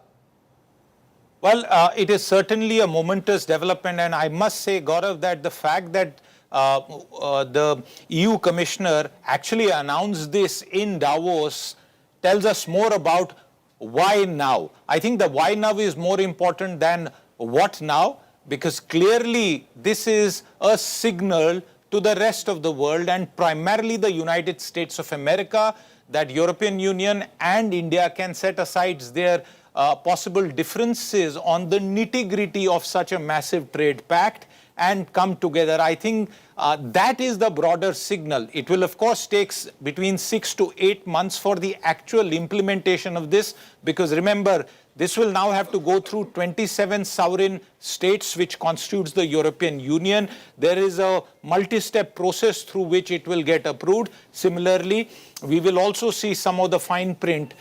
Speaker 9: Well, it is certainly a momentous development, and I must say, Gaurav, that the fact that the EU Commissioner actually announced this in Davos tells us more about why now. I think the why now is more important than what now, because clearly this is a signal to the rest of the world and primarily the United States of America that European Union and India can set aside their possible differences on the nitty-gritty of such a massive trade pact and come together. I think that is the broader signal. It will, of course, take between 6 to 8 months for the actual implementation of this, because remember, this will now have to go through 27 sovereign states, which constitutes the European Union. There is a multi-step process through which it will get approved. Similarly, we will also see some of the fine print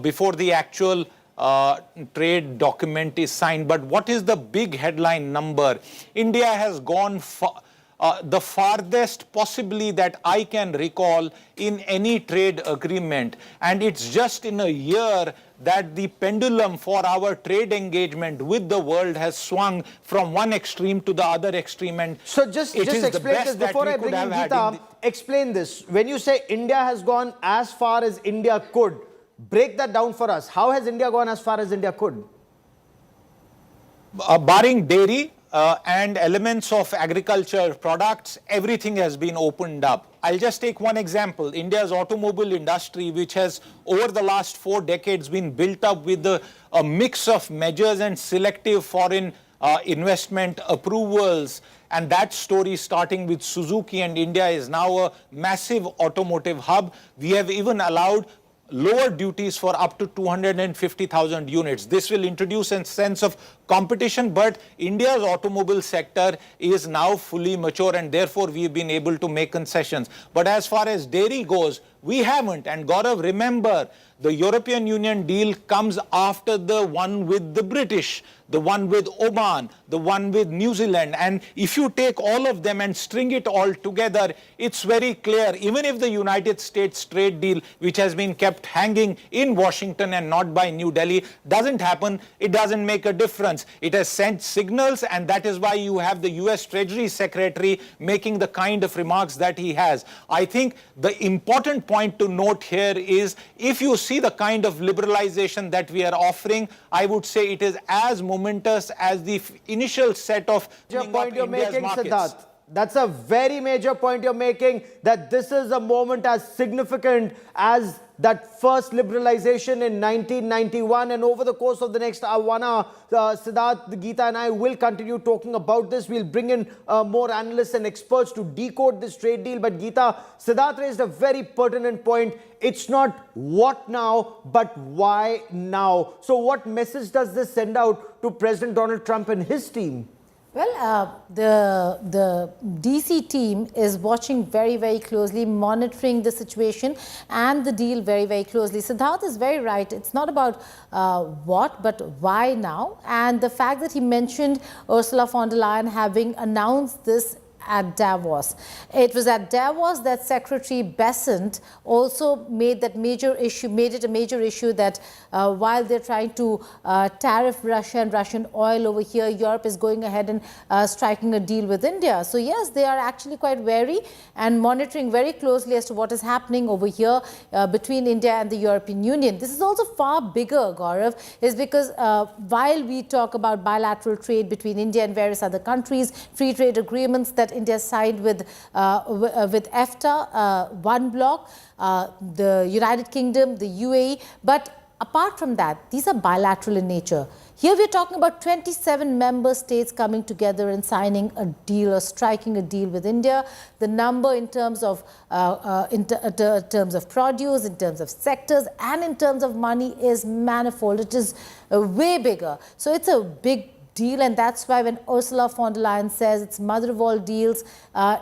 Speaker 9: before the actual trade document is signed. But what is the big headline number? India has gone the farthest possibly that I can recall in any trade agreement. And it's just in a year that the pendulum for our trade engagement with the world has swung from one extreme to the other extreme. And
Speaker 5: so just explain this before I bring in Geeta. Explain this. When you say India has gone as far as India could, break that down for us. How has India gone as far as India could?
Speaker 9: Barring dairy and elements of agriculture products, everything has been opened up. I'll just take one example. India's automobile industry, which has over the last 4 decades been built up with a mix of measures and selective foreign investment approvals, and that story starting with Suzuki, and India is now a massive automotive hub. We have even allowed lower duties for up to 250,000 units. This will introduce a sense of competition, but India's automobile sector is now fully mature and therefore we've been able to make concessions. But as far as dairy goes, we haven't. And Gaurav, remember, the European Union deal comes after the one with the British, the one with Oman, the one with New Zealand. And if you take all of them and string it all together, it's very clear, even if the United States trade deal, which has been kept hanging in Washington and not by New Delhi, doesn't happen, it doesn't make a difference. It has sent signals, and that is why you have the US Treasury Secretary making the kind of remarks that he has. I think the important point to note here is, if you see the kind of liberalization that we are offering, I would say it is as momentous as the initial set of
Speaker 5: point you're making, Siddharth. That's a very major point you're making, that this is a moment as significant as that first liberalization in 1991. And over the course of the next 1 hour, Siddharth, Geeta and I will continue talking about this. We'll bring in more analysts and experts to decode this trade deal. But Geeta, Siddharth raised a very pertinent point. It's not what now, but why now? So what message does this send out to President Donald Trump and his team?
Speaker 17: Well, the DC team is watching very, very closely, monitoring the situation and the deal very, very closely. Siddharth is very right. It's not about what, but why now. And the fact that he mentioned Ursula von der Leyen having announced this at Davos. It was at Davos that Secretary Bessent also made it a major issue that while they're trying to tariff Russia and Russian oil over here, Europe is going ahead and striking a deal with India. So yes, they are actually quite wary and monitoring very closely as to what is happening over here between India and the European Union. This is also far bigger, Gaurav, is because while we talk about bilateral trade between India and various other countries, free trade agreements that India signed with EFTA, one bloc, the United Kingdom, the UAE. But apart from that, these are bilateral in nature. Here we're talking about 27 member states coming together and signing a deal or striking a deal with India. The number in terms of produce, in terms of sectors, and in terms of money is manifold. It is way bigger. So it's a big deal, and that's why when Ursula von der Leyen says it's mother of all deals,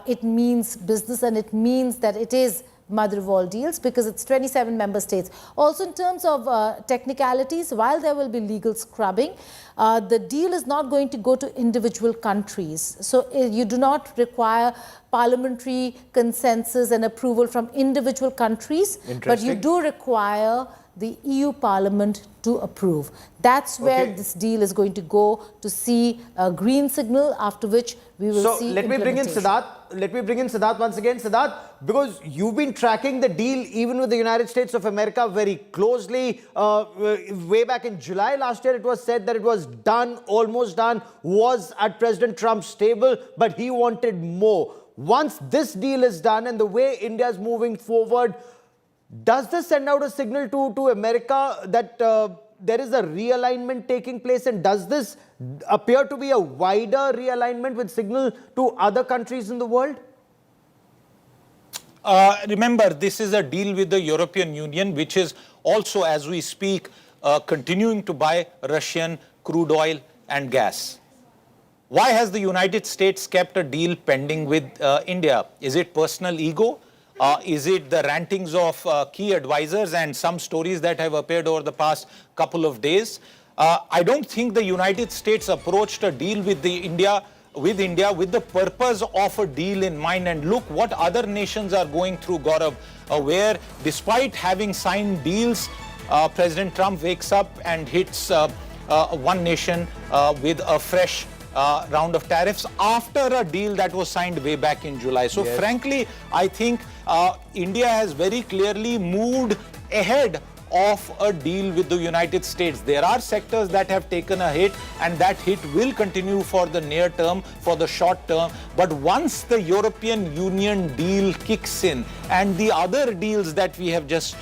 Speaker 17: it means business, and it means that it is mother of all deals because it's 27 member states. Also in terms of technicalities, while there will be legal scrubbing, the deal is not going to go to individual countries. So you do not require parliamentary consensus and approval from individual countries, but you do require the EU Parliament to approve. That's where this deal is going to go to see a green signal, after which we will see
Speaker 5: let me bring in Siddharth. Let me bring in Siddharth once again. Siddharth, because you've been tracking the deal even with the United States of America very closely. Way back in July last year, it was said that it was done, almost done, was at President Trump's table, but he wanted more. Once this deal is done and the way India is moving forward, does this send out a signal to America that there is a realignment taking place, and does this appear to be a wider realignment with signal to other countries in the world?
Speaker 9: Remember, this is a deal with the European Union, which is also, as we speak, continuing to buy Russian crude oil and gas. Why has the United States kept a deal pending with India? Is it personal ego? Is it the rantings of key advisors and some stories that have appeared over the past couple of days? I don't think the United States approached a deal with India with the purpose of a deal in mind. And look what other nations are going through, Gaurav, where despite having signed deals, President Trump wakes up and hits one nation with a fresh round of tariffs after a deal that was signed way back in July. So frankly, I think India has very clearly moved ahead of a deal with the United States. There are sectors that have taken a hit, and that hit will continue for the near term, for the short term. But once the European Union deal kicks in and the other deals that we have just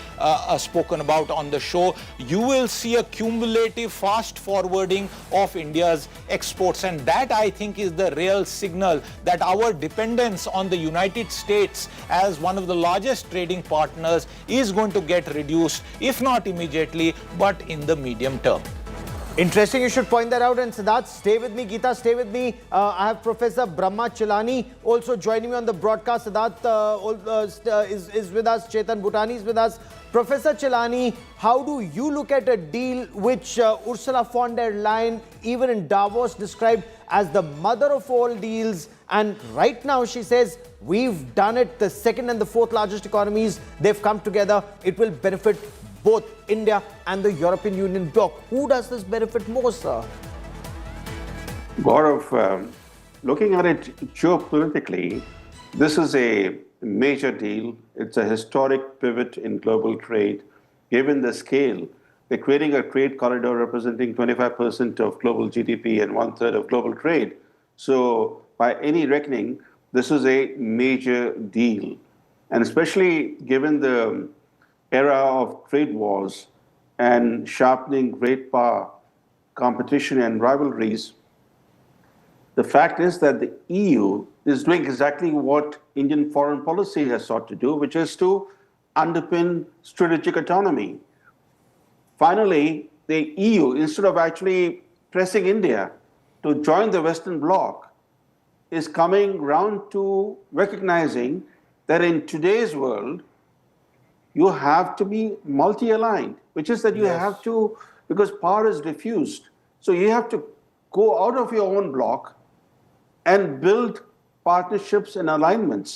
Speaker 9: spoken about on the show, you will see a cumulative fast forwarding of India's exports. And that, I think, is the real signal that our dependence on the United States as one of the largest trading partners is going to get reduced, if not immediately, but in the medium term.
Speaker 5: Interesting, you should point that out. And Siddharth, stay with me. Geeta, stay with me. I have Professor Brahma Chilani also joining me on the broadcast. Siddharth is with us. Chetan Bhutani is with us. Professor Chilani, how do you look at a deal which Ursula von der Leyen, even in Davos, described as the mother of all deals? And right now she says, we've done it. The second and the fourth largest economies, they've come together. It will benefit both India and the European Union bloc. Who does this benefit more, sir?
Speaker 6: Gaurav, looking at it geopolitically, this is a major deal. It's a historic pivot in global trade. Given the scale, they're creating a trade corridor representing 25% of global GDP and 1/3 of global trade. So by any reckoning, this is a major deal. And especially given the era of trade wars and sharpening great power competition and rivalries, the fact is that the EU is doing exactly what Indian foreign policy has sought to do, which is to underpin strategic autonomy. Finally, the EU, instead of actually pressing India to join the Western Bloc, is coming round to recognizing that in today's world, you have to be multi-aligned, which is that you have to, because power is diffused. So you have to go out of your own bloc and build partnerships and alignments.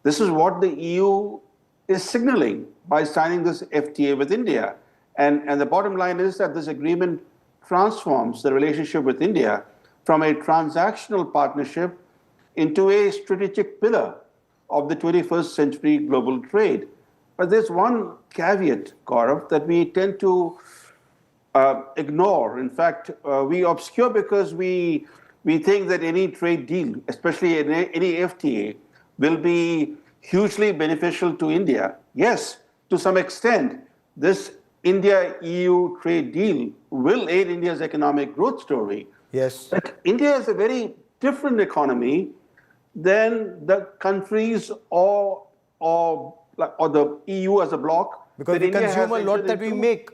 Speaker 6: This is what the EU is signaling by signing this FTA with India. And the bottom line is that this agreement transforms the relationship with India from a transactional partnership into a strategic pillar of the 21st century global trade. But there's one caveat, Gaurav, that we tend to ignore. In fact, we obscure because we think that any trade deal, especially any FTA, will be hugely beneficial to India. Yes, to some extent, this India-EU trade deal will aid India's economic growth story.
Speaker 5: Yes.
Speaker 6: But India is a very different economy than the countries or the EU as a bloc.
Speaker 5: Because we consume a lot that we make.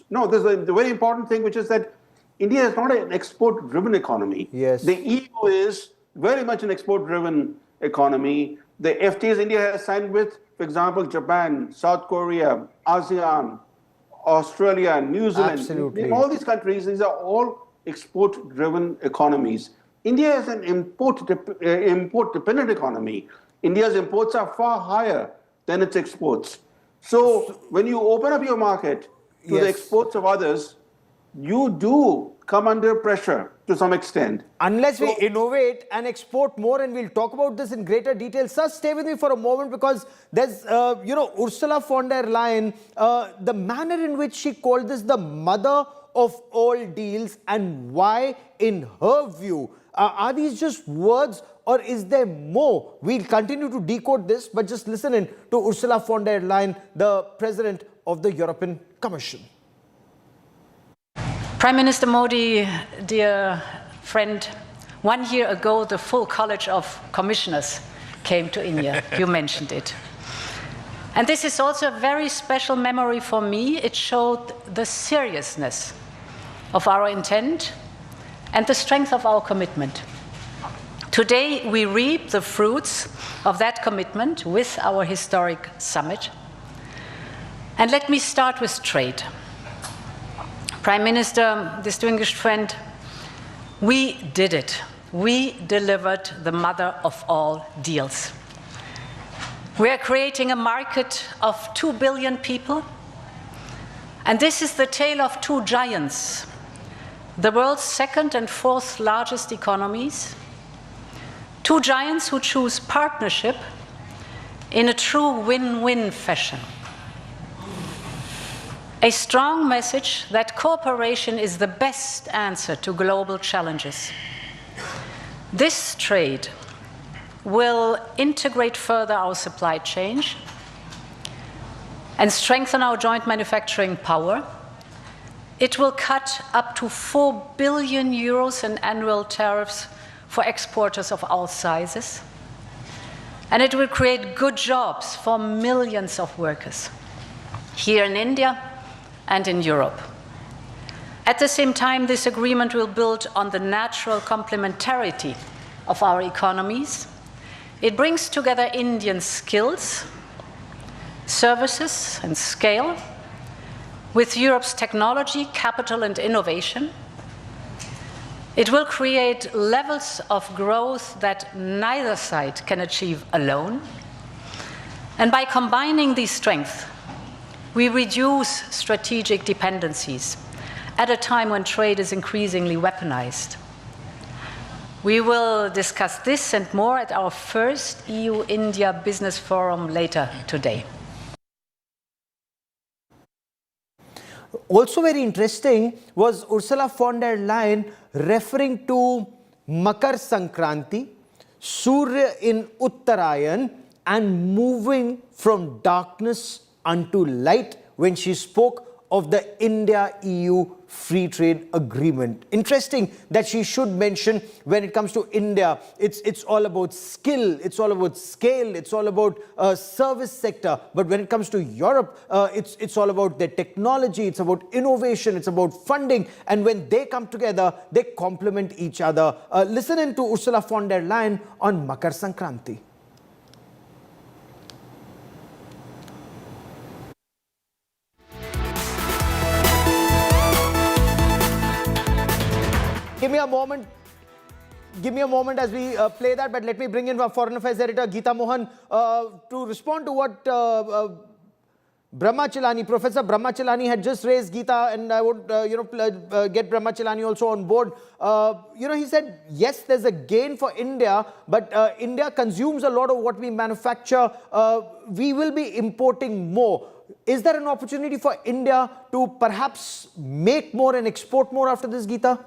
Speaker 6: No, there's the very important thing, which is that India is not an export-driven economy.
Speaker 5: Yes.
Speaker 6: The EU is very much an export-driven economy. The FTAs India has signed with, for example, Japan, South Korea, ASEAN, Australia, New Zealand.
Speaker 5: Absolutely.
Speaker 6: In all these countries, these are all export-driven economies. India is an import-dependent economy. India's imports are far higher than its exports. So when you open up your market to the exports of others, you do come under pressure to some extent.
Speaker 5: Unless we innovate and export more, and we'll talk about this in greater detail. Sir, stay with me for a moment, because there's, Ursula von der Leyen, the manner in which she called this the mother of all deals, and why, in her view, are these just words or is there more? We'll continue to decode this, but just listen in to Ursula von der Leyen, the President of the European Commission.
Speaker 1: Prime Minister Modi, dear friend, 1 year ago, the full College of Commissioners came to India. You mentioned it. And this is also a very special memory for me. It showed the seriousness of our intent and the strength of our commitment. Today, we reap the fruits of that commitment with our historic summit. And let me start with trade. Prime Minister, distinguished friend, we did it. We delivered the mother of all deals. We are creating a market of 2 billion people. And this is the tale of two giants, the world's second and fourth largest economies. Two giants who choose partnership in a true win-win fashion. A strong message that cooperation is the best answer to global challenges. This trade will integrate further our supply chain and strengthen our joint manufacturing power. It will cut up to 4 billion euros in annual tariffs for exporters of all sizes. And it will create good jobs for millions of workers here in India and in Europe. At the same time, this agreement will build on the natural complementarity of our economies. It brings together Indian skills, services, and scale with Europe's technology, capital, and innovation. It will create levels of growth that neither side can achieve alone. And by combining these strengths, we reduce strategic dependencies at a time when trade is increasingly weaponized. We will discuss this and more at our first EU-India Business Forum later today.
Speaker 5: Also very interesting was Ursula von der Leyen referring to Makar Sankranti, Surya in Uttarayan, and moving from darkness unto light when she spoke of the India-EU free trade agreement. Interesting that she should mention when it comes to India, it's all about skill, it's all about scale, it's all about service sector. But when it comes to Europe, it's all about their technology, it's about innovation, it's about funding. And when they come together, they complement each other. Listen in to Ursula von der Leyen on Makar Sankranti. Give me a moment. give me a moment as we play that, but let me bring in our Foreign Affairs Editor Geeta Mohan to respond to what Professor Brahmachalani had just raised, Geeta, and I would, get Brahmachalani also on board. He said, yes, there's a gain for India, but India consumes a lot of what we manufacture. We will be importing more. Is there an opportunity for India to perhaps make more and export more after this, Geeta?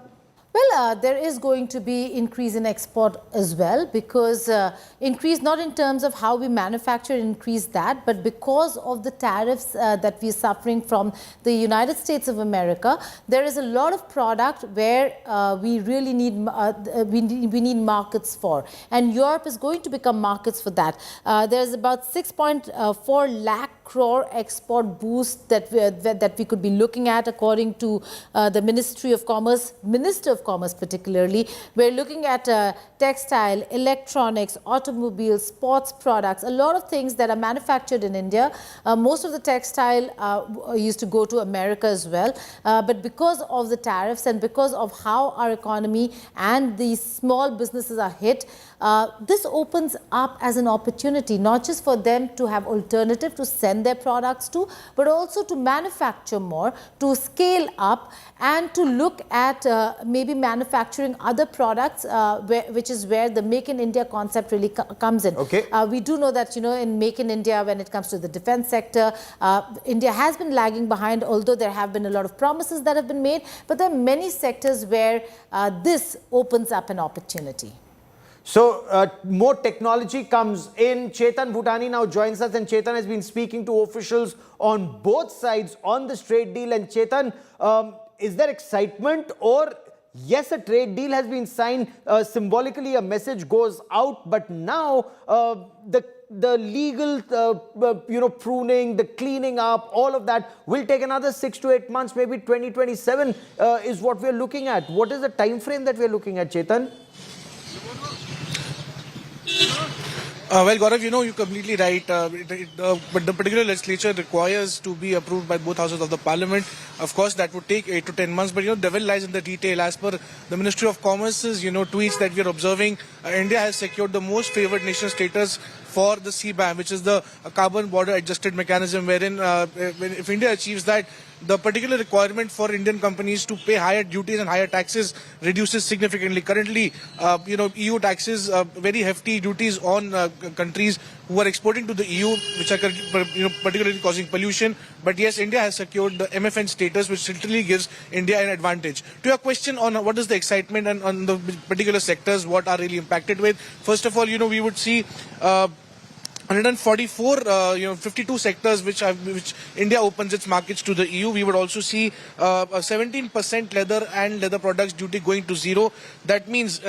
Speaker 17: Well, there is going to be increase in export as well, because increase not in terms of how we manufacture, increase that, but because of the tariffs that we are suffering from the United States of America, there is a lot of product where we really need we need markets for, and Europe is going to become markets for that. There is about 6.4 lakh crore export boost that we could be looking at, according to the Ministry of Commerce, Minister of Commerce particularly. We're looking at textile, electronics, automobiles, sports products, a lot of things that are manufactured in India. Most of the textile used to go to America as well, but because of the tariffs and because of how our economy and these small businesses are hit, this opens up as an opportunity, not just for them to have alternative to send their products to, but also to manufacture more, to scale up, and to look at maybe manufacturing other products, which is where the Make in India concept really comes in.
Speaker 5: Okay.
Speaker 17: We do know that, in Make in India, when it comes to the defense sector, India has been lagging behind, although there have been a lot of promises that have been made, but there are many sectors where this opens up an opportunity.
Speaker 5: So more technology comes in. Chetan Bhutani now joins us, and Chetan has been speaking to officials on both sides on this trade deal. And Chetan, is there excitement, or yes, a trade deal has been signed, symbolically a message goes out, but now the legal pruning, the cleaning up, all of that will take another 6 to 8 months, maybe 2027 is what we're looking at. What is the time frame that we're looking at, Chetan?
Speaker 3: Well, Gaurav, you're completely right. But the particular legislature requires to be approved by both houses of the parliament. Of course, that would take 8 to 10 months. But, devil lies in the detail. As per the Ministry of Commerce's, tweets that we are observing, India has secured the most favored nation status for the CBAM, which is the carbon border adjusted mechanism, wherein if India achieves that, the particular requirement for Indian companies to pay higher duties and higher taxes reduces significantly. Currently, EU taxes very hefty duties on countries who are exporting to the EU, which are particularly causing pollution. But yes, India has secured the MFN status, which literally gives India an advantage. To your question on what is the excitement and on the particular sectors, what are really impacted with, first of all, we would see 144, 52 sectors which India opens its markets to the EU. We would also see 17% leather and leather products duty going to zero. That means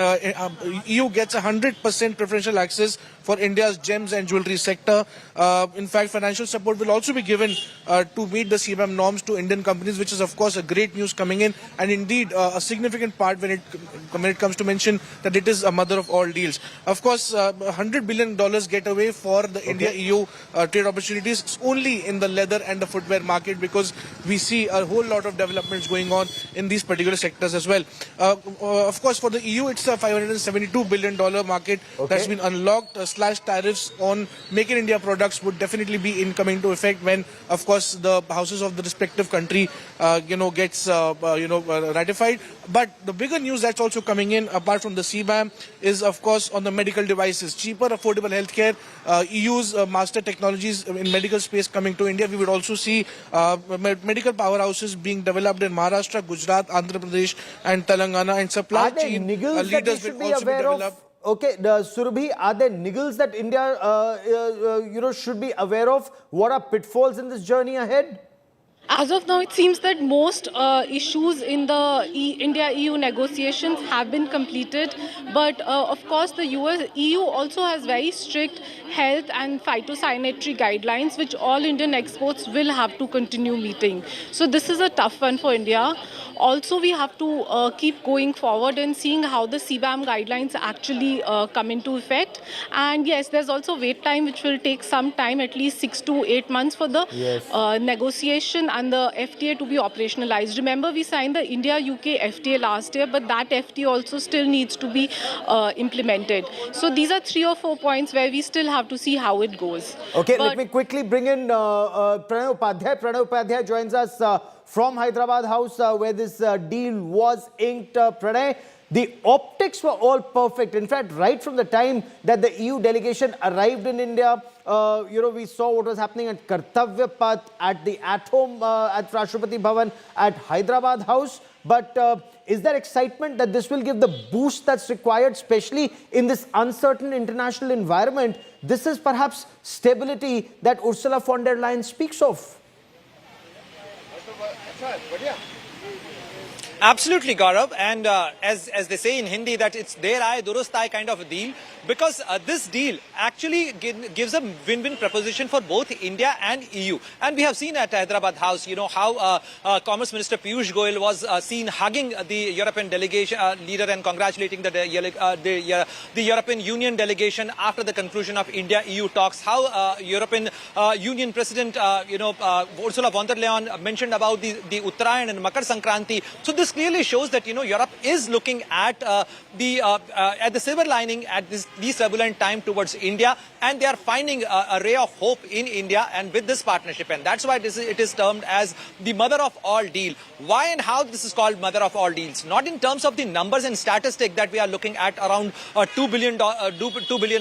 Speaker 3: EU gets 100% preferential access for India's gems and jewelry sector. In fact, financial support will also be given to meet the CBAM norms to Indian companies, which is of course a great news coming in, and indeed a significant part when it comes to mention that it is a mother of all deals. Of course, $100 billion get away for the India-EU trade opportunities only in the leather and the footwear market, because we see a whole lot of developments going on in these particular sectors as well. Of course, for the EU, it's a $572 billion market that's been unlocked. Slash tariffs on Make in India products would definitely be coming into effect when, of course, the houses of the respective country, gets, ratified. But the bigger news that's also coming in, apart from the CBAM, is, of course, on the medical devices. Cheaper, affordable healthcare, EU's master technologies in medical space coming to India. We would also see medical powerhouses being developed in Maharashtra, Gujarat, Andhra Pradesh, and Telangana, and supply chain leaders will also be developed.
Speaker 5: Okay, Surabhi, are there niggles that India, should be aware of? What are pitfalls in this journey ahead?
Speaker 8: As of now, it seems that most issues in the India-EU negotiations have been completed. But of course, the EU also has very strict health and phytosanitary guidelines, which all Indian exports will have to continue meeting. So this is a tough one for India. Also, we have to keep going forward and seeing how the CBAM guidelines actually come into effect. And yes, there's also wait time, which will take some time, at least 6 to 8 months for the negotiation and the FTA to be operationalized. Remember, we signed the India-UK FTA last year, but that FTA also still needs to be implemented. So these are 3 or 4 points where we still have to see how it goes.
Speaker 5: Okay, let me quickly bring in Pranay Upadhyay. Pranay Upadhyay joins us from Hyderabad House where this deal was inked. Pranay, the optics were all perfect. In fact, right from the time that the EU delegation arrived in India, we saw what was happening at Kartavya Path, at the at-home at Rashtrapati Bhavan, at Hyderabad House. But is there excitement that this will give the boost that's required, especially in this uncertain international environment? This is perhaps stability that Ursula von der Leyen speaks of.
Speaker 10: Absolutely, Gaurav. And as they say in Hindi, that it's der aaye durust aaye kind of a deal, because this deal actually gives a win-win proposition for both India and EU. And we have seen at Hyderabad House, how Commerce Minister Piyush Goyal was seen hugging the European delegation leader and congratulating the European Union delegation after the conclusion of India-EU talks. How European Union President, Ursula von der Leyen mentioned about the Uttarayan and Makar Sankranti. So this clearly shows that Europe is looking at the silver lining at this turbulent time towards India, and they are finding a ray of hope in India and with this partnership, and that's why it is termed as the mother of all deal. Why and how this is called mother of all deals? Not in terms of the numbers and statistic that we are looking at around 2 billion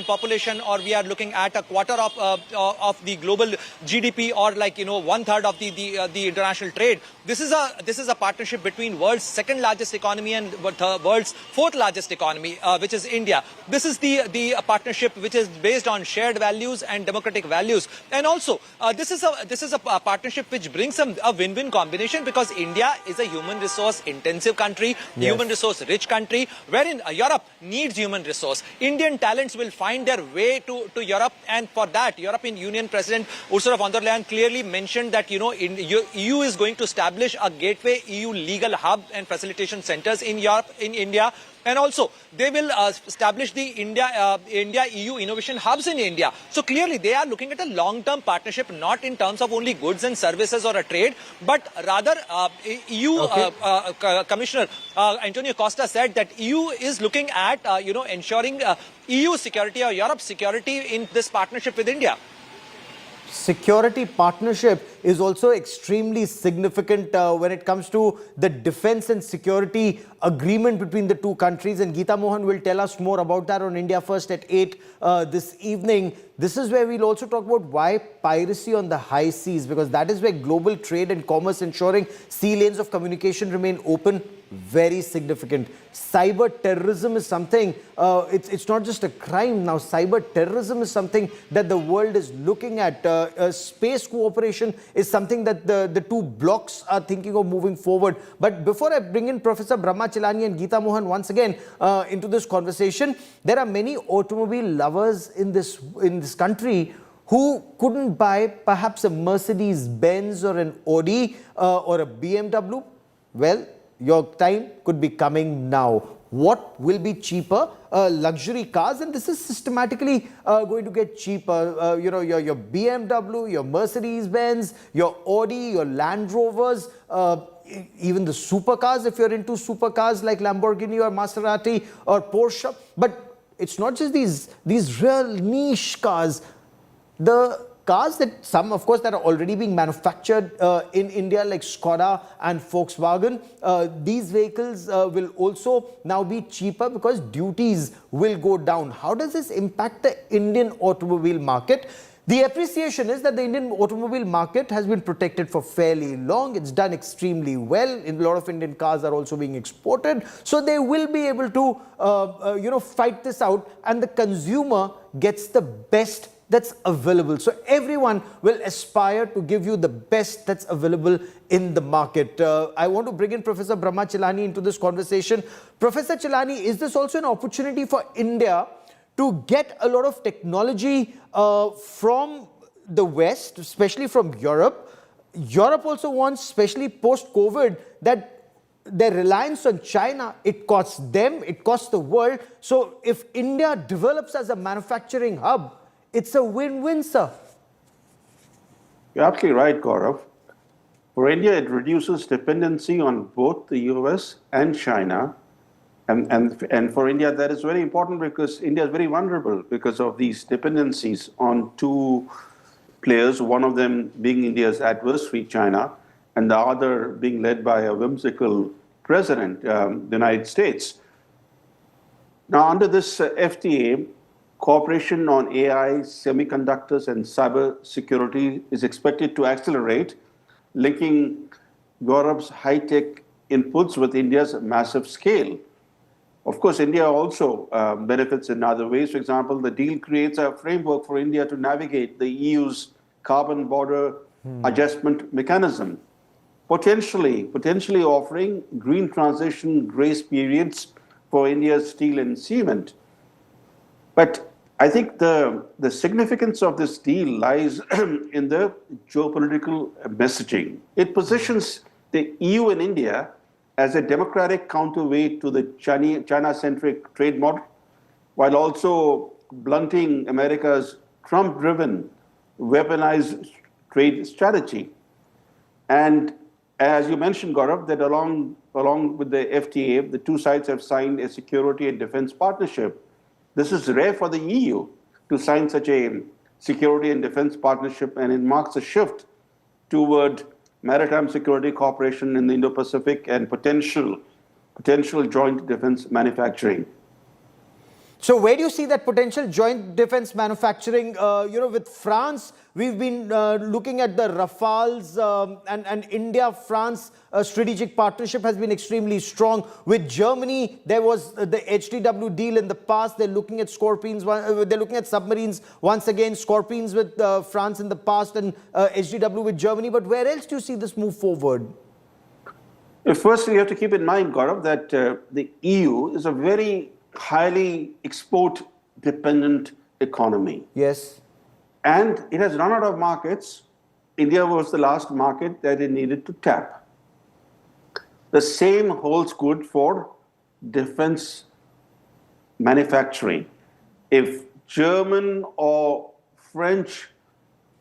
Speaker 10: population, or we are looking at a quarter of the global GDP, or like 1/3 of the international trade. This is a partnership between world's second largest economy and the world's fourth largest economy, which is India. This is the partnership which is based on shared values and democratic values. And also, this is a partnership which brings a win-win combination, because India is a human resource intensive country, human resource rich country, wherein Europe needs human resource. Indian talents will find their way to Europe, and for that, European Union President Ursula von der Leyen clearly mentioned that EU is going to establish a gateway EU legal hub and facilitation centers in Europe, in India. And also, they will establish the India-EU innovation hubs in India. So clearly, they are looking at a long-term partnership, not in terms of only goods and services or a trade, but rather EU Commissioner António Costa said that EU is looking at ensuring EU security or Europe's security in this partnership with India.
Speaker 5: Security partnership is also extremely significant when it comes to the defense and security agreement between the two countries, and Geeta Mohan will tell us more about that on India First at 8 this evening. This is where we'll also talk about why piracy on the high seas, because that is where global trade and commerce, ensuring sea lanes of communication remain open, very significant. Cyber terrorism is something, it's not just a crime now. Cyber terrorism is something that the world is looking at. Space cooperation is something that the two blocks are thinking of moving forward. But before I bring in Professor Brahma Chilani and Geeta Mohan once again into this conversation, there are many automobile lovers in this country who couldn't buy perhaps a Mercedes-Benz or an Audi or a BMW. Well, your time could be coming now. What will be cheaper? Luxury cars, and this is systematically going to get cheaper. Your BMW, your Mercedes-Benz, your Audi, your Land Rovers, even the supercars, if you're into supercars like Lamborghini or Maserati or Porsche. But it's not just these real niche cars. The cars that of course, that are already being manufactured in India, like Costa and Volkswagen, these vehicles will also now be cheaper because duties will go down. How does this impact the Indian automobile market? The appreciation is that the Indian automobile market has been protected for fairly long. It's done extremely well. A lot of Indian cars are also being exported. So they will be able to, fight this out, and the consumer gets the best that's available. So everyone will aspire to give you the best that's available in the market. I want to bring in Professor Brahma Chilani into this conversation. Professor Chilani, is this also an opportunity for India to get a lot of technology from the West, especially from Europe? Europe also wants, especially post-COVID, that their reliance on China, it costs them, it costs the world. So if India develops as a manufacturing hub, it's a win-win, sir.
Speaker 6: You're absolutely right, Gaurav. For India, it reduces dependency on both the US and China. And for India, that is very important because India is very vulnerable because of these dependencies on two players, one of them being India's adversary, China, and the other being led by a whimsical president, the United States. Now, under this FTA, cooperation on AI, semiconductors, and cyber security is expected to accelerate, linking Europe's high-tech inputs with India's massive scale. Of course, India also benefits in other ways. For example, the deal creates a framework for India to navigate the EU's carbon border adjustment mechanism, potentially offering green transition grace periods for India's steel and cement. But I think the significance of this deal lies in the geopolitical messaging. It positions the EU and India as a democratic counterweight to the China-centric trade model, while also blunting America's Trump-driven weaponized trade strategy. And as you mentioned, Gaurav, that along with the FTA, the two sides have signed a security and defense partnership. This is rare for the EU to sign such a security and defense partnership, and it marks a shift toward maritime security cooperation in the Indo-Pacific and potential joint defense manufacturing.
Speaker 5: So where do you see that potential joint defense manufacturing? With France, we've been looking at the Rafales, and India-France strategic partnership has been extremely strong. With Germany, there was the HDW deal in the past. They're looking at Scorpions. They're looking at submarines once again. Scorpions with France in the past, and HDW with Germany. But where else do you see this move forward?
Speaker 6: First, you have to keep in mind, Gaurav, that the EU is a very highly export-dependent economy.
Speaker 5: Yes.
Speaker 6: And it has run out of markets. India was the last market that it needed to tap. The same holds good for defense manufacturing. If German or French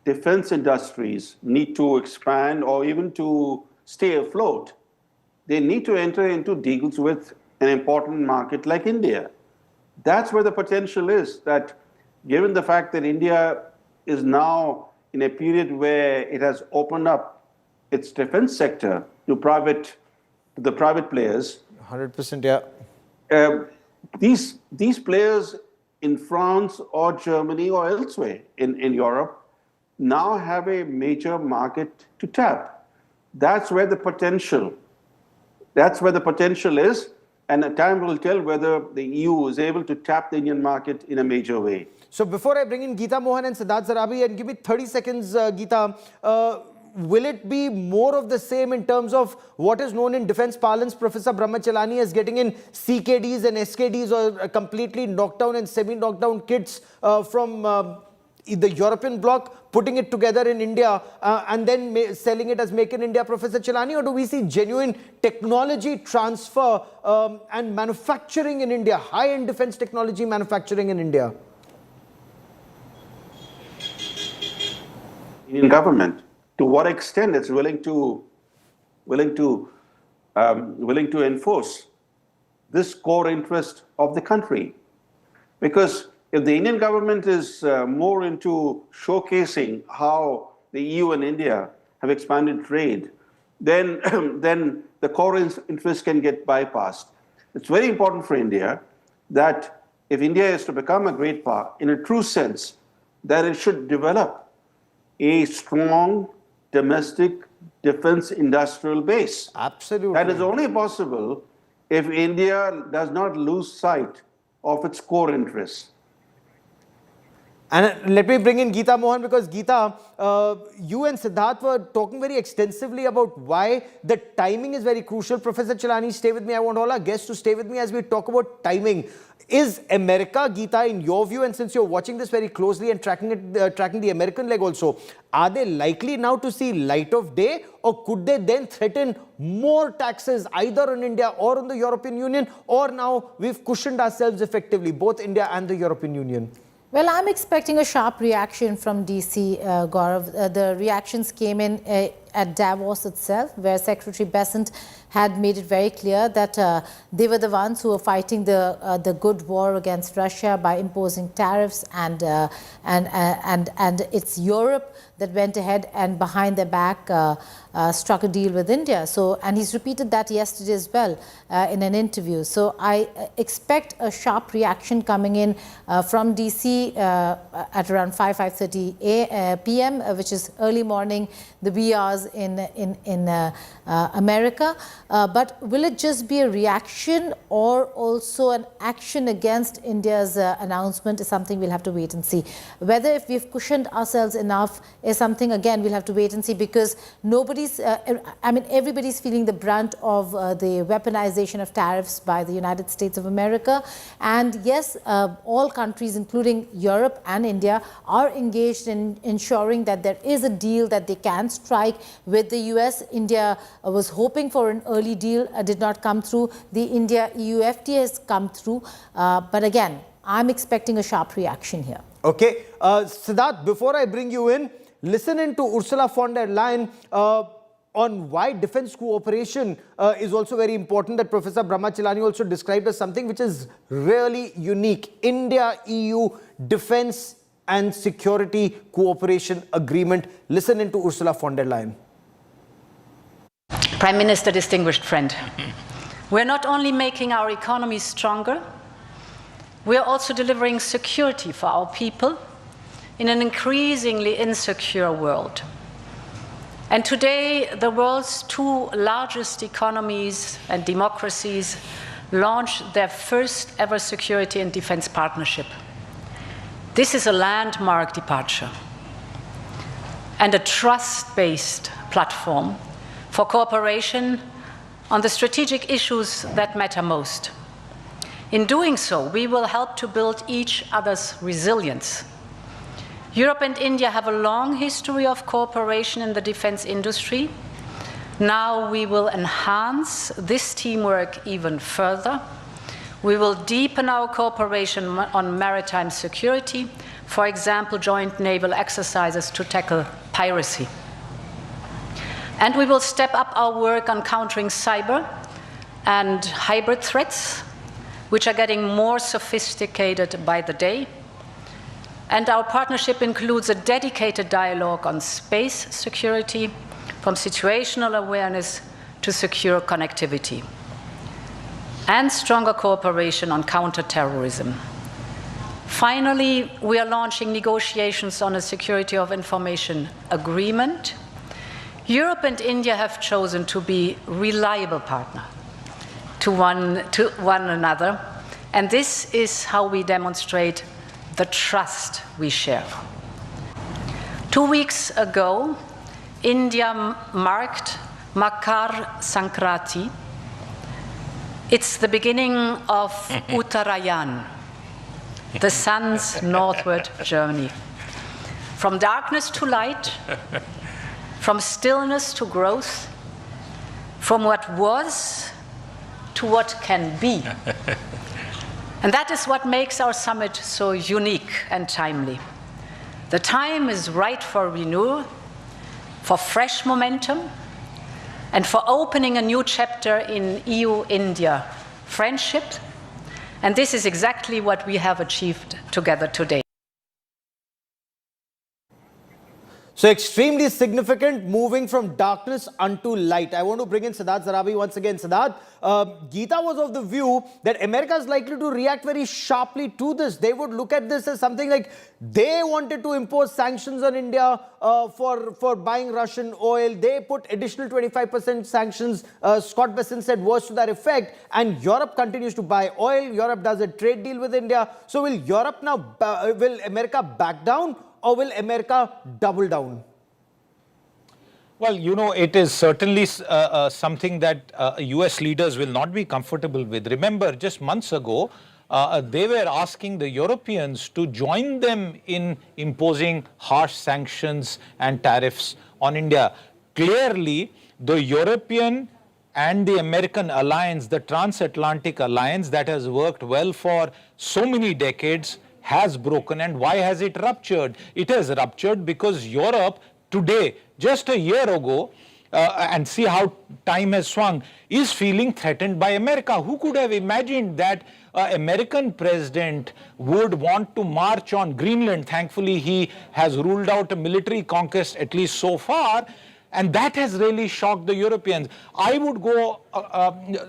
Speaker 6: defense industries need to expand or even to stay afloat, they need to enter into deals with an important market like India. That's where the potential is, that given the fact that India is now in a period where it has opened up its defense sector to the private players.
Speaker 5: 100%, yeah.
Speaker 6: These players in France or Germany or elsewhere in Europe now have a major market to tap. That's where the potential is. And time will tell whether the EU is able to tap the Indian market in a major way.
Speaker 5: So before I bring in Geeta Mohan and Siddharth Sarabi, and give me 30 seconds, Geeta, will it be more of the same in terms of what is known in defense parlance, Professor Brahmachalani, as getting in CKDs and SKDs, or completely knocked down and semi-knocked down kits from the European bloc, putting it together in India and then selling it as Make in India, Professor Chelani? Or do we see genuine technology transfer and manufacturing in India, high-end defense technology manufacturing in India?
Speaker 6: Indian government, to what extent it's willing to enforce this core interest of the country. Because if the Indian government is more into showcasing how the EU and India have expanded trade, then the core interest can get bypassed. It's very important for India that if India is to become a great power, in a true sense, that it should develop a strong domestic defense industrial base.
Speaker 5: Absolutely.
Speaker 6: That is only possible if India does not lose sight of its core interests.
Speaker 5: And let me bring in Geeta Mohan, because Geeta, you and Siddharth were talking very extensively about why the timing is very crucial. Professor Chilani, stay with me. I want all our guests to stay with me as we talk about timing. Is America, Geeta, in your view, and since you're watching this very closely and tracking the American leg also, are they likely now to see light of day, or could they then threaten more taxes either on India or on the European Union, or now we've cushioned ourselves effectively, both India and the European Union?
Speaker 17: Well, I'm expecting a sharp reaction from DC, Gaurav. The reactions came in at Davos itself, where Secretary Bessent had made it very clear that they were the ones who were fighting the good war against Russia by imposing tariffs, and it's Europe that went ahead and behind their back struck a deal with India. So, and he's repeated that yesterday as well in an interview. So I expect a sharp reaction coming in from DC at around 5:30 p.m., which is early morning, the wee hours in America. But will it just be a reaction or also an action against India's announcement is something we'll have to wait and see. Whether if we've cushioned ourselves enough is something, again, we'll have to wait and see, because nobody's, everybody's feeling the brunt of the weaponization of tariffs by the United States of America. And yes, all countries, including Europe and India, are engaged in ensuring that there is a deal that they can strike with the US. India was hoping for an early deal, did not come through. The India-EU FTA has come through. But again, I'm expecting a sharp reaction here.
Speaker 5: Okay. Siddharth, before I bring you in, listen in to Ursula von der Leyen on why defense cooperation is also very important, that Professor Brahma Chilani also described as something which is really unique. India-EU defense and security cooperation agreement. Listen in to Ursula von der Leyen.
Speaker 1: Prime Minister, distinguished friend, we're not only making our economy stronger, we're also delivering security for our people in an increasingly insecure world. And today, the world's two largest economies and democracies launch their first ever security and defense partnership. This is a landmark departure and a trust-based platform for cooperation on the strategic issues that matter most. In doing so, we will help to build each other's resilience. Europe and India have a long history of cooperation in the defense industry. Now we will enhance this teamwork even further. We will deepen our cooperation on maritime security, for example, joint naval exercises to tackle piracy. And we will step up our work on countering cyber and hybrid threats, which are getting more sophisticated by the day. And our partnership includes a dedicated dialogue on space security, from situational awareness to secure connectivity, and stronger cooperation on counterterrorism. Finally, we are launching negotiations on a security of information agreement. Europe and India have chosen to be reliable partners to one another, and this is how we demonstrate the trust we share. 2 weeks ago, India marked Makar Sankranti. It's the beginning of Uttarayan, the sun's northward journey. From darkness to light, from stillness to growth, from what was to what can be. And that is what makes our summit so unique and timely. The time is right for renewal, for fresh momentum, and for opening a new chapter in EU-India friendship. And this is exactly what we have achieved together today.
Speaker 5: So extremely significant, moving from darkness unto light. I want to bring in Siddharth Zarabi once again. Siddharth, Geeta was of the view that America is likely to react very sharply to this. They would look at this as something like they wanted to impose sanctions on India for buying Russian oil. They put additional 25% sanctions. Scott Bessent said words to that effect. And Europe continues to buy oil. Europe does a trade deal with India. So will Europe now, will America back down? Or will America double down?
Speaker 9: Well, you know, it is certainly something that US leaders will not be comfortable with. Remember, just months ago, they were asking the Europeans to join them in imposing harsh sanctions and tariffs on India. Clearly, the European and the American alliance, the transatlantic alliance that has worked well for so many decades, has broken. And why has it ruptured? It has ruptured because Europe today, just a year ago, and see how time has swung, is feeling threatened by America. Who could have imagined that an American president would want to march on Greenland? Thankfully, he has ruled out a military conquest, at least so far. And that has really shocked the Europeans. I would go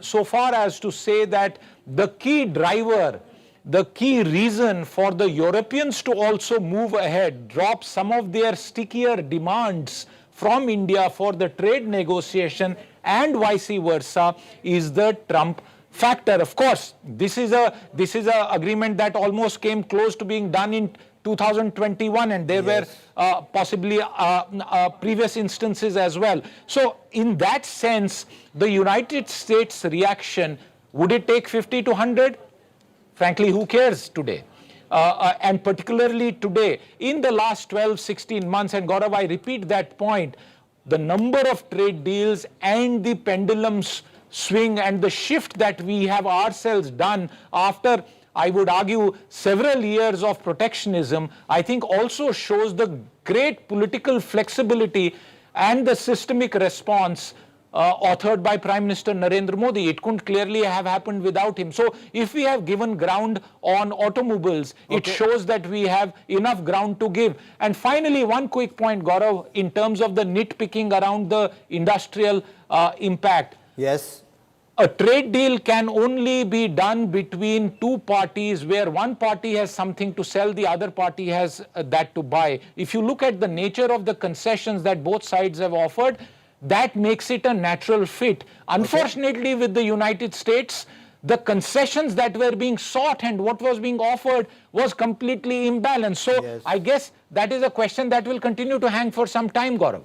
Speaker 9: so far as to say that the key driver, the key reason for the Europeans to also move ahead, drop some of their stickier demands from India for the trade negotiation and vice versa, is the Trump factor. Of course, this is a agreement that almost came close to being done in 2021, and there were possibly previous instances as well. So in that sense, the United States reaction, would it take 50 to 100? Frankly, who cares today? And particularly today, in the last 12, 16 months, and Gaurav, I repeat that point, the number of trade deals and the pendulum's swing and the shift that we have ourselves done after, I would argue, several years of protectionism, I think also shows the great political flexibility and the systemic response authored by Prime Minister Narendra Modi. It couldn't clearly have happened without him. So if we have given ground on automobiles, it shows that we have enough ground to give. And finally, one quick point, Gaurav, in terms of the nitpicking around the industrial impact.
Speaker 5: Yes.
Speaker 9: A trade deal can only be done between two parties where one party has something to sell, the other party has that to buy. If you look at the nature of the concessions that both sides have offered, that makes it a natural fit. Unfortunately, with the United States, the concessions that were being sought and what was being offered was completely imbalanced. So I guess that is a question that will continue to hang for some time, Gaurav.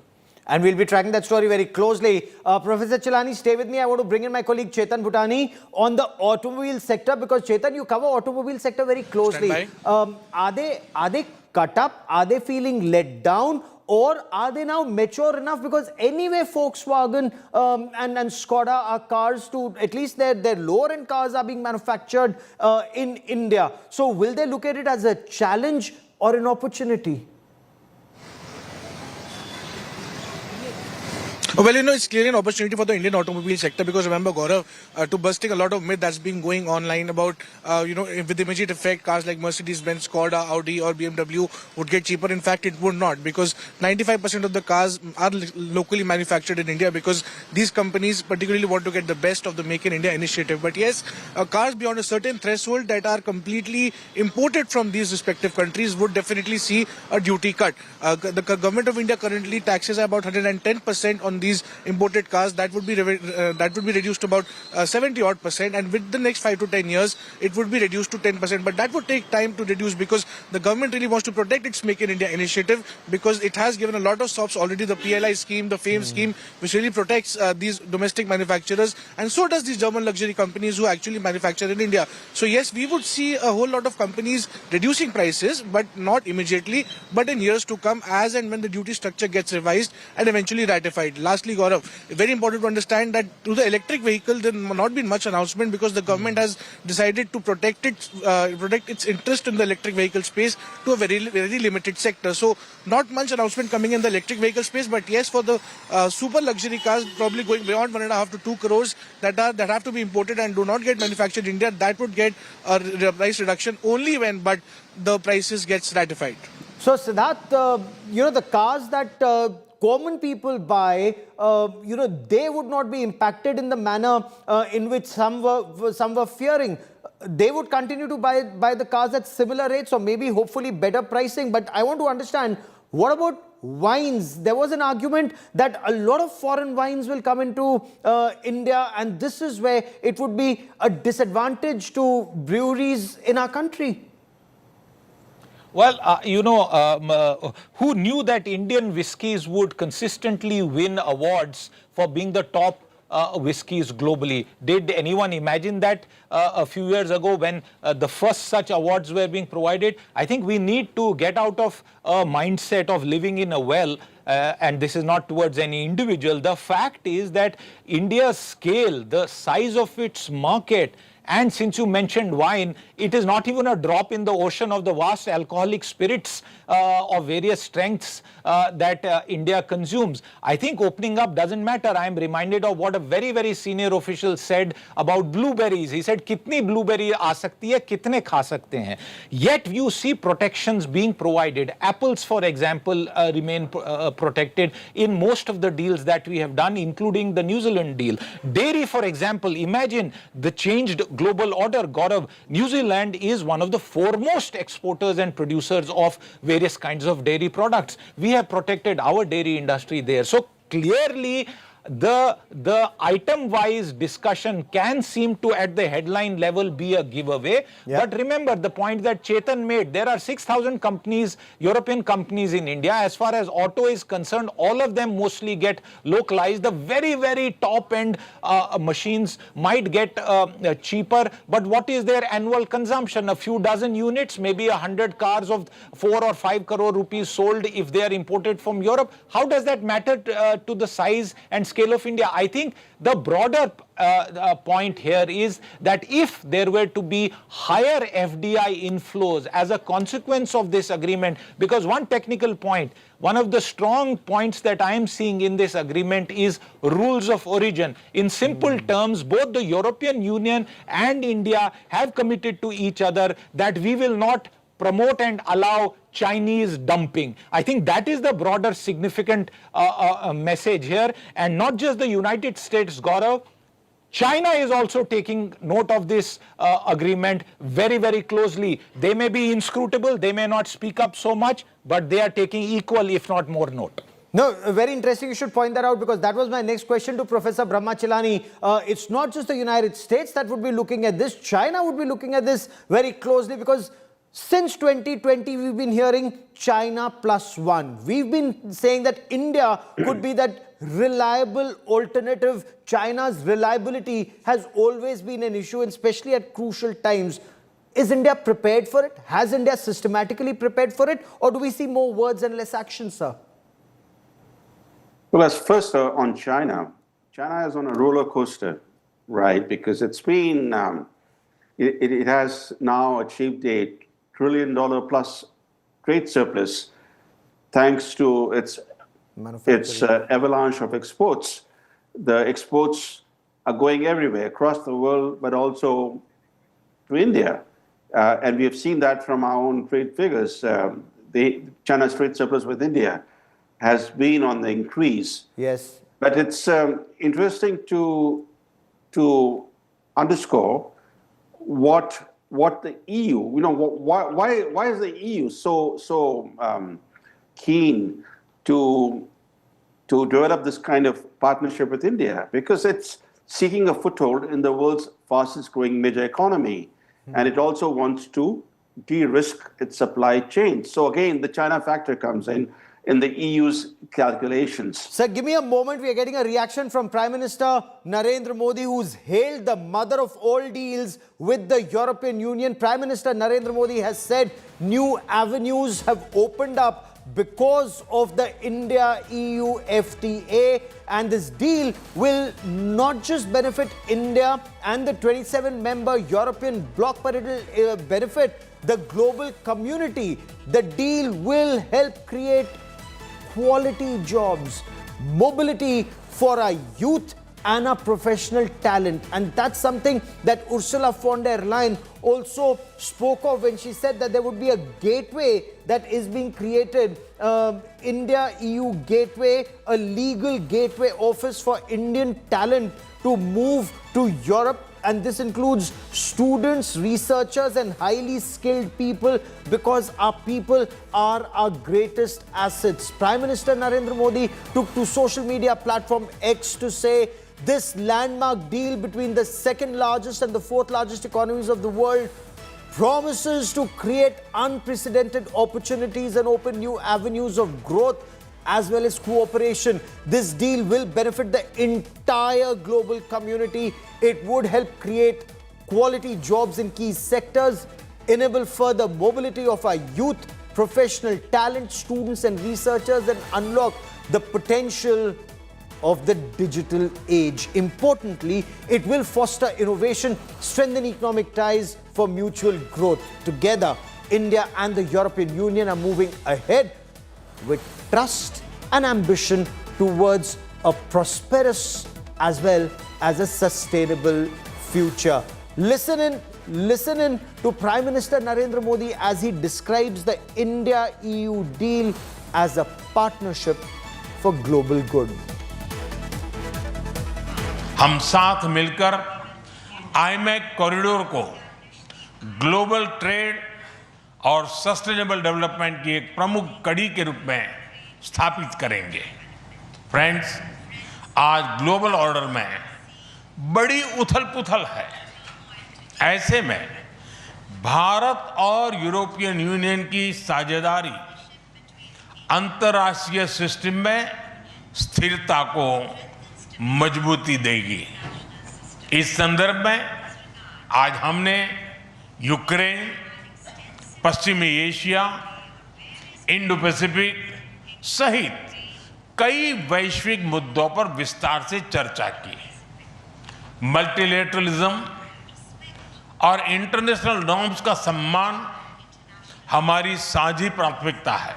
Speaker 5: And we'll be tracking that story very closely. Professor Chilani, stay with me. I want to bring in my colleague Chetan Bhutani on the automobile sector, because Chetan, you cover automobile sector very closely. Are they cut up? Are they feeling let down? Or are they now mature enough? Because anyway, Volkswagen and Skoda are cars to, at least their lower end cars are being manufactured in India. So will they look at it as a challenge or an opportunity?
Speaker 3: Well, you know, it's clearly an opportunity for the Indian automobile sector, because remember, Gaurav, to busting a lot of myth that's been going online about, you know, with immediate effect, cars like Mercedes-Benz, Skoda, Audi or BMW would get cheaper. In fact, it would not, because 95% of the cars are locally manufactured in India, because these companies particularly want to get the best of the Make in India initiative. But yes, cars beyond a certain threshold that are completely imported from these respective countries would definitely see a duty cut. The government of India currently taxes about 110% on these imported cars. That would be reduced to about 70-odd%, and with the next 5 to 10 years, it would be reduced to 10%. But that would take time to reduce, because the government really wants to protect its Make in India initiative, because it has given a lot of stops already. The PLI scheme, the FAME scheme, which really protects these domestic manufacturers, and so does these German luxury companies who actually manufacture in India. So yes, we would see a whole lot of companies reducing prices, but not immediately, but in years to come, as and when the duty structure gets revised and eventually ratified. Lastly, Gaurav, very important to understand that to the electric vehicle, there has not been much announcement, because the government has decided to protect its interest in the electric vehicle space to a very limited sector. So not much announcement coming in the electric vehicle space, but yes, for the super luxury cars, probably going beyond 1.5 to 2 crores that have to be imported and do not get manufactured in India, that would get a price reduction only when the prices gets ratified.
Speaker 5: So Siddharth, the cars that common people buy, they would not be impacted in the manner in which some were fearing. They would continue to buy the cars at similar rates or maybe hopefully better pricing. But I want to understand, what about wines? There was an argument that a lot of foreign wines will come into India, and this is where it would be a disadvantage to breweries in our country.
Speaker 9: Well, who knew that Indian whiskies would consistently win awards for being the top whiskies globally? Did anyone imagine that a few years ago when the first such awards were being provided? I think we need to get out of a mindset of living in a well, and this is not towards any individual. The fact is that India's scale, the size of its market, and since you mentioned wine, it is not even a drop in the ocean of the vast alcoholic spirits of various strengths that India consumes. I think opening up doesn't matter. I am reminded of what a very, very senior official said about blueberries. He said, "Kitni blueberry aa sakti hai, kitne kha sakte hain." Yet you see protections being provided. Apples, for example, remain protected in most of the deals that we have done, including the New Zealand deal. Dairy, for example, imagine the changed global order. Gaurav, New Zealand is one of the foremost exporters and producers of various kinds of dairy products. We have protected our dairy industry there. So clearly, the item-wise discussion can seem to, at the headline level, be a giveaway. Yeah. But remember the point that Chetan made. There are 6,000 companies, European companies in India. As far as auto is concerned, all of them mostly get localized. The very, very top-end machines might get cheaper. But what is their annual consumption? A few dozen units, maybe 100 cars of 4 or 5 crore rupees sold if they are imported from Europe. How does that matter to the size and scale of India? I think the broader point here is that if there were to be higher FDI inflows as a consequence of this agreement, because one technical point, one of the strong points that I am seeing in this agreement is rules of origin. In simple terms, both the European Union and India have committed to each other that we will not promote and allow Chinese dumping. I think that is the broader significant message here. And not just the United States, Gaurav, China is also taking note of this agreement very, very closely. They may be inscrutable, they may not speak up so much, but they are taking equal, if not more, note.
Speaker 5: No, very interesting. You should point that out, because that was my next question to Professor Brahmachelani. It's not just the United States that would be looking at this. China would be looking at this very closely, because since 2020, we've been hearing China +1. We've been saying that India could be that reliable alternative. China's reliability has always been an issue, and especially at crucial times. Is India prepared for it? Has India systematically prepared for it? Or do we see more words and less action, sir?
Speaker 6: Well, as first on China, China is on a roller coaster, right? Because it's been, it has now achieved a $1 trillion plus trade surplus thanks to its avalanche of exports. The exports are going everywhere across the world, but also to India. And we have seen that from our own trade figures. China's trade surplus with India has been on the increase.
Speaker 5: Yes.
Speaker 6: But it's interesting to underscore what the EU, why is the EU so keen to develop this kind of partnership with India? Because it's seeking a foothold in the world's fastest growing major economy. And it also wants to de-risk its supply chain. So again, the China factor comes in the EU's calculations.
Speaker 5: Sir, give me a moment. We are getting a reaction from Prime Minister Narendra Modi, who's hailed the mother of all deals with the European Union. Prime Minister Narendra Modi has said new avenues have opened up because of the India-EU FTA, and this deal will not just benefit India and the 27-member European bloc, but it will benefit the global community. The deal will help create quality jobs, mobility for our youth and our professional talent. And that's something that Ursula von der Leyen also spoke of when she said that there would be a gateway that is being created, India-EU gateway, a legal gateway office for Indian talent to move to Europe. And this includes students, researchers and highly skilled people, because our people are our greatest assets. Prime Minister Narendra Modi took to social media platform X to say this landmark deal between the second largest and the fourth largest economies of the world promises to create unprecedented opportunities and open new avenues of growth as well as cooperation. This deal will benefit the entire global community. It would help create quality jobs in key sectors, enable further mobility of our youth, professional talent, students and researchers, and unlock the potential of the digital age. Importantly, it will foster innovation, strengthen economic ties for mutual growth. Together, India and the European Union are moving ahead with trust and ambition towards a prosperous as well as a sustainable future. Listen in to Prime Minister Narendra Modi as he describes the India-EU deal as a partnership for global good.
Speaker 4: हम साथ मिलकर iMac corridor को global trade और sustainable development की एक प्रमुख कड़ी के रूप में स्थापित करेंगे। फ्रेंड्स, आज ग्लोबल ऑर्डर में बड़ी उथल-पुथल है। ऐसे में भारत और यूरोपियन यूनियन की साझेदारी अंतर्राष्ट्रीय सिस्टम में स्थिरता को मजबूती देगी। इस संदर्भ में आज हमने यूक्रेन, पश्चिमी एशिया, इंडो पैसिफिक सहित कई वैश्विक मुद्दों पर विस्तार से चर्चा की। मल्टीलेटरलिज्म और इंटरनेशनल नॉर्म्स का सम्मान हमारी साझी प्राथमिकता है।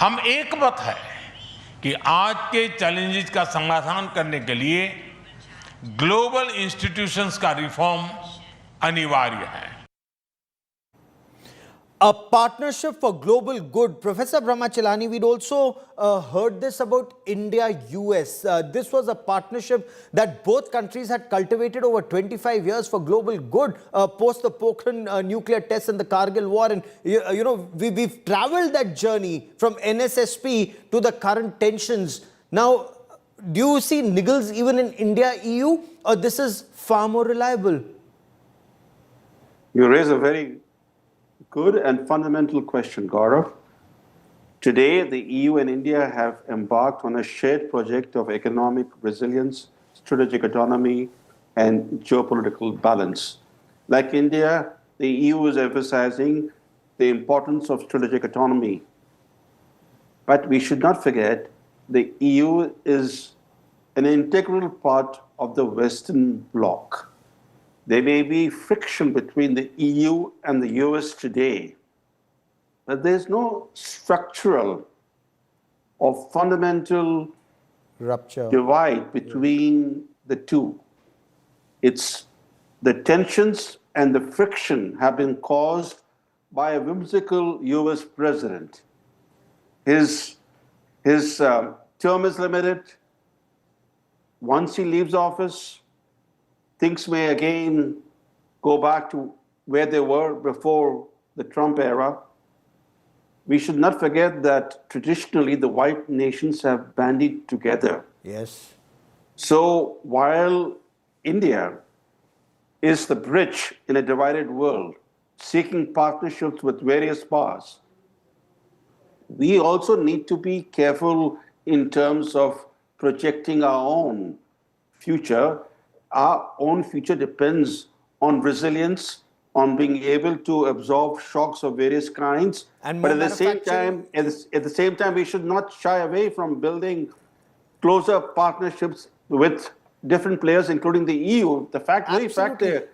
Speaker 4: हम एकमत है कि आज के चैलेंजेस का समाधान करने के लिए ग्लोबल इंस्टीट्यूशंस का रिफॉर्म अनिवार्य है।
Speaker 5: A partnership for global good. Professor Brahmachalani, we'd also heard this about India-US. This was a partnership that both countries had cultivated over 25 years for global good post the Pokhran nuclear tests and the Kargil war. And, you know, we've traveled that journey from NSSP to the current tensions. Now, do you see niggles even in India-EU, or this is far more reliable?
Speaker 6: You raise a very good and fundamental question, Gaurav. Today, the EU and India have embarked on a shared project of economic resilience, strategic autonomy, and geopolitical balance. Like India, the EU is emphasizing the importance of strategic autonomy. But we should not forget the EU is an integral part of the Western bloc. There may be friction between the EU and the US today, but there's no structural or fundamental
Speaker 5: rupture
Speaker 6: divide between the two. It's the tensions and the friction have been caused by a whimsical US president. His term is limited. Once he leaves office, things may again go back to where they were before the Trump era. We should not forget that traditionally the white nations have banded together.
Speaker 5: Yes.
Speaker 6: So while India is the bridge in a divided world, seeking partnerships with various powers, we also need to be careful in terms of projecting our own future. Our own future depends on resilience, on being able to absorb shocks of various kinds. But at the same time, we should not shy away from building closer partnerships with different players, including the EU. The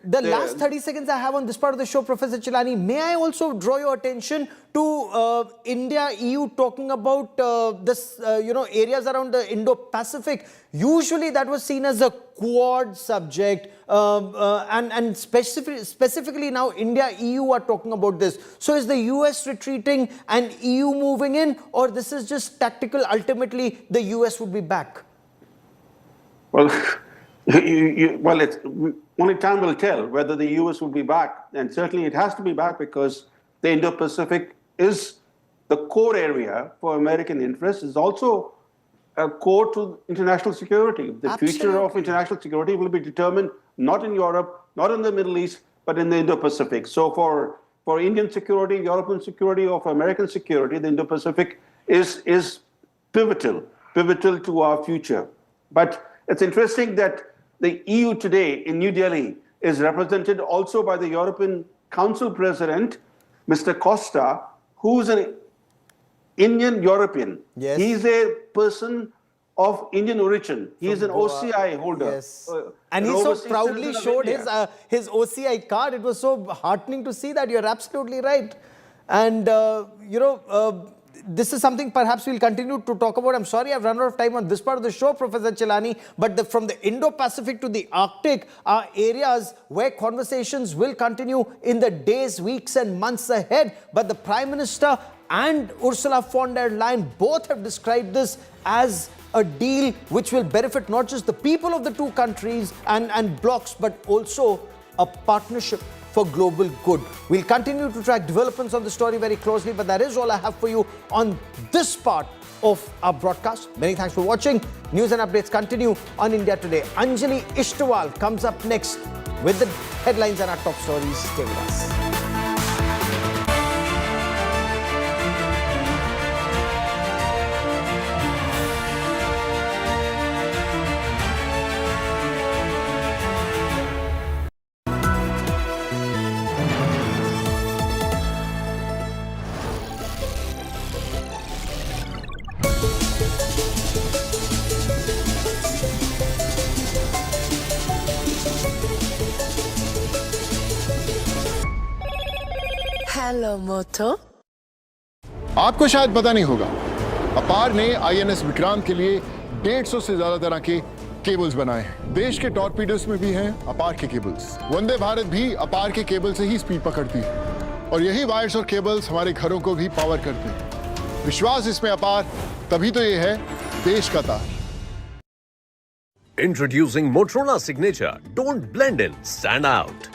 Speaker 5: the last 30 seconds I have on this part of the show, Professor Chilani, may I also draw your attention to India, EU talking about areas around the Indo-Pacific. Usually that was seen as a Quad subject, and specifically now India, EU are talking about this. So is the US retreating and EU moving in, or this is just tactical? Ultimately, the US would be back.
Speaker 6: Well, only time will tell whether the US will be back, and certainly it has to be back because the Indo-Pacific is the core area for American interests. Is also a core to international security. The future of international security will be determined not in Europe, not in the Middle East, but in the Indo-Pacific. So for Indian security, European security, or for American security, the Indo-Pacific is pivotal to our future. But it's interesting that the EU today in New Delhi is represented also by the European Council President, Mr. Costa, who's an Indian European.
Speaker 5: Yes.
Speaker 6: He's a person of Indian origin. He's an OCI holder.
Speaker 5: Yes. And he so proudly showed his OCI card. It was so heartening to see that. You're absolutely right. And, this is something perhaps we'll continue to talk about. I'm sorry I've run out of time on this part of the show, Professor Chilani, but from the Indo-Pacific to the Arctic are areas where conversations will continue in the days, weeks and months ahead. But the Prime Minister and Ursula von der Leyen both have described this as a deal which will benefit not just the people of the two countries and blocs, but also a partnership for global good. We'll continue to track developments on the story very closely, but that is all I have for you on this part of our broadcast. Many thanks for watching. News and updates continue on India Today. Anjali Ishtwal comes up next with the headlines and our top stories. Stay with us.
Speaker 11: Hello Moto.
Speaker 7: आपको शायद पता नहीं होगा, अपार ने INS Vikrant के लिए 150 से ज्यादा तरह के केबल्स बनाए हैं। देश के टॉर्पीडोस में भी हैं अपार के केबल्स। वंदे भारत भी अपार के केबल से ही स्पीड पकड़ती है और यही वायर्स और केबल्स हमारे घरों को भी पावर करते हैं। विश्वास इसमें अपार, तभी तो ये है देश का तार।
Speaker 22: Introducing Motorola Signature. Don't blend in, stand out.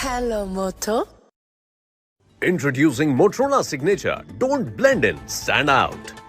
Speaker 11: Hello, Moto.
Speaker 22: Introducing Motorola Signature. Don't blend in, stand out.